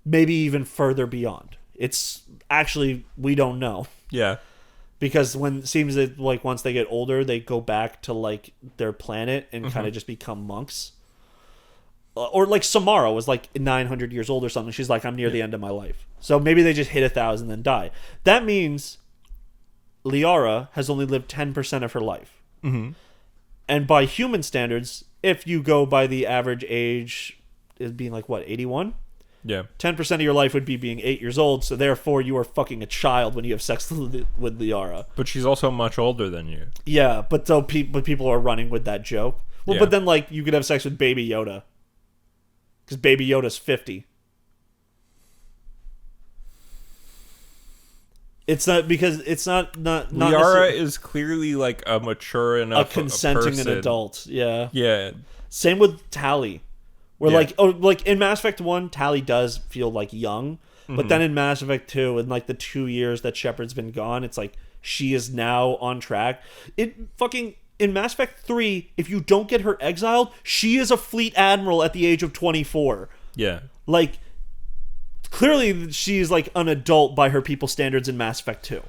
Speaker 1: Maybe even further beyond. It's actually, we don't know.
Speaker 2: Yeah.
Speaker 1: Because it seems that like once they get older, they go back to like their planet and kind of just become monks. Or like Samara was like 900 years old or something. She's like, I'm near the end of my life. So maybe they just hit 1,000 and then die. That means Liara has only lived 10% of her life. And by human standards, if you go by the average age, is being like what, 81?
Speaker 2: Yeah.
Speaker 1: 10% of your life would be being 8 years old, so therefore you are fucking a child when you have sex with Liara.
Speaker 2: But she's also much older than you.
Speaker 1: Yeah, but people are running with that joke. Well,
Speaker 2: Yeah.
Speaker 1: but then like you could have sex with Baby Yoda, because Baby Yoda's 50. It's not because it's not
Speaker 2: Liara
Speaker 1: necessarily
Speaker 2: is clearly like a mature
Speaker 1: a
Speaker 2: enough
Speaker 1: consenting
Speaker 2: person.
Speaker 1: an adult. Yeah.
Speaker 2: Yeah.
Speaker 1: Same with Tally. Where
Speaker 2: Yeah.
Speaker 1: like in Mass Effect 1, Tally does feel like young, but then in Mass Effect 2, in like the 2 years that Shepard's been gone, it's like she is now on track. In Mass Effect 3, if you don't get her exiled, she is a fleet admiral at the age of 24.
Speaker 2: Yeah.
Speaker 1: Like clearly she's like an adult by her people's standards in Mass Effect 2.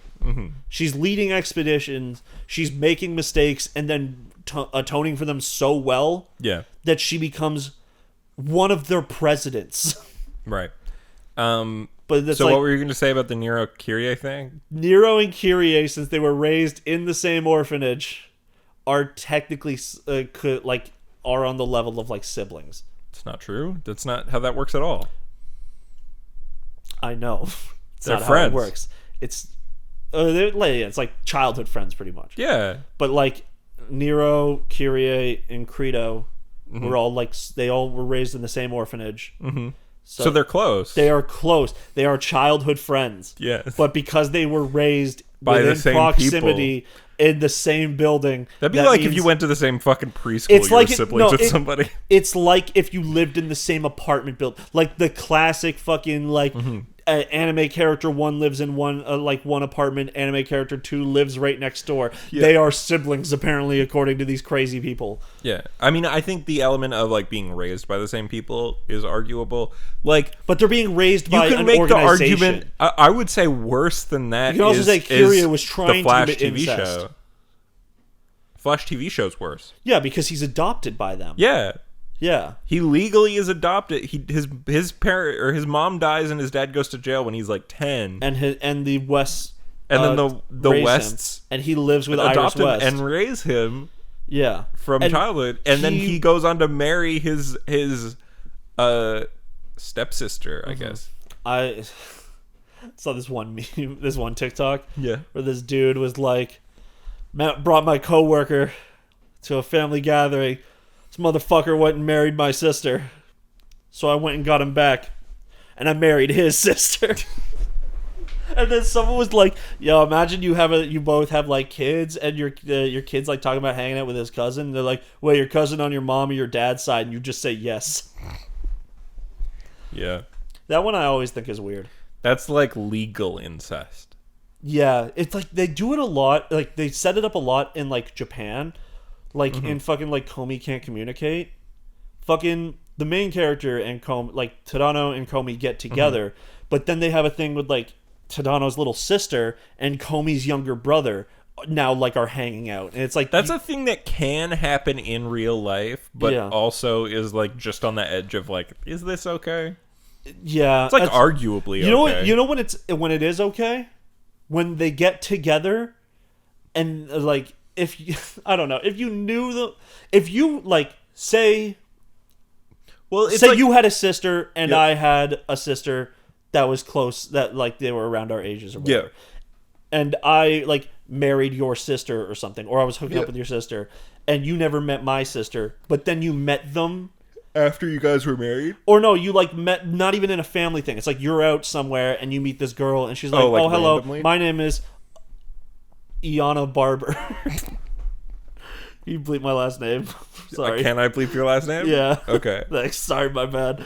Speaker 1: She's leading expeditions, she's making mistakes and then atoning for them so well
Speaker 2: Yeah.
Speaker 1: that she becomes one of their presidents.
Speaker 2: Right.
Speaker 1: But that's
Speaker 2: So
Speaker 1: like
Speaker 2: what were you going to say about the Nero Kyrie thing?
Speaker 1: Nero and Kyrie, since they were raised in the same orphanage, are technically are on the level of like siblings.
Speaker 2: It's not true. That's not how that works at all.
Speaker 1: I know. It's
Speaker 2: They're
Speaker 1: not
Speaker 2: friends.
Speaker 1: how it works. It's it's like childhood friends pretty much.
Speaker 2: Yeah.
Speaker 1: But like Nero, Kyrie, and Credo were all like they all were raised in the same orphanage.
Speaker 2: Mm-hmm. So they're close.
Speaker 1: They are close. They are childhood friends.
Speaker 2: Yes.
Speaker 1: But because they were raised
Speaker 2: by
Speaker 1: within
Speaker 2: the same
Speaker 1: proximity
Speaker 2: people.
Speaker 1: In the same building,
Speaker 2: That'd be
Speaker 1: that
Speaker 2: like if
Speaker 1: means-
Speaker 2: you went to the same fucking preschool.
Speaker 1: It's
Speaker 2: You
Speaker 1: like
Speaker 2: were siblings with somebody.
Speaker 1: It's like if you lived in the same apartment building, like the classic fucking like anime character one lives in one apartment, anime character two lives right next door.
Speaker 2: Yeah.
Speaker 1: They are siblings apparently, according to these crazy people.
Speaker 2: Yeah, I mean, I think the element of like being raised by the same people is arguable. Like,
Speaker 1: But they're being raised by
Speaker 2: you can
Speaker 1: an
Speaker 2: make the
Speaker 1: organization.
Speaker 2: argument. I would say worse than that.
Speaker 1: You can also say Kyria was trying
Speaker 2: the Flash
Speaker 1: to commit
Speaker 2: TV
Speaker 1: incest.
Speaker 2: show. Flash TV show's worse.
Speaker 1: Yeah, because he's adopted by them.
Speaker 2: Yeah.
Speaker 1: Yeah.
Speaker 2: He legally is adopted. His parent or his mom dies and his dad goes to jail when he's like 10.
Speaker 1: And the West
Speaker 2: And then the
Speaker 1: raise
Speaker 2: Wests
Speaker 1: him, and he lives with Iris
Speaker 2: adopt him
Speaker 1: West.
Speaker 2: and raise him
Speaker 1: yeah.
Speaker 2: from
Speaker 1: And
Speaker 2: childhood, and then he goes on to marry his stepsister, I guess.
Speaker 1: I saw this one meme, this one TikTok,
Speaker 2: Yeah.
Speaker 1: where this dude was like, brought my coworker to a family gathering. This motherfucker went and married my sister, so I went and got him back, and I married his sister. And then someone was like, "Yo, imagine you both have like kids, and your kids like talking about hanging out with his cousin. They're like, well, your cousin on your mom or your dad's side, and you just say yes."
Speaker 2: Yeah.
Speaker 1: That one I always think is weird.
Speaker 2: That's like legal incest.
Speaker 1: Yeah, it's like they do it a lot. Like they set it up a lot in like Japan, like in fucking like Komi Can't Communicate. Fucking the main character and Komi, like Tadano and Komi get together, but then they have a thing with like Tadano's little sister and Komi's younger brother now like are hanging out, and it's like
Speaker 2: That's a thing that can happen in real life, but
Speaker 1: Yeah.
Speaker 2: also is like just on the edge of like, is this okay?
Speaker 1: yeah,
Speaker 2: It's like
Speaker 1: that's-
Speaker 2: arguably
Speaker 1: You know
Speaker 2: okay.
Speaker 1: what? You know when it is okay, when they get together, and like if you, I don't know if you like say
Speaker 2: well, it's
Speaker 1: say
Speaker 2: like,
Speaker 1: you had a sister and
Speaker 2: Yep.
Speaker 1: I had a sister that was close, that like they were around our ages or whatever.
Speaker 2: yeah.
Speaker 1: And I like married your sister or something, or I was hooking
Speaker 2: Yeah.
Speaker 1: up with your sister, and you never met my sister, but then you met them.
Speaker 2: After you guys were married?
Speaker 1: Or no, you like met not even in a family thing. It's like you're out somewhere and you meet this girl and she's like,
Speaker 2: Oh, like
Speaker 1: "Oh, hello,
Speaker 2: randomly?
Speaker 1: my name is Iana Barber." You bleep my last name. Sorry.
Speaker 2: Can I bleep your last name?
Speaker 1: Yeah.
Speaker 2: Okay.
Speaker 1: Thanks. Sorry, my bad.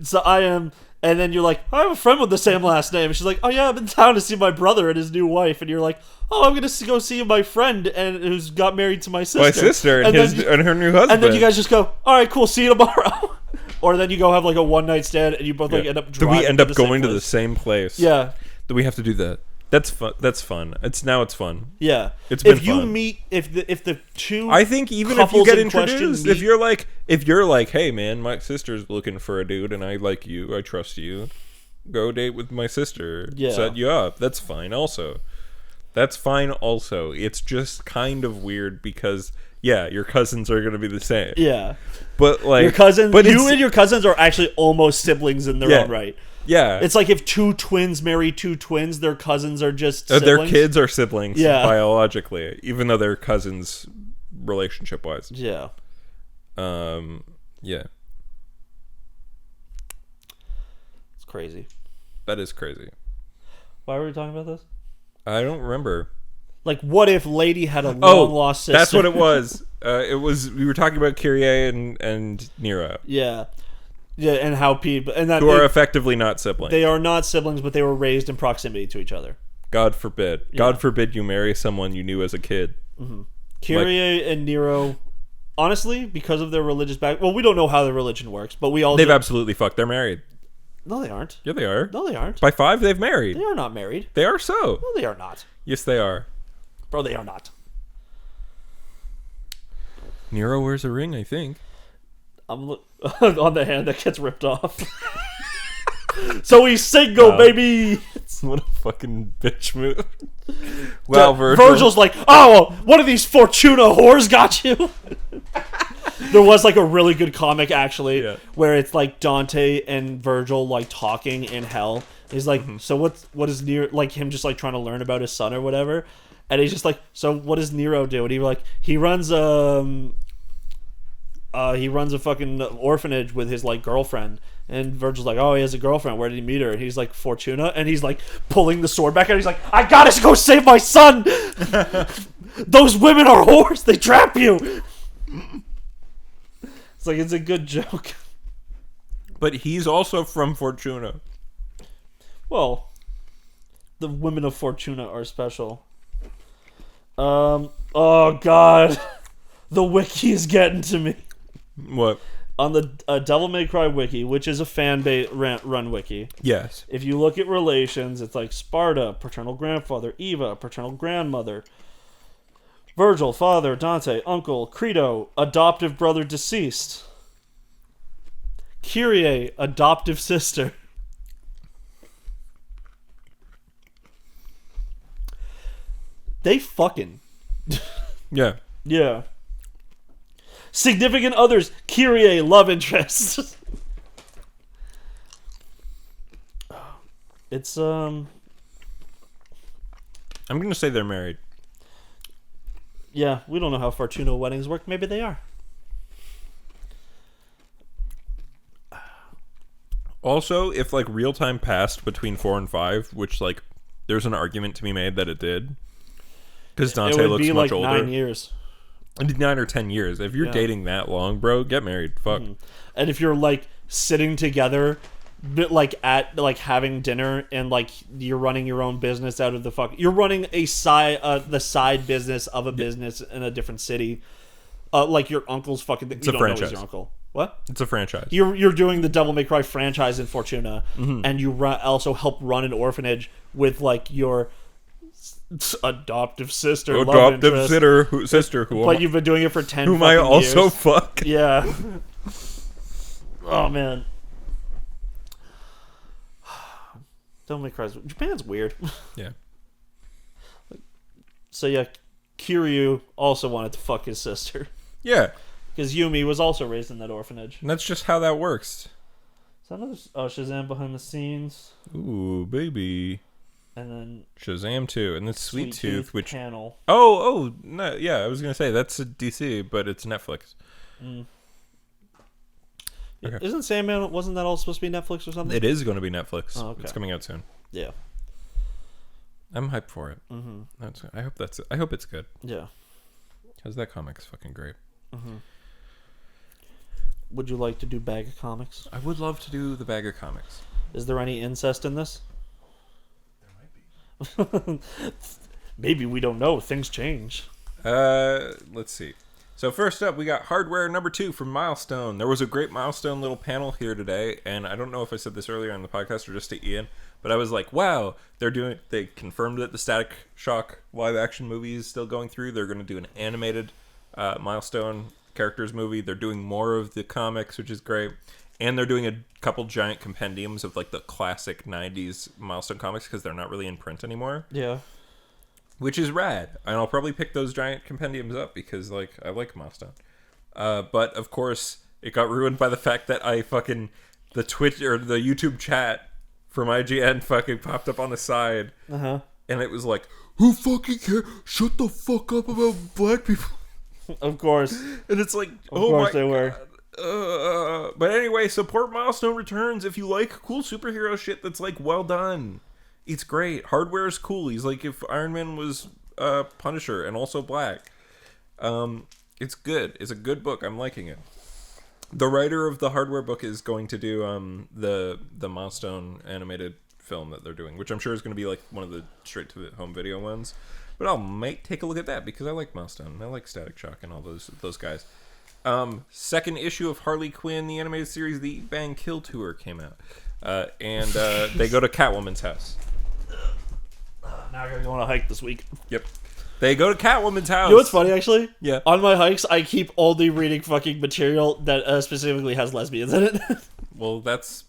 Speaker 1: So I am, and then you're like, "I have a friend with the same last name." And she's like, "Oh yeah, I'm in town to see my brother and his new wife." And you're like, "Oh, I'm gonna go see my friend and who's got married to my sister."
Speaker 2: My sister and,
Speaker 1: then you-
Speaker 2: and her new husband.
Speaker 1: and then you guys just go, "All right, cool, see you tomorrow." Or then you go have like a one night stand and you both like
Speaker 2: Yeah.
Speaker 1: end up
Speaker 2: Do
Speaker 1: driving
Speaker 2: we end up
Speaker 1: the same
Speaker 2: going to the
Speaker 1: place.
Speaker 2: same place?
Speaker 1: Yeah,
Speaker 2: Do we have to do that? That's fun. That's fun. It's fun.
Speaker 1: yeah.
Speaker 2: It's been
Speaker 1: if you
Speaker 2: fun.
Speaker 1: meet if the two
Speaker 2: I think even if you
Speaker 1: couples
Speaker 2: get
Speaker 1: in question
Speaker 2: introduced,
Speaker 1: meet-
Speaker 2: if you're like, hey man, my sister's looking for a dude and I like you, I trust you, go date with my sister,
Speaker 1: Yeah.
Speaker 2: set you up. That's fine. Also, it's just kind of weird because yeah, your cousins are gonna be the same.
Speaker 1: yeah,
Speaker 2: But like
Speaker 1: your cousin,
Speaker 2: but
Speaker 1: you
Speaker 2: it's-
Speaker 1: and your cousins are actually almost siblings in their
Speaker 2: Yeah.
Speaker 1: own right.
Speaker 2: yeah,
Speaker 1: It's like if two twins marry two twins, their cousins are just
Speaker 2: their
Speaker 1: siblings.
Speaker 2: kids are siblings
Speaker 1: Yeah.
Speaker 2: biologically, even though they're cousins relationship wise.
Speaker 1: Yeah,
Speaker 2: Yeah,
Speaker 1: it's crazy.
Speaker 2: that is crazy.
Speaker 1: Why were we talking about this?
Speaker 2: I don't remember.
Speaker 1: Like, what if Lady had a
Speaker 2: Oh,
Speaker 1: long lost sister?
Speaker 2: that's what it was. We were talking about Kyrie and Nero,
Speaker 1: Yeah, yeah, and how people and that
Speaker 2: who are effectively not siblings.
Speaker 1: they are not siblings, but they were raised in proximity to each other.
Speaker 2: God forbid. God forbid you marry someone you knew as a kid.
Speaker 1: Kyrie and Nero, honestly, because of their religious back. Well, we don't know how their religion works, but we all.
Speaker 2: They've
Speaker 1: do-
Speaker 2: absolutely fucked. They're married.
Speaker 1: No, they aren't.
Speaker 2: Yeah, they are.
Speaker 1: No, they aren't.
Speaker 2: By 5, they've married.
Speaker 1: They are not married.
Speaker 2: They are so.
Speaker 1: No, they are not.
Speaker 2: Yes, they are.
Speaker 1: Bro, they are not.
Speaker 2: Nero wears a ring, I think.
Speaker 1: I'm on the hand that gets ripped off. So he's single,
Speaker 2: Wow.
Speaker 1: baby.
Speaker 2: What a fucking bitch move. Wow,
Speaker 1: Virgil's like, "Oh, one of these Fortuna whores got you." There was like a really good comic actually,
Speaker 2: Yeah.
Speaker 1: where it's like Dante and Virgil like talking in hell. He's like, "So what is near like him just like trying to learn about his son or whatever?" And he's just like, so what does Nero do? And he runs a fucking orphanage with his like girlfriend. And Virgil's like, oh, he has a girlfriend. Where did he meet her? And he's like, Fortuna. And he's like pulling the sword back, and he's like, I gotta go save my son. Those women are whores. They trap you. It's like, it's a good joke.
Speaker 2: But he's also from Fortuna.
Speaker 1: Well, the women of Fortuna are special. Oh god, the wiki is getting to me.
Speaker 2: What?
Speaker 1: On the Devil May Cry wiki, which is a fan-run wiki.
Speaker 2: Yes.
Speaker 1: If you look at relations, it's like Sparta, paternal grandfather, Eva, paternal grandmother, Virgil, father, Dante, uncle, Credo, adoptive brother deceased, Kyrie, adoptive sister. They fucking.
Speaker 2: Yeah.
Speaker 1: Yeah. Significant others, Kyrie, love interest. It's
Speaker 2: I'm gonna say they're married.
Speaker 1: Yeah, we don't know how Fortuna weddings work. Maybe they are.
Speaker 2: Also, if like real time passed between 4 and 5, which like there's an argument to be made that it did, because Dante
Speaker 1: it would
Speaker 2: looks
Speaker 1: be
Speaker 2: much
Speaker 1: like
Speaker 2: older.
Speaker 1: 9 years.
Speaker 2: 9 or 10 years. If you're dating that long, bro, get married. Fuck.
Speaker 1: And if you're like sitting together, but like at like having dinner, and like you're running your own business out of the you're running a the side business of a business in a different city. Like your uncle's fucking.
Speaker 2: It's
Speaker 1: you
Speaker 2: a
Speaker 1: don't know
Speaker 2: franchise.
Speaker 1: he's your uncle. What?
Speaker 2: It's a franchise.
Speaker 1: You're doing the Devil May Cry franchise in Fortuna, and you also help run an orphanage with like your adoptive sister, love interest.
Speaker 2: sister, who
Speaker 1: But you've been doing it for 10
Speaker 2: whom
Speaker 1: fucking
Speaker 2: I also
Speaker 1: years.
Speaker 2: fuck.
Speaker 1: Yeah. Oh man. Devil May Cry. Japan's weird.
Speaker 2: Yeah.
Speaker 1: So yeah, Kiryu also wanted to fuck his sister.
Speaker 2: Yeah.
Speaker 1: Because Yumi was also raised in that orphanage.
Speaker 2: And that's just how that works.
Speaker 1: Is that another Shazam behind the scenes?
Speaker 2: Ooh, baby.
Speaker 1: And then
Speaker 2: Shazam 2. And then Sweet Tooth, which...
Speaker 1: panel.
Speaker 2: Oh, no, yeah, I was going to say, that's a DC, but it's Netflix. Okay.
Speaker 1: Isn't Sandman, wasn't that all supposed to be Netflix or something?
Speaker 2: It is going to be Netflix.
Speaker 1: Oh, okay.
Speaker 2: It's coming out soon.
Speaker 1: Yeah.
Speaker 2: I'm hyped for it. I hope it's good.
Speaker 1: Yeah.
Speaker 2: Because that comic is fucking great.
Speaker 1: Would you like to do Bag of Comics?
Speaker 2: I would love to do the Bag of Comics.
Speaker 1: Is there any incest in this?
Speaker 3: There might be.
Speaker 1: Maybe, we don't know. Things change.
Speaker 2: Let's see. So first up, we got Hardware number 2 from Milestone. There was a great Milestone little panel here today, and I don't know if I said this earlier on the podcast or just to Ian, but I was like, wow, they confirmed that the Static Shock live action movie is still going through. They're going to do an animated Milestone characters movie. They're doing more of the comics, which is great. And they're doing a couple giant compendiums of like the classic 90s Milestone comics because they're not really in print anymore.
Speaker 1: Yeah.
Speaker 2: Which is rad. And I'll probably pick those giant compendiums up because like I like Milestone. But of course, it got ruined by the fact that the Twitch or the YouTube chat from IGN fucking popped up on the side.
Speaker 1: Uh-huh.
Speaker 2: And it was like, who fucking cares? Shut the fuck up about black people.
Speaker 1: Of course.
Speaker 2: And it's like,
Speaker 1: Of course they were.
Speaker 2: But anyway, support Milestone Returns if you like cool superhero shit that's like well done. It's great. Hardware is cool. He's like if Iron Man was Punisher and also black. It's good. It's a good book. I'm liking it. The writer of the Hardware book is going to do the Milestone animated film that they're doing, which I'm sure is going to be like one of the straight to the home video ones. But I might take a look at that because I like Milestone. I like Static Shock and all those guys. Second issue of Harley Quinn, the animated series, the Bang Kill Tour came out. And they go to Catwoman's house.
Speaker 1: Now I gotta go on a hike this week.
Speaker 2: Yep. They go to Catwoman's house.
Speaker 1: You know what's funny, actually?
Speaker 2: Yeah.
Speaker 1: On my hikes, I keep only reading fucking material that specifically has lesbians in it.
Speaker 2: Well, that's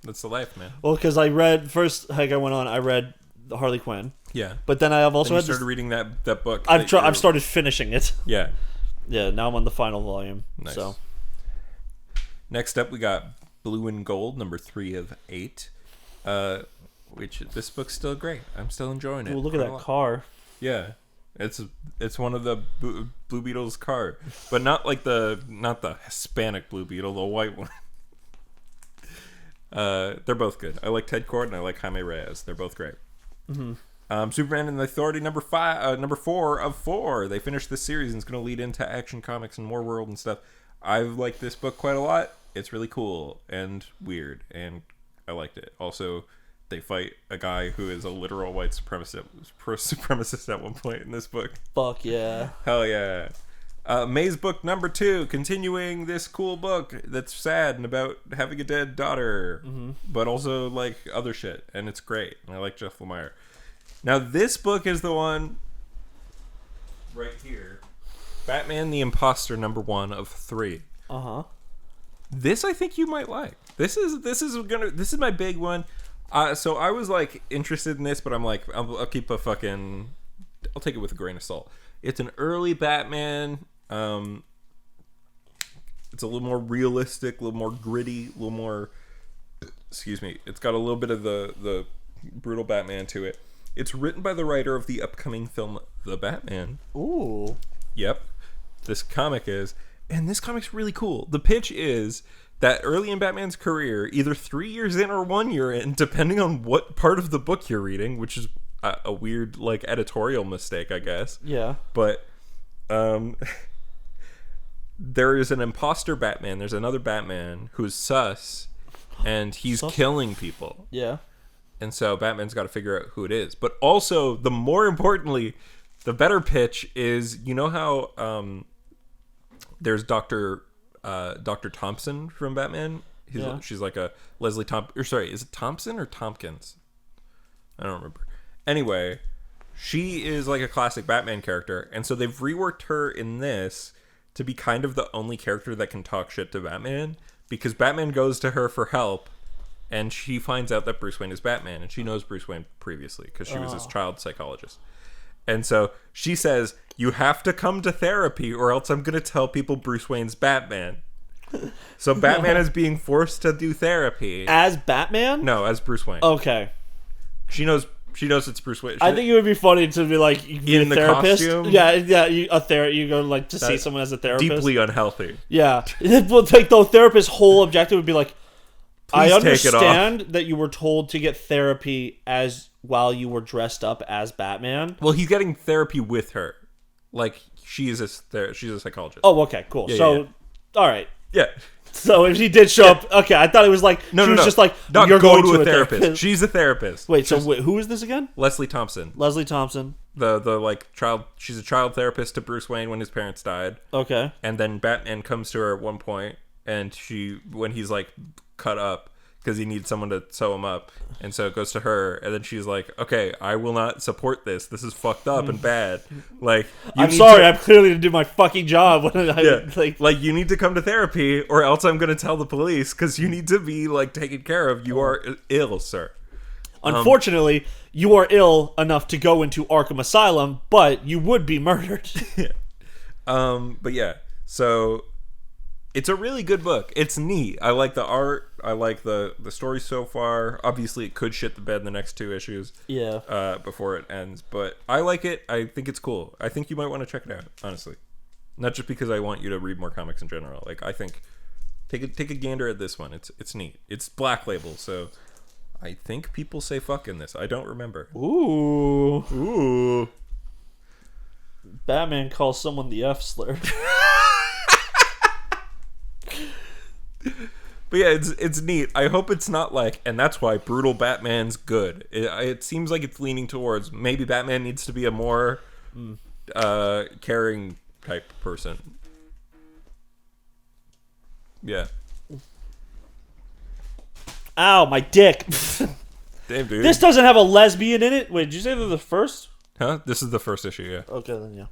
Speaker 2: the life, man.
Speaker 1: Well, because I read, first hike I went on, I read the Harley Quinn.
Speaker 2: Yeah.
Speaker 1: But then I have also
Speaker 2: Then you
Speaker 1: had
Speaker 2: started reading that book.
Speaker 1: I've started finishing it.
Speaker 2: Yeah.
Speaker 1: Yeah, now I'm on the final volume.
Speaker 2: Nice.
Speaker 1: So.
Speaker 2: Next up, we got Blue and Gold, number 3 of 8. Which this book's still great. I'm still enjoying it.
Speaker 1: Ooh, look at that car.
Speaker 2: Yeah, it's one of the Blue Beetle's car, but not the Hispanic Blue Beetle, the white one. They're both good. I like Ted Kord and I like Jaime Reyes. They're both great. Superman and the Authority number 4 of 4. They finished this series and it's going to lead into Action Comics and War World and stuff. I've liked this book quite a lot. It's really cool and weird, and I liked it. Also, they fight a guy who is a literal white supremacist at one point in this book.
Speaker 1: Fuck yeah.
Speaker 2: Hell yeah. May's book number 2, continuing this cool book that's sad and about having a dead daughter, but also like other shit, and it's great. And I like Jeff Lemire. Now this book is the one right here, Batman the Imposter number 1 of 3. This I think you might like. This is my big one. So I was like interested in this, but I'm like I'll take it with a grain of salt. It's an early Batman. It's a little more realistic, a little more gritty, a little more. Excuse me. It's got a little bit of the brutal Batman to it. It's written by the writer of the upcoming film The Batman.
Speaker 1: Ooh.
Speaker 2: Yep. This comic is, and this comic's really cool. The pitch is that early in Batman's career, either 3 years in or 1 year in, depending on what part of the book you're reading, which is a weird like editorial mistake, I guess.
Speaker 1: Yeah.
Speaker 2: But there is an imposter Batman. There's another Batman who's sus, and he's killing people.
Speaker 1: Yeah.
Speaker 2: And so Batman's got to figure out who it is. But also, the more importantly, the better pitch is, you know how there's Dr. Thompson from Batman? She's like a Leslie Thompson. Or sorry, is it Thompson or Tompkins? I don't remember. Anyway, she is like a classic Batman character. And so they've reworked her in this to be kind of the only character that can talk shit to Batman. Because Batman goes to her for help. And she finds out that Bruce Wayne is Batman. And she knows Bruce Wayne previously because she was his child psychologist. And so she says, you have to come to therapy or else I'm going to tell people Bruce Wayne's Batman. So Batman is being forced to do therapy.
Speaker 1: As Batman?
Speaker 2: No, as Bruce Wayne.
Speaker 1: Okay.
Speaker 2: She knows it's Bruce Wayne.
Speaker 1: I think it would be funny to be like
Speaker 2: in the
Speaker 1: therapist.
Speaker 2: costume.
Speaker 1: Yeah. You go like to see someone as a therapist.
Speaker 2: Deeply unhealthy.
Speaker 1: Yeah. Well, like the therapist's whole objective would be like,
Speaker 2: Please
Speaker 1: I understand that you were told to get therapy while you were dressed up as Batman.
Speaker 2: Well, he's getting therapy with her. Like she's a psychologist.
Speaker 1: Oh, okay, cool.
Speaker 2: Yeah.
Speaker 1: All right.
Speaker 2: Yeah.
Speaker 1: So if he did show up, okay, I thought it was like
Speaker 2: No.
Speaker 1: just like
Speaker 2: Not
Speaker 1: you're
Speaker 2: go
Speaker 1: going
Speaker 2: to a therapist. She's a therapist.
Speaker 1: Wait, who is this again?
Speaker 2: Leslie Thompson.
Speaker 1: Leslie Thompson.
Speaker 2: The like child. She's a child therapist to Bruce Wayne when his parents died.
Speaker 1: Okay.
Speaker 2: And then Batman comes to her at one point, and when he's like cut up because he needs someone to sew him up, and so it goes to her, and then she's like, okay, I will not support this. This is fucked up and bad. Like,
Speaker 1: I'm sorry, I'm clearly to do my fucking job.
Speaker 2: Like you need to come to therapy or else I'm going to tell the police because you need to be like taken care of. You are ill, sir.
Speaker 1: Unfortunately, you are ill enough to go into Arkham Asylum, but you would be murdered.
Speaker 2: But yeah, so it's a really good book. It's neat. I like the art. I like the story so far. Obviously, it could shit the bed in the next 2 issues.
Speaker 1: Yeah.
Speaker 2: Before it ends, but I like it. I think it's cool. I think you might want to check it out. Honestly, not just because I want you to read more comics in general. Like I think take a gander at this one. It's neat. It's Black Label, so I think people say fuck in this. I don't remember.
Speaker 1: Ooh. Batman calls someone the F slur.
Speaker 2: But yeah, it's neat. I hope it's not like, and that's why brutal Batman's good. It seems like it's leaning towards maybe Batman needs to be a more caring type person. Yeah.
Speaker 1: Ow, my dick.
Speaker 2: Damn, dude.
Speaker 1: This doesn't have a lesbian in it. Wait, did you say they're the first?
Speaker 2: Huh? This is the first issue, yeah.
Speaker 1: Okay, then yeah.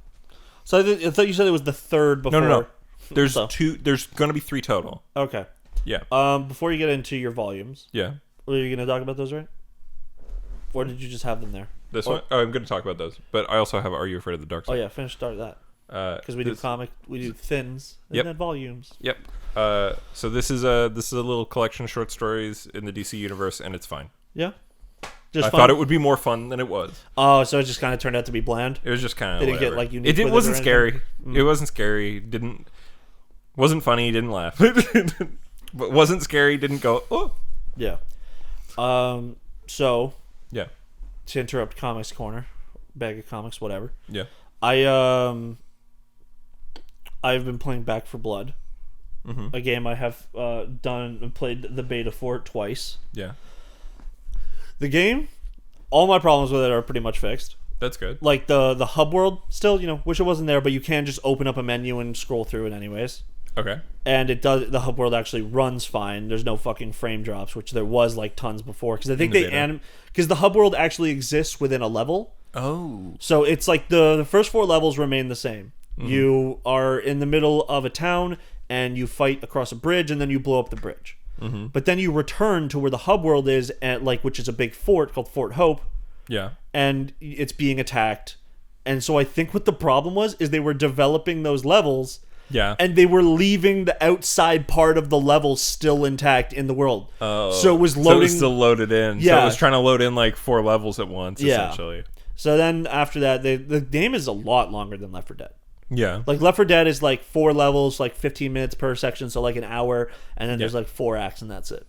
Speaker 1: So I thought you said it was the third before.
Speaker 2: No. There's
Speaker 1: So.
Speaker 2: 2. There's gonna be 3 total.
Speaker 1: Okay.
Speaker 2: Yeah.
Speaker 1: Before you get into your volumes,
Speaker 2: Yeah.
Speaker 1: were you going to talk about those, right? Or did you just have them there?
Speaker 2: This one? Oh, I'm gonna talk about those. But I also have Are You Afraid of the Dark Side?
Speaker 1: Oh yeah, start that. Because we do thins and
Speaker 2: Yep.
Speaker 1: then volumes.
Speaker 2: Yep. So this is a little collection of short stories in the DC universe, and it's fine.
Speaker 1: Yeah. Just
Speaker 2: I
Speaker 1: fun?
Speaker 2: thought it would be more fun than it was.
Speaker 1: Oh, so it just kind of turned out to be bland.
Speaker 2: It was just kind of.
Speaker 1: They didn't get, like, unique
Speaker 2: It
Speaker 1: with it
Speaker 2: wasn't
Speaker 1: or
Speaker 2: scary.
Speaker 1: anything?
Speaker 2: It wasn't scary. Wasn't funny. Didn't laugh. But wasn't scary. Didn't go. Oh.
Speaker 1: Yeah. So
Speaker 2: Yeah.
Speaker 1: to interrupt Comics Corner, bag of comics, whatever.
Speaker 2: Yeah.
Speaker 1: I've been playing Back for Blood, a game I have played the beta for twice.
Speaker 2: Yeah.
Speaker 1: The game, all my problems with it are pretty much fixed.
Speaker 2: That's good.
Speaker 1: Like the hub world, still, wish it wasn't there, but you can just open up a menu and scroll through it anyways.
Speaker 2: Okay.
Speaker 1: And it does. The hub world actually runs fine. There's no fucking frame drops, which there was like tons before. Because I think because the hub world actually exists within a level.
Speaker 2: Oh.
Speaker 1: So it's like the first 4 levels remain the same. You are in the middle of a town and you fight across a bridge and then you blow up the bridge. But then you return to where the hub world is, at which is a big fort called Fort Hope,
Speaker 2: Yeah.
Speaker 1: and it's being attacked. And so I think what the problem was is they were developing those levels.
Speaker 2: Yeah.
Speaker 1: And they were leaving the outside part of the level still intact in the world.
Speaker 2: Oh.
Speaker 1: So it was
Speaker 2: So it
Speaker 1: loading.
Speaker 2: was still loaded in. So
Speaker 1: Yeah.
Speaker 2: it was trying to load in like 4 levels at once,
Speaker 1: Yeah.
Speaker 2: essentially.
Speaker 1: So then after that, the game is a lot longer than Left 4 Dead.
Speaker 2: Yeah.
Speaker 1: Like Left 4 Dead is like 4 levels, like 15 minutes per section, so like an hour, and then there's like 4 acts, and that's it.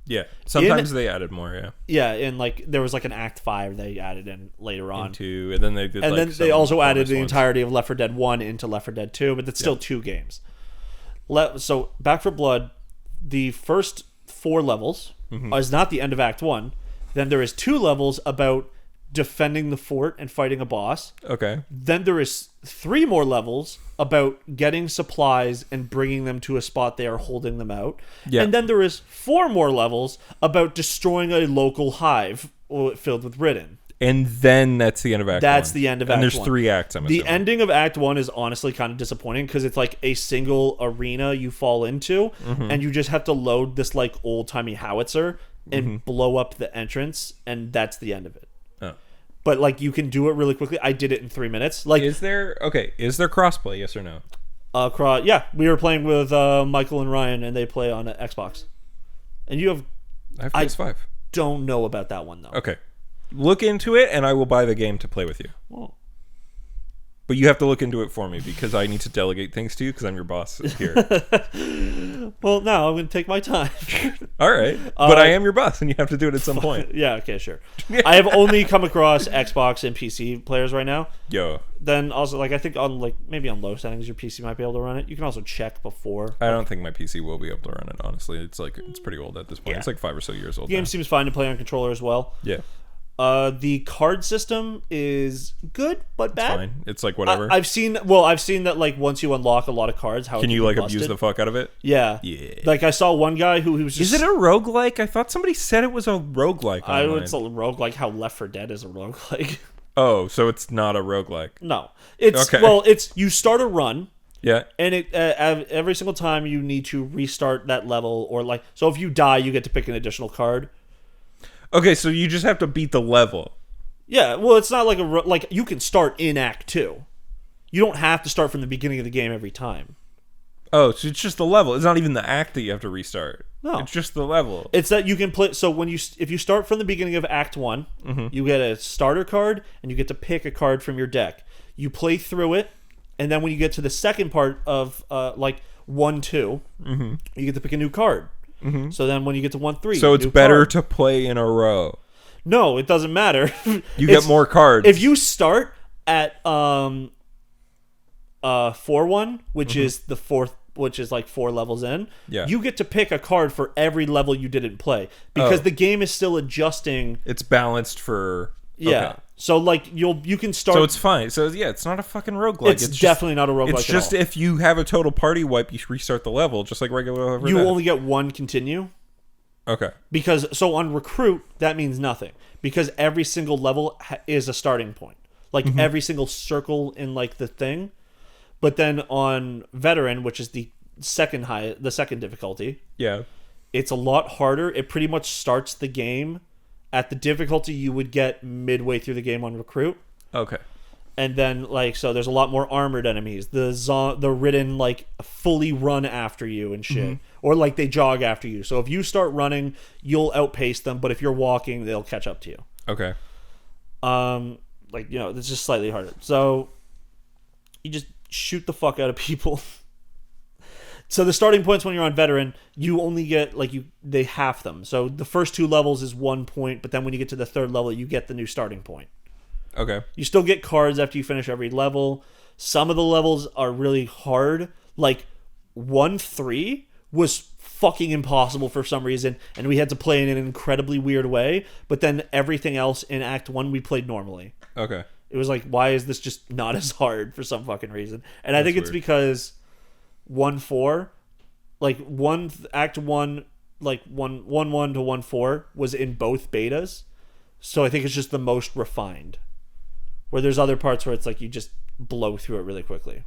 Speaker 2: Yeah. Sometimes they added more, yeah.
Speaker 1: Yeah, and like there was like an Act 5 they added in later on.
Speaker 2: And then they did
Speaker 1: And
Speaker 2: like
Speaker 1: then they
Speaker 2: some
Speaker 1: also added
Speaker 2: bonus
Speaker 1: the
Speaker 2: ones.
Speaker 1: entirety of Left 4 Dead 1 into Left 4 Dead 2, but that's still 2 games. So Back for Blood, the first 4 levels is not the end of Act 1. Then there is 2 levels about defending the fort and fighting a boss.
Speaker 2: Okay.
Speaker 1: Then there is 3 more levels about getting supplies and bringing them to a spot they are holding them out.
Speaker 2: Yeah.
Speaker 1: And then there is 4 more levels about destroying a local hive filled with Ridden.
Speaker 2: And then that's the end of Act 1.
Speaker 1: That's the end of Act 1.
Speaker 2: And there's 3 acts, I'm
Speaker 1: The
Speaker 2: assuming.
Speaker 1: ending of Act 1 is honestly kind of disappointing because it's like a single arena you fall into, and you just have to load this like old-timey howitzer and blow up the entrance, and that's the end of it.
Speaker 2: Oh.
Speaker 1: But like you can do it really quickly. I did it in 3 minutes. Like
Speaker 2: Is there crossplay, yes or no?
Speaker 1: yeah, we were playing with Michael and Ryan, and they play on Xbox. And you have
Speaker 2: I have PS5.
Speaker 1: don't know about that one though.
Speaker 2: Okay. Look into it, and I will buy the game to play with you.
Speaker 1: Well,
Speaker 2: But you have to look into it for me because I need to delegate things to you because I'm your boss here.
Speaker 1: well, now I'm going to take my time.
Speaker 2: All right. But I am your boss, and you have to do it at some point.
Speaker 1: Yeah, okay, sure. I have only come across Xbox and PC players right now.
Speaker 2: Yo.
Speaker 1: Then also, like, I think on like maybe on low settings, your PC might be able to run it. You can also check before.
Speaker 2: I don't think my PC will be able to run it, honestly. It's pretty old at this point.
Speaker 1: Yeah.
Speaker 2: It's like 5 or so years old
Speaker 1: The game
Speaker 2: now.
Speaker 1: seems fine to play on controller as well.
Speaker 2: Yeah.
Speaker 1: The card system is good but bad.
Speaker 2: Fine. It's like whatever.
Speaker 1: I've seen that like once you unlock a lot of cards, how
Speaker 2: Can
Speaker 1: it
Speaker 2: you
Speaker 1: can
Speaker 2: like
Speaker 1: be
Speaker 2: abuse
Speaker 1: busted.
Speaker 2: the fuck out of it?
Speaker 1: Yeah.
Speaker 2: Yeah.
Speaker 1: Like I saw one guy who was just.
Speaker 2: Is it a roguelike? I thought somebody said it was a roguelike.
Speaker 1: I
Speaker 2: online.
Speaker 1: would say roguelike how Left 4 Dead is a roguelike.
Speaker 2: Oh, so it's not a roguelike.
Speaker 1: No. It's
Speaker 2: Okay.
Speaker 1: it's you start a run.
Speaker 2: Yeah.
Speaker 1: And it every single time you need to restart that level, or like so if you die you get to pick an additional card.
Speaker 2: Okay, so you just have to beat the level.
Speaker 1: Yeah, well it's not like like you can start in Act 2. You don't have to start from the beginning of the game every time.
Speaker 2: Oh, so it's just the level. It's not even the act that you have to restart.
Speaker 1: No.
Speaker 2: It's just the level.
Speaker 1: It's that you can play. So if you start from the beginning of Act 1, you get a starter card and you get to pick a card from your deck. You play through it, and then when you get to the second part of like 1-2, you get to pick a new card. So then when you get to 1-3,
Speaker 2: So it's better to play in a row.
Speaker 1: No, it doesn't matter.
Speaker 2: You get more cards.
Speaker 1: If you start at 4-1, which is the fourth, which is like 4 levels in,
Speaker 2: Yeah.
Speaker 1: you get to pick a card for every level you didn't play because the game is still adjusting.
Speaker 2: It's balanced for...
Speaker 1: Yeah.
Speaker 2: Okay.
Speaker 1: So like you can start.
Speaker 2: So it's fine. So yeah, it's not a fucking roguelike.
Speaker 1: It's definitely not a roguelike.
Speaker 2: It's just
Speaker 1: at all.
Speaker 2: if you have a total party wipe, you restart the level just like regular.
Speaker 1: You only get one continue.
Speaker 2: Okay.
Speaker 1: Because so on Recruit that means nothing because every single level is a starting point. Like every single circle in like the thing. But then on Veteran, which is the second difficulty,
Speaker 2: Yeah.
Speaker 1: it's a lot harder. It pretty much starts the game at the difficulty you would get midway through the game on Recruit.
Speaker 2: Okay.
Speaker 1: And then like so there's a lot more armored enemies. The Ridden like fully run after you and shit. Or like they jog after you. So if you start running, you'll outpace them, but if you're walking, they'll catch up to you.
Speaker 2: Okay.
Speaker 1: Like, you know, it's just slightly harder. So you just shoot the fuck out of people. So the starting points when you're on veteran, you only get they half them. So the first 2 levels is 1 point, but then when you get to the 3rd level, you get the new starting point.
Speaker 2: Okay.
Speaker 1: You still get cards after you finish every level. Some of the levels are really hard. Like 1-3 was fucking impossible for some reason, and we had to play in an incredibly weird way. But then everything else in Act 1 we played normally.
Speaker 2: Okay.
Speaker 1: It was like, why is this just not as hard for some fucking reason? And I think it's
Speaker 2: weird.
Speaker 1: because 1-4, Act 1, 1-1 to 1-4 was in both betas. So I think it's just the most refined. Where there's other parts where it's like you just blow through it really quickly.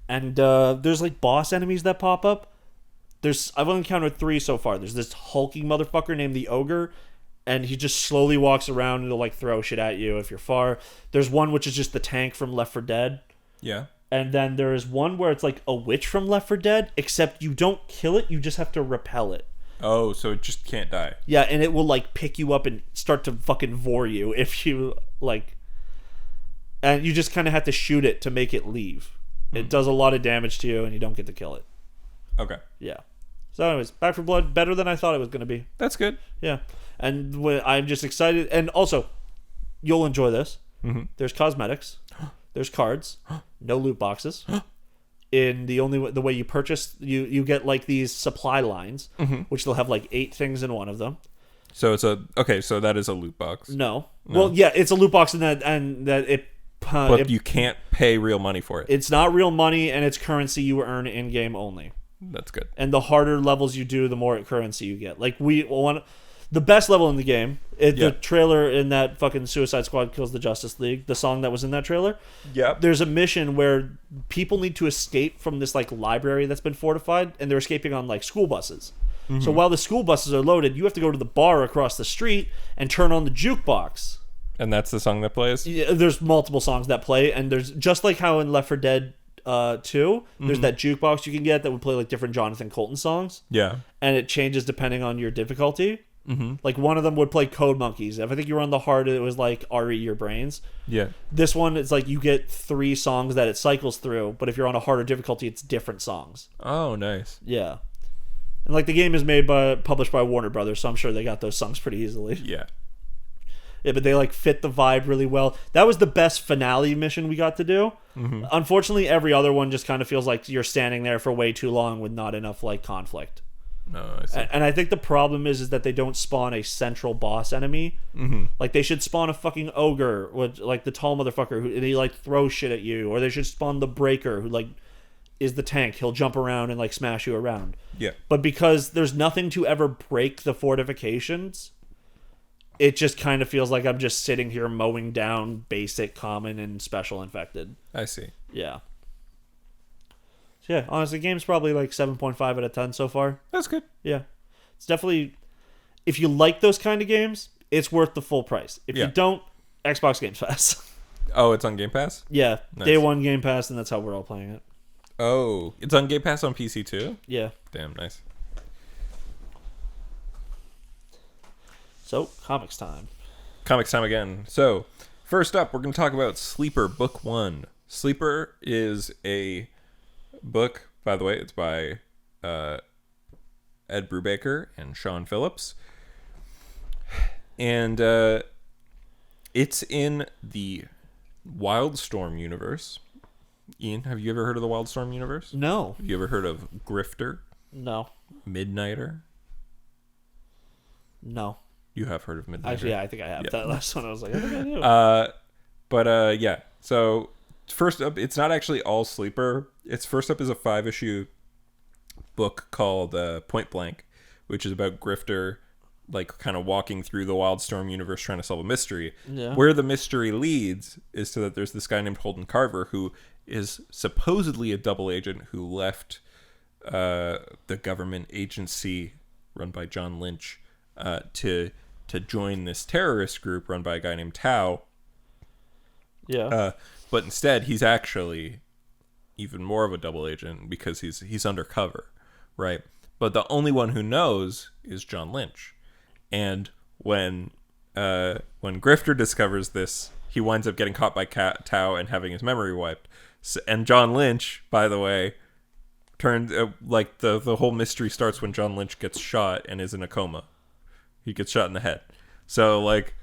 Speaker 1: And there's like boss enemies that pop up. I've only encountered 3 so far. There's this hulking motherfucker named the Ogre, and he just slowly walks around and he'll like throw shit at you if you're far. There's one which is just the tank from Left 4 Dead.
Speaker 2: Yeah.
Speaker 1: And then there is one where it's like a witch from Left 4 Dead, except you don't kill it, you just have to repel it.
Speaker 2: Oh, so it just can't die.
Speaker 1: Yeah, and it will like pick you up and start to fucking vor you if you like. And you just kind of have to shoot it to make it leave. It does a lot of damage to you, and you don't get to kill it.
Speaker 2: Okay.
Speaker 1: Yeah. So, anyways, Back 4 Blood, better than I thought it was going to be.
Speaker 2: That's good.
Speaker 1: Yeah. And I'm just excited. And also, you'll enjoy this.
Speaker 2: Mm-hmm.
Speaker 1: There's cosmetics. There's cards. No loot boxes. In the way you purchase, you get like these supply lines, which they'll have like 8 things in one of them.
Speaker 2: So so that is a loot box.
Speaker 1: No. Well, yeah, it's a loot box in that it.
Speaker 2: But you can't pay real money for it.
Speaker 1: It's not real money, and it's currency you earn in game only.
Speaker 2: That's good.
Speaker 1: And the harder levels you do, the more currency you get. Like the best level in the game. The trailer in that fucking Suicide Squad Kills the Justice League, the song that was in that trailer.
Speaker 2: Yep.
Speaker 1: There's a mission where people need to escape from this like library that's been fortified, and they're escaping on like school buses. Mm-hmm. So while the school buses are loaded, you have to go to the bar across the street and turn on the jukebox.
Speaker 2: And that's the song that plays?
Speaker 1: Yeah, there's multiple songs that play, and there's just like how in Left 4 Dead 2, there's that jukebox you can get that would play like different Jonathan Colton songs.
Speaker 2: Yeah.
Speaker 1: And it changes depending on your difficulty.
Speaker 2: Mm-hmm.
Speaker 1: Like one of them would play Code Monkeys. If I think you were on the hard, it was like RE Your Brains.
Speaker 2: Yeah.
Speaker 1: This one, it's like you get 3 songs that it cycles through, but if you're on a harder difficulty, it's different songs.
Speaker 2: Oh, nice.
Speaker 1: Yeah. And like the game is published by Warner Brothers, so I'm sure they got those songs pretty easily.
Speaker 2: Yeah.
Speaker 1: Yeah, but they like fit the vibe really well. That was the best finale mission we got to do. Mm-hmm. Unfortunately, every other one just kind of feels like you're standing there for way too long with not enough like conflict.
Speaker 2: No, I see.
Speaker 1: And I think the problem is that they don't spawn a central boss enemy.
Speaker 2: Mm-hmm.
Speaker 1: Like they should spawn a fucking ogre, with like the tall motherfucker and he like throws shit at you, or they should spawn the breaker who like is the tank. He'll jump around and like smash you around.
Speaker 2: Yeah.
Speaker 1: But because there's nothing to ever break the fortifications, it just kind of feels like I'm just sitting here mowing down basic, common, and special infected.
Speaker 2: I see.
Speaker 1: Yeah. So yeah, honestly, game's probably like 7.5 out of 10 so far.
Speaker 2: That's good.
Speaker 1: Yeah. It's definitely, if you like those kind of games, it's worth the full price. If you don't, Xbox Game Pass.
Speaker 2: Oh, it's on Game Pass?
Speaker 1: Yeah.
Speaker 2: Nice.
Speaker 1: Day 1 Game Pass, and that's how we're all playing it.
Speaker 2: Oh, it's on Game Pass on PC too?
Speaker 1: Yeah.
Speaker 2: Damn, nice.
Speaker 1: So, comics time.
Speaker 2: Comics time again. So, first up, we're going to talk about Sleeper Book 1. Sleeper is a book, by the way, it's by Ed Brubaker and Sean Phillips. And it's in the Wildstorm universe. Ian, have you ever heard of the Wildstorm universe?
Speaker 1: No.
Speaker 2: Have you ever heard of Grifter?
Speaker 1: No.
Speaker 2: Midnighter?
Speaker 1: No.
Speaker 2: You have heard of Midnighter.
Speaker 1: Actually, yeah, I think I have. That last one, I was like, I think I do.
Speaker 2: Yeah. So, first up, it's not actually all Sleeper. It's first up is a 5-issue book called Point Blank, which is about Grifter, like, kind of walking through the Wildstorm universe trying to solve a mystery.
Speaker 1: Yeah.
Speaker 2: Where the mystery leads is to that there's this guy named Holden Carver who is supposedly a double agent who left the government agency run by John Lynch to join this terrorist group run by a guy named Tao.
Speaker 1: Yeah.
Speaker 2: But instead, he's actually even more of a double agent because he's undercover, right? But the only one who knows is John Lynch. And when Grifter discovers this, he winds up getting caught by Tao and having his memory wiped. And John Lynch, by the way, turned like the whole mystery starts when John Lynch gets shot and is in a coma. He gets shot in the head. So like,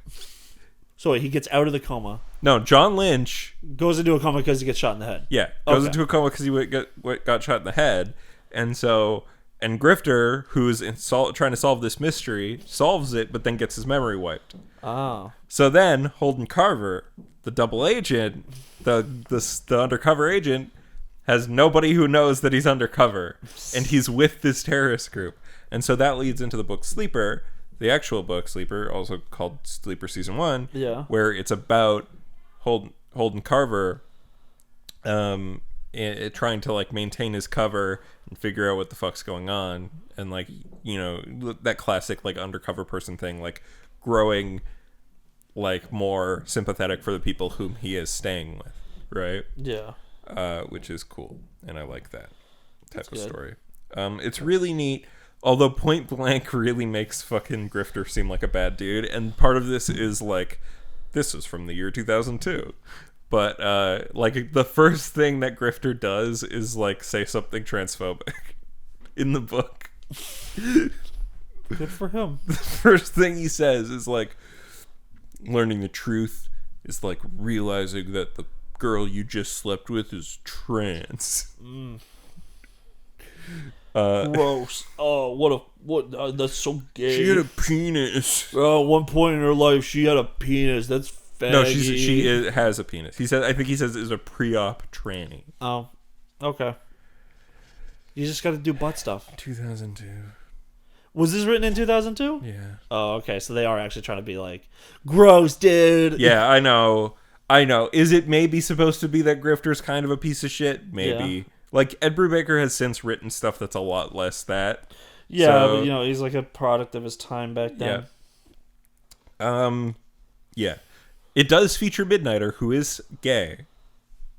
Speaker 1: so wait, he gets out of the coma.
Speaker 2: No, John Lynch
Speaker 1: goes into a coma because he gets shot in the head.
Speaker 2: Yeah, goes into a coma because he got shot in the head, and Grifter, who's trying to solve this mystery, solves it, but then gets his memory wiped.
Speaker 1: Oh.
Speaker 2: So then Holden Carver, the double agent, the undercover agent, has nobody who knows that he's undercover, and he's with this terrorist group, and so that leads into the book Sleeper, the actual book Sleeper, also called Sleeper Season 1, where it's about Holden Carver trying to like maintain his cover and figure out what the fuck's going on, and like, you know, that classic like undercover person thing, like growing like more sympathetic for the people whom he is staying with, right?
Speaker 1: Yeah.
Speaker 2: Which is cool, and I like that type of story. It's really neat, although Point Blank really makes fucking Grifter seem like a bad dude, and part of this is like, this is from the year 2002, but like the first thing that Grifter does is like say something transphobic in the book.
Speaker 1: Good for him.
Speaker 2: The first thing he says is like, learning the truth is like realizing that the girl you just slept with is trans.
Speaker 1: Gross. Oh, that's so gay.
Speaker 2: She had a penis.
Speaker 1: At one point in her life, she had a penis. That's faggy.
Speaker 2: No, she has a penis. I think he says is a pre-op tranny.
Speaker 1: Oh, okay. You just got to do butt stuff.
Speaker 2: 2002.
Speaker 1: Was this written in 2002?
Speaker 2: Yeah.
Speaker 1: Oh, okay. So they are actually trying to be like, gross, dude.
Speaker 2: Yeah, I know. Is it maybe supposed to be that Grifter's kind of a piece of shit? Maybe. Yeah. Like, Ed Brubaker has since written stuff that's a lot less that.
Speaker 1: Yeah, so, but, you know, he's like a product of his time back then.
Speaker 2: Yeah. Yeah. It does feature Midnighter, who is gay.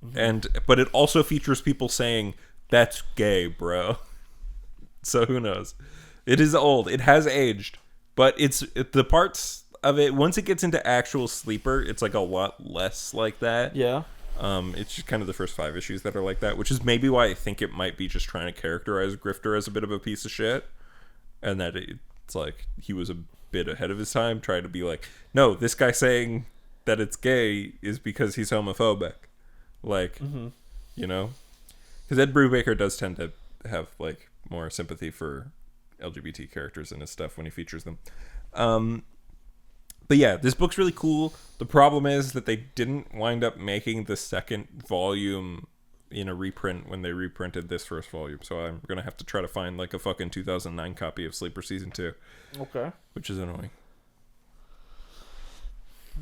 Speaker 2: Mm-hmm. But it also features people saying, that's gay, bro. So who knows? It is old. It has aged. But the parts of it, once it gets into actual Sleeper, it's like a lot less like that.
Speaker 1: Yeah.
Speaker 2: It's just kind of the first 5 issues that are like that, which is maybe why I think it might be just trying to characterize Grifter as a bit of a piece of shit, and that it's like he was a bit ahead of his time, trying to be like, no, this guy saying that it's gay is because he's homophobic, like, you know, because Ed Brubaker does tend to have like more sympathy for LGBT characters in his stuff when he features them. But yeah, this book's really cool. The problem is that they didn't wind up making the second volume in a reprint when they reprinted this first volume. So I'm going to have to try to find like a fucking 2009 copy of Sleeper Season 2.
Speaker 1: Okay.
Speaker 2: Which is annoying.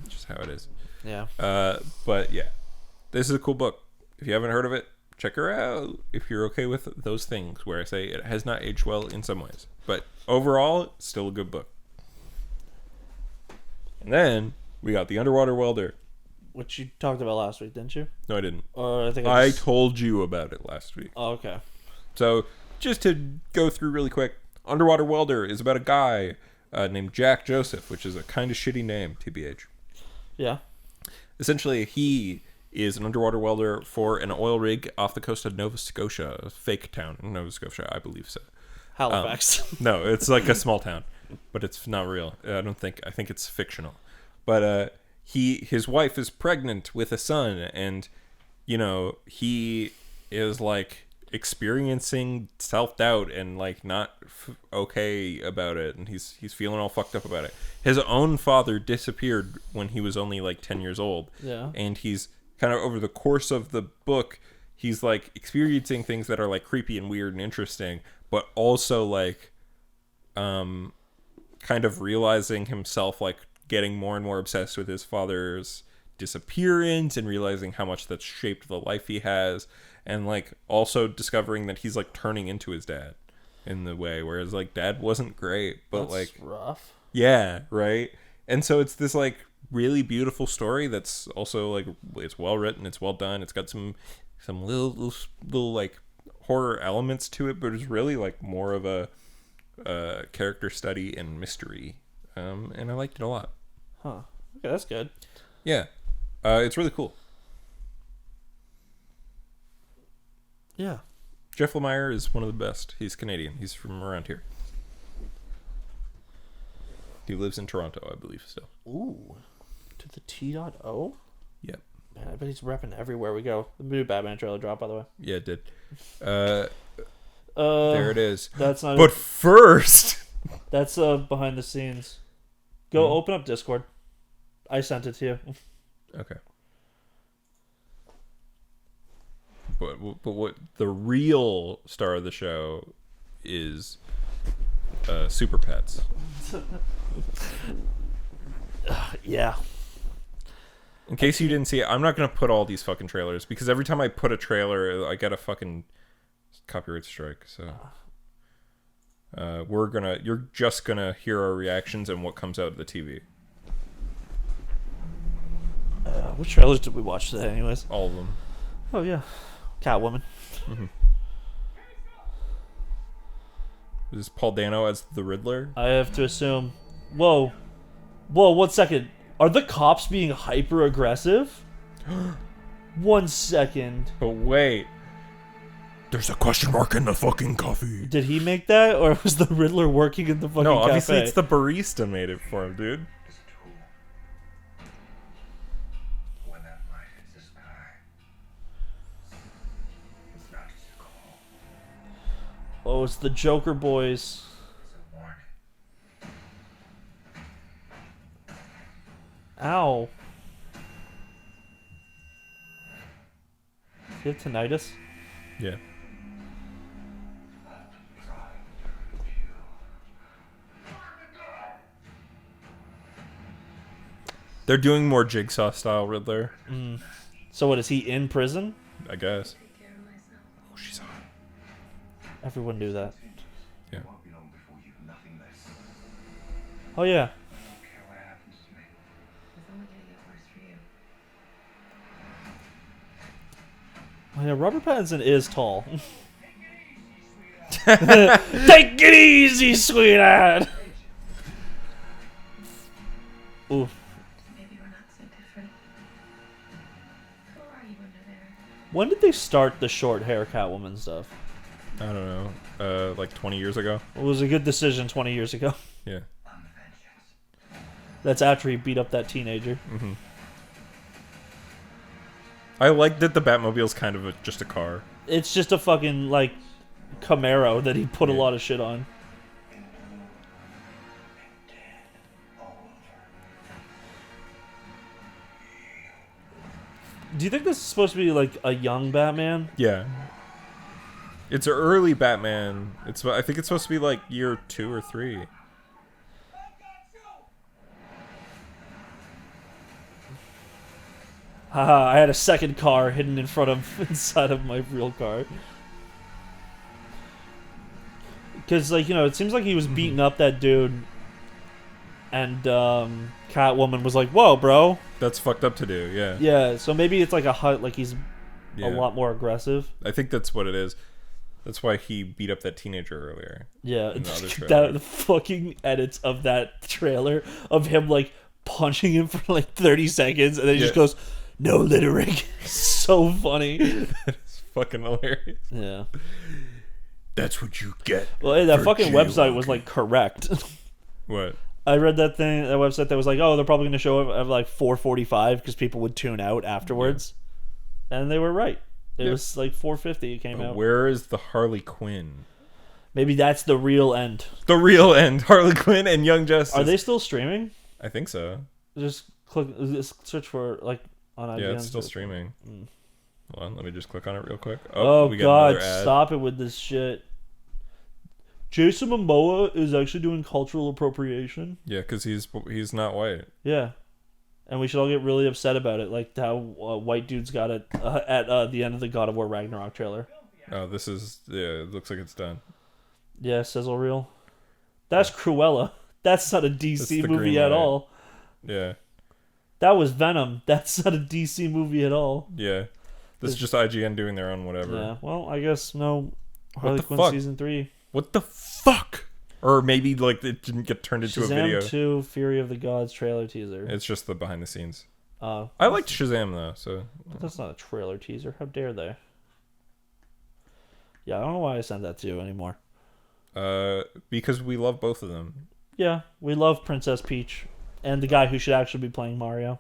Speaker 2: Just how it is.
Speaker 1: Yeah.
Speaker 2: But yeah, this is a cool book. If you haven't heard of it, check her out. If you're okay with those things where I say it has not aged well in some ways. But overall, still a good book. And then we got The Underwater Welder,
Speaker 1: which you talked about last week, didn't you?
Speaker 2: No, I didn't.
Speaker 1: Or I think
Speaker 2: I told you about it last week.
Speaker 1: Oh, okay.
Speaker 2: So just to go through really quick, Underwater Welder is about a guy named Jack Joseph, which is a kind of shitty name, TBH.
Speaker 1: Yeah.
Speaker 2: Essentially, he is an underwater welder for an oil rig off the coast of Nova Scotia, a fake town in Nova Scotia, I believe so.
Speaker 1: Halifax.
Speaker 2: No, it's like a small town, but it's not real. I think it's fictional. But his wife is pregnant with a son, and you know, he is like experiencing self-doubt and like not okay about it, and he's feeling all fucked up about it. His own father disappeared when he was only like 10 years old.
Speaker 1: Yeah.
Speaker 2: And he's kind of over the course of the book, he's like experiencing things that are like creepy and weird and interesting, but also like kind of realizing himself like getting more and more obsessed with his father's disappearance and realizing how much that's shaped the life he has, and like also discovering that he's like turning into his dad in the way, whereas like dad wasn't great, but that's like
Speaker 1: rough.
Speaker 2: Yeah, right. And so it's this like really beautiful story that's also like, it's well written, it's well done, it's got some little like horror elements to it, but it's really like more of a character study and mystery and I liked it a lot.
Speaker 1: Huh. Okay, that's good.
Speaker 2: Yeah, it's really cool.
Speaker 1: Yeah.
Speaker 2: Jeff Lemire is one of the best. He's Canadian. He's from around here. He lives in Toronto, I believe, still.
Speaker 1: Ooh. To the T.O?
Speaker 2: Yep.
Speaker 1: Man, I bet he's repping everywhere we go. The new Batman trailer dropped, by the way.
Speaker 2: Yeah, it did. There it is.
Speaker 1: That's not.
Speaker 2: But first,
Speaker 1: That's behind the scenes. Go open up Discord. I sent it to you.
Speaker 2: okay. But what the real star of the show is Super Pets.
Speaker 1: Yeah.
Speaker 2: In case you didn't see it, I'm not going to put all these fucking trailers because every time I put a trailer, I get a fucking copyright strike. So you're just going to hear our reactions and what comes out of the TV.
Speaker 1: Which trailers did we watch today, anyways?
Speaker 2: All of them.
Speaker 1: Oh, yeah. Catwoman.
Speaker 2: Mm-hmm. Is Paul Dano as the Riddler?
Speaker 1: I have to assume. Whoa, 1 second. Are the cops being hyper aggressive? 1 second.
Speaker 2: But wait. There's a question mark in the fucking coffee.
Speaker 1: Did he make that, or was the Riddler working in the fucking
Speaker 2: No,
Speaker 1: cafe?
Speaker 2: obviously it's the barista made it for him, dude.
Speaker 3: It's a tool. When that light hits the sky, it's not just a call.
Speaker 1: Oh, it's the Joker boys.
Speaker 3: It's a warning.
Speaker 1: Ow. Do you have tinnitus?
Speaker 2: Yeah. They're doing more Jigsaw style Riddler,
Speaker 1: So what, is he in prison?
Speaker 2: I guess.
Speaker 4: Take care of myself.
Speaker 2: Oh, she's on.
Speaker 1: Everyone knew that.
Speaker 2: Yeah.
Speaker 3: Won't be long before you've nothing less.
Speaker 1: Oh yeah.
Speaker 3: I don't care what happens to me.
Speaker 4: It's only gonna get worse for you.
Speaker 1: Oh yeah, Robert Pattinson is tall. Take it easy, sweetheart. Ooh.
Speaker 4: Maybe we're not so different. Who are you under there?
Speaker 1: When did they start the short hair Catwoman stuff?
Speaker 2: I don't know. Like 20 years ago.
Speaker 1: It was a good decision 20 years ago.
Speaker 2: Yeah.
Speaker 3: I'm vengeance.
Speaker 1: That's after he beat up that teenager.
Speaker 2: I like that the Batmobile's kind of just a car.
Speaker 1: It's just a fucking, like, Camaro that he put a
Speaker 2: Yeah.
Speaker 1: lot of shit on. Do you think this is supposed to be, like, a young Batman?
Speaker 2: Yeah. It's an early Batman. I think it's supposed to be like year 2 or 3.
Speaker 1: Haha, I had a second car hidden inside of my real car. Because, like, you know, it seems like he was beating up that dude, and Catwoman was like, "Whoa, bro."
Speaker 2: That's fucked up to do, yeah.
Speaker 1: Yeah, so maybe it's like like he's
Speaker 2: Yeah.
Speaker 1: a lot more aggressive.
Speaker 2: I think that's what it is. That's why he beat up that teenager earlier.
Speaker 1: Yeah,
Speaker 2: In the other trailer.
Speaker 1: the fucking edits of that trailer of him, like, punching him for like 30 seconds, and then he just
Speaker 2: Yeah.
Speaker 1: goes, "No littering." So funny.
Speaker 2: It's fucking hilarious.
Speaker 1: Yeah.
Speaker 2: That's what you get.
Speaker 1: Well, hey, that
Speaker 2: for
Speaker 1: fucking website
Speaker 2: jaywalking.
Speaker 1: was like correct.
Speaker 2: What?
Speaker 1: I read that website that was like, "Oh, they're probably going to show up at like 4:45 because people would tune out afterwards," and they were right. It
Speaker 2: Yeah.
Speaker 1: was like 4:50. It came
Speaker 2: But
Speaker 1: out.
Speaker 2: where is the Harley Quinn?
Speaker 1: Maybe that's the real end.
Speaker 2: The real end. Harley Quinn and Young Justice.
Speaker 1: Are they still streaming?
Speaker 2: I think so.
Speaker 1: Just search for like on IGN.
Speaker 2: Yeah, it's still streaming. Hold on, let me just click on it real quick.
Speaker 1: Oh
Speaker 2: we got
Speaker 1: God!
Speaker 2: another ad.
Speaker 1: Stop it with this shit. Jason Momoa is actually doing cultural appropriation.
Speaker 2: Yeah, because he's not white.
Speaker 1: Yeah, and we should all get really upset about it, like how white dudes got it at the end of the God of War Ragnarok trailer.
Speaker 2: Oh, this is it looks like it's done.
Speaker 1: Yeah, sizzle reel. That's Cruella. That's not a
Speaker 2: That's
Speaker 1: DC
Speaker 2: the
Speaker 1: movie
Speaker 2: green
Speaker 1: at
Speaker 2: light.
Speaker 1: all.
Speaker 2: Yeah,
Speaker 1: That was Venom. That's not a DC movie at all.
Speaker 2: yeah. This is just IGN doing their own whatever.
Speaker 1: Yeah. Well, I guess no Harley
Speaker 2: the
Speaker 1: Quinn
Speaker 2: fuck?
Speaker 1: season 3.
Speaker 2: What the fuck? Or maybe like it didn't get turned into a video.
Speaker 1: Shazam 2 Fury of the Gods trailer teaser.
Speaker 2: It's just the behind the scenes.
Speaker 1: I
Speaker 2: liked Shazam though, so
Speaker 1: That's not a trailer teaser. How dare they? Yeah, I don't know why I sent that to you anymore.
Speaker 2: because we love both of them.
Speaker 1: Yeah, we love Princess Peach and the guy who should actually be playing Mario.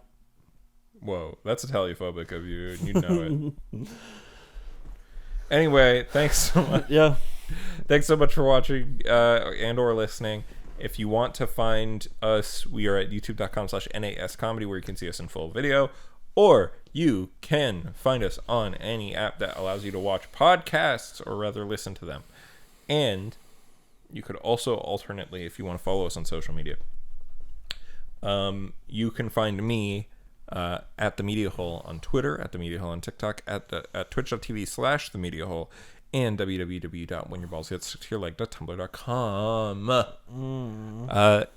Speaker 2: Whoa, that's Italiophobic of you, and you know it. Anyway, thanks so much.
Speaker 1: Yeah.
Speaker 2: Thanks so much for watching and or listening. If you want to find us, we are at youtube.com/NAScomedy, where you can see us in full video. Or you can find us on any app that allows you to watch podcasts, or rather listen to them. And you could also alternately, if you want to follow us on social media, you can find me at The Media Hole on Twitter, at The Media Hole on TikTok, at twitch.tv/The Media Hole, and www.whenyourballs.tumblr.com.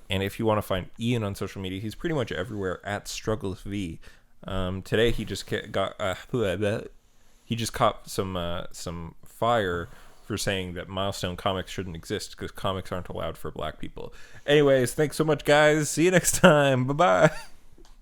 Speaker 2: And if you want to find Ian on social media, he's pretty much everywhere at StrugglesV. Today he just caught some fire for saying that Milestone Comics shouldn't exist because comics aren't allowed for black people. Anyways, thanks so much, guys. See you next time. Bye-bye.